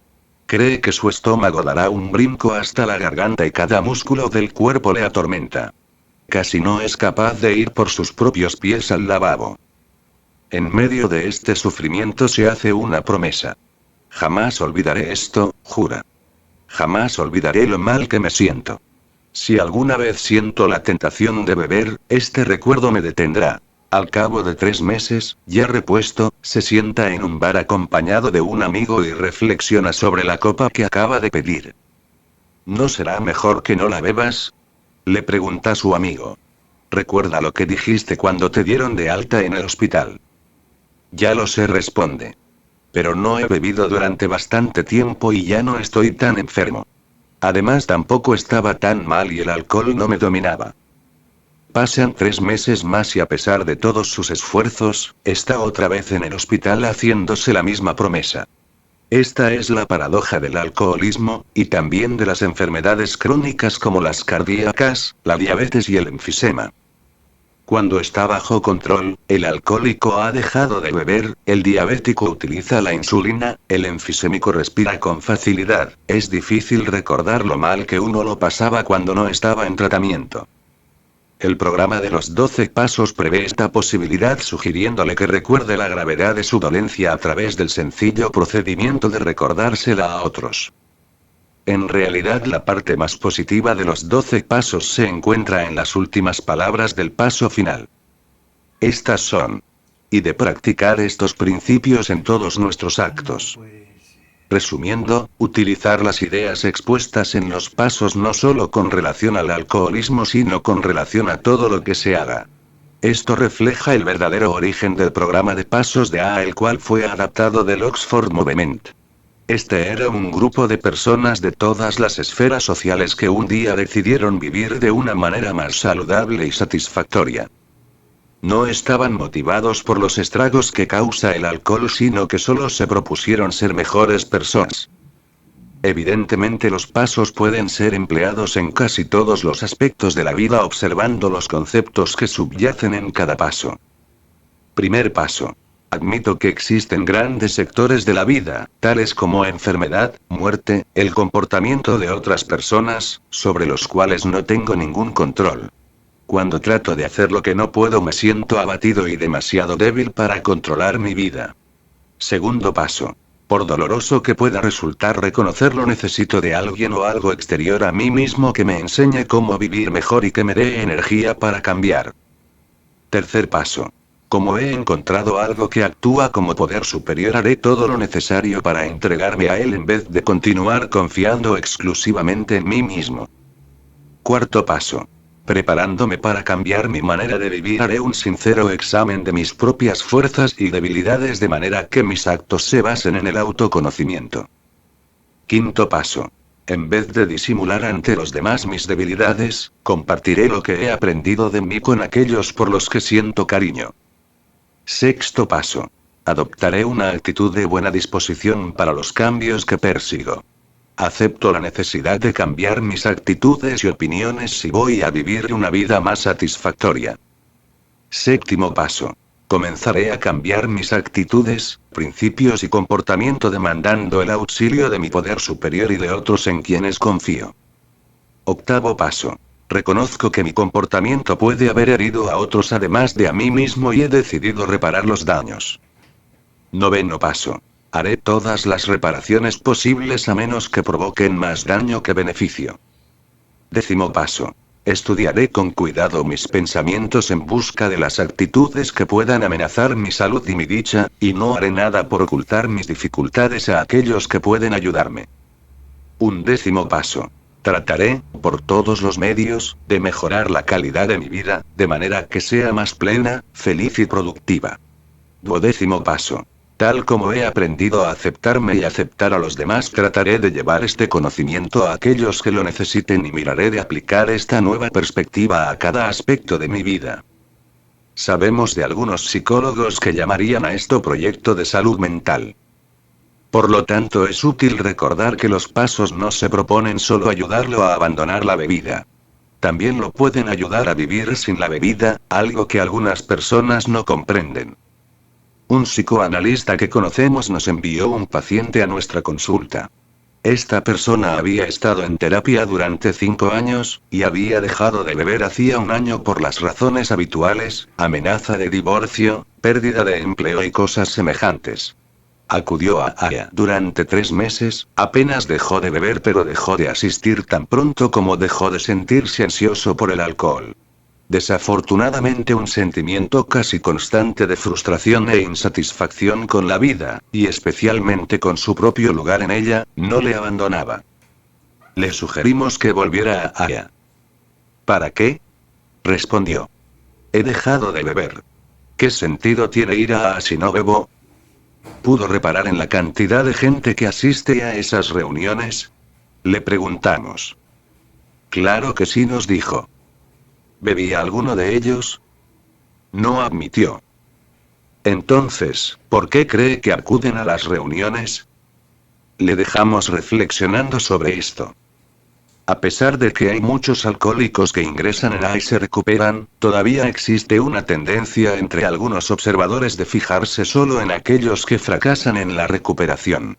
Cree que su estómago dará un brinco hasta la garganta y cada músculo del cuerpo le atormenta. Casi no es capaz de ir por sus propios pies al lavabo. En medio de este sufrimiento se hace una promesa. Jamás olvidaré esto, jura. Jamás olvidaré lo mal que me siento. Si alguna vez siento la tentación de beber, este recuerdo me detendrá. Al cabo de 3 meses, ya repuesto, se sienta en un bar acompañado de un amigo y reflexiona sobre la copa que acaba de pedir. ¿No será mejor que no la bebas?, le pregunta su amigo. Recuerda lo que dijiste cuando te dieron de alta en el hospital. Ya lo sé, responde. Pero no he bebido durante bastante tiempo y ya no estoy tan enfermo. Además, tampoco estaba tan mal y el alcohol no me dominaba. Pasan 3 meses más y a pesar de todos sus esfuerzos, está otra vez en el hospital haciéndose la misma promesa. Esta es la paradoja del alcoholismo, y también de las enfermedades crónicas como las cardíacas, la diabetes y el enfisema. Cuando está bajo control, el alcohólico ha dejado de beber, el diabético utiliza la insulina, el enfisémico respira con facilidad. Es difícil recordar lo mal que uno lo pasaba cuando no estaba en tratamiento. El programa de los 12 pasos prevé esta posibilidad, sugiriéndole que recuerde la gravedad de su dolencia a través del sencillo procedimiento de recordársela a otros. En realidad, la parte más positiva de los 12 pasos se encuentra en las últimas palabras del paso final. Estas son: y de practicar estos principios en todos nuestros actos. Resumiendo, utilizar las ideas expuestas en los pasos no solo con relación al alcoholismo, sino con relación a todo lo que se haga. Esto refleja el verdadero origen del programa de pasos de AA, el cual fue adaptado del Oxford Movement. Este era un grupo de personas de todas las esferas sociales que un día decidieron vivir de una manera más saludable y satisfactoria. No estaban motivados por los estragos que causa el alcohol, sino que solo se propusieron ser mejores personas. Evidentemente, los pasos pueden ser empleados en casi todos los aspectos de la vida observando los conceptos que subyacen en cada paso. Primer paso. Admito que existen grandes sectores de la vida, tales como enfermedad, muerte, el comportamiento de otras personas, sobre los cuales no tengo ningún control. Cuando trato de hacer lo que no puedo, me siento abatido y demasiado débil para controlar mi vida. Segundo paso. Por doloroso que pueda resultar reconocerlo, necesito de alguien o algo exterior a mí mismo que me enseñe cómo vivir mejor y que me dé energía para cambiar. Tercer paso. Como he encontrado algo que actúa como poder superior, haré todo lo necesario para entregarme a él en vez de continuar confiando exclusivamente en mí mismo. Cuarto paso. Preparándome para cambiar mi manera de vivir, haré un sincero examen de mis propias fuerzas y debilidades de manera que mis actos se basen en el autoconocimiento. Quinto paso. En vez de disimular ante los demás mis debilidades, compartiré lo que he aprendido de mí con aquellos por los que siento cariño. Sexto paso. Adoptaré una actitud de buena disposición para los cambios que persigo. Acepto la necesidad de cambiar mis actitudes y opiniones si voy a vivir una vida más satisfactoria. Séptimo paso. Comenzaré a cambiar mis actitudes, principios y comportamiento demandando el auxilio de mi poder superior y de otros en quienes confío. Octavo paso. Reconozco que mi comportamiento puede haber herido a otros además de a mí mismo y he decidido reparar los daños. Noveno paso. Haré todas las reparaciones posibles a menos que provoquen más daño que beneficio. Décimo paso. Estudiaré con cuidado mis pensamientos en busca de las actitudes que puedan amenazar mi salud y mi dicha, y no haré nada por ocultar mis dificultades a aquellos que pueden ayudarme. Undécimo paso. Trataré, por todos los medios, de mejorar la calidad de mi vida, de manera que sea más plena, feliz y productiva. Duodécimo paso. Tal como he aprendido a aceptarme y aceptar a los demás, trataré de llevar este conocimiento a aquellos que lo necesiten y miraré de aplicar esta nueva perspectiva a cada aspecto de mi vida. Sabemos de algunos psicólogos que llamarían a esto proyecto de salud mental. Por lo tanto, es útil recordar que los pasos no se proponen solo ayudarlo a abandonar la bebida. También lo pueden ayudar a vivir sin la bebida, algo que algunas personas no comprenden. Un psicoanalista que conocemos nos envió un paciente a nuestra consulta. Esta persona había estado en terapia durante 5 años, y había dejado de beber hacía 1 año por las razones habituales, amenaza de divorcio, pérdida de empleo y cosas semejantes. Acudió a AIA durante 3 meses, apenas dejó de beber pero dejó de asistir tan pronto como dejó de sentirse ansioso por el alcohol. Desafortunadamente un sentimiento casi constante de frustración e insatisfacción con la vida, y especialmente con su propio lugar en ella, no le abandonaba. Le sugerimos que volviera a AIA. ¿Para qué? Respondió. He dejado de beber. ¿Qué sentido tiene ir a AIA si no bebo? ¿Pudo reparar en la cantidad de gente que asiste a esas reuniones? Le preguntamos. Claro que sí, nos dijo. ¿Bebía alguno de ellos? No admitió. Entonces, ¿por qué cree que acuden a las reuniones? Le dejamos reflexionando sobre esto. A pesar de que hay muchos alcohólicos que ingresan en AIA y se recuperan, todavía existe una tendencia entre algunos observadores de fijarse solo en aquellos que fracasan en la recuperación.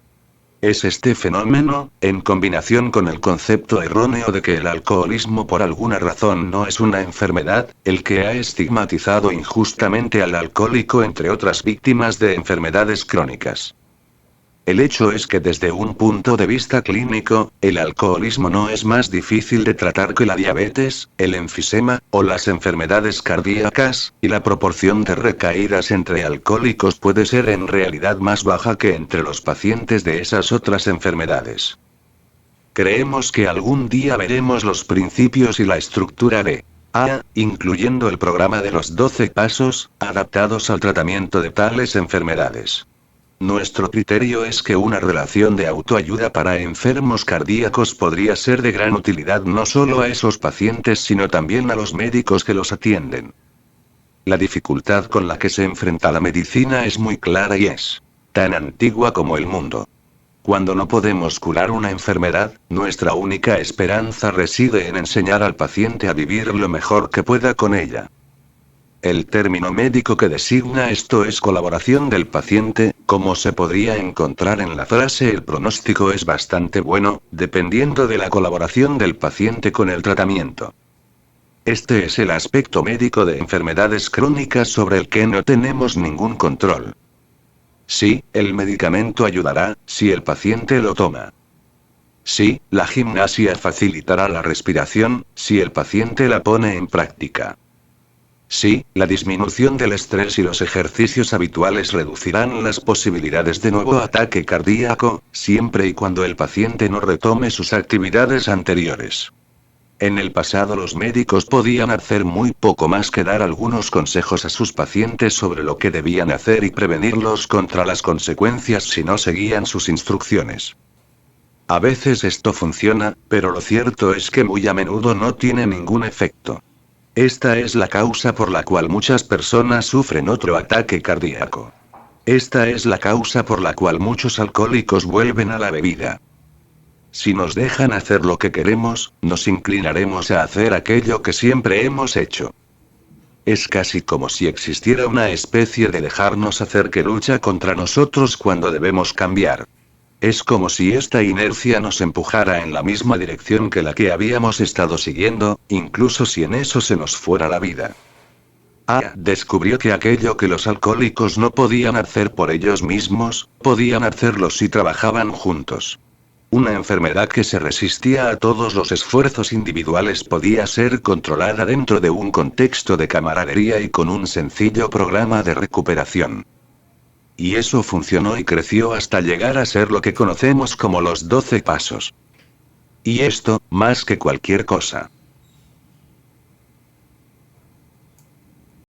Es este fenómeno, en combinación con el concepto erróneo de que el alcoholismo por alguna razón no es una enfermedad, el que ha estigmatizado injustamente al alcohólico entre otras víctimas de enfermedades crónicas. El hecho es que desde un punto de vista clínico, el alcoholismo no es más difícil de tratar que la diabetes, el enfisema, o las enfermedades cardíacas, y la proporción de recaídas entre alcohólicos puede ser en realidad más baja que entre los pacientes de esas otras enfermedades. Creemos que algún día veremos los principios y la estructura de AIA, incluyendo el programa de los 12 pasos, adaptados al tratamiento de tales enfermedades. Nuestro criterio es que una relación de autoayuda para enfermos cardíacos podría ser de gran utilidad no solo a esos pacientes sino también a los médicos que los atienden. La dificultad con la que se enfrenta la medicina es muy clara y es tan antigua como el mundo. Cuando no podemos curar una enfermedad, nuestra única esperanza reside en enseñar al paciente a vivir lo mejor que pueda con ella. El término médico que designa esto es colaboración del paciente, como se podría encontrar en la frase el pronóstico es bastante bueno, dependiendo de la colaboración del paciente con el tratamiento. Este es el aspecto médico de enfermedades crónicas sobre el que no tenemos ningún control. Sí, el medicamento ayudará, si el paciente lo toma. Sí, la gimnasia facilitará la respiración, si el paciente la pone en práctica. Sí, la disminución del estrés y los ejercicios habituales reducirán las posibilidades de nuevo ataque cardíaco, siempre y cuando el paciente no retome sus actividades anteriores. En el pasado los médicos podían hacer muy poco más que dar algunos consejos a sus pacientes sobre lo que debían hacer y prevenirlos contra las consecuencias si no seguían sus instrucciones. A veces esto funciona, pero lo cierto es que muy a menudo no tiene ningún efecto. Esta es la causa por la cual muchas personas sufren otro ataque cardíaco. Esta es la causa por la cual muchos alcohólicos vuelven a la bebida. Si nos dejan hacer lo que queremos, nos inclinaremos a hacer aquello que siempre hemos hecho. Es casi como si existiera una especie de dejarnos hacer que lucha contra nosotros cuando debemos cambiar. Es como si esta inercia nos empujara en la misma dirección que la que habíamos estado siguiendo, incluso si en eso se nos fuera la vida. Descubrió que aquello que los alcohólicos no podían hacer por ellos mismos, podían hacerlo si trabajaban juntos. Una enfermedad que se resistía a todos los esfuerzos individuales podía ser controlada dentro de un contexto de camaradería y con un sencillo programa de recuperación. Y eso funcionó y creció hasta llegar a ser lo que conocemos como los 12 pasos. Y esto, más que cualquier cosa,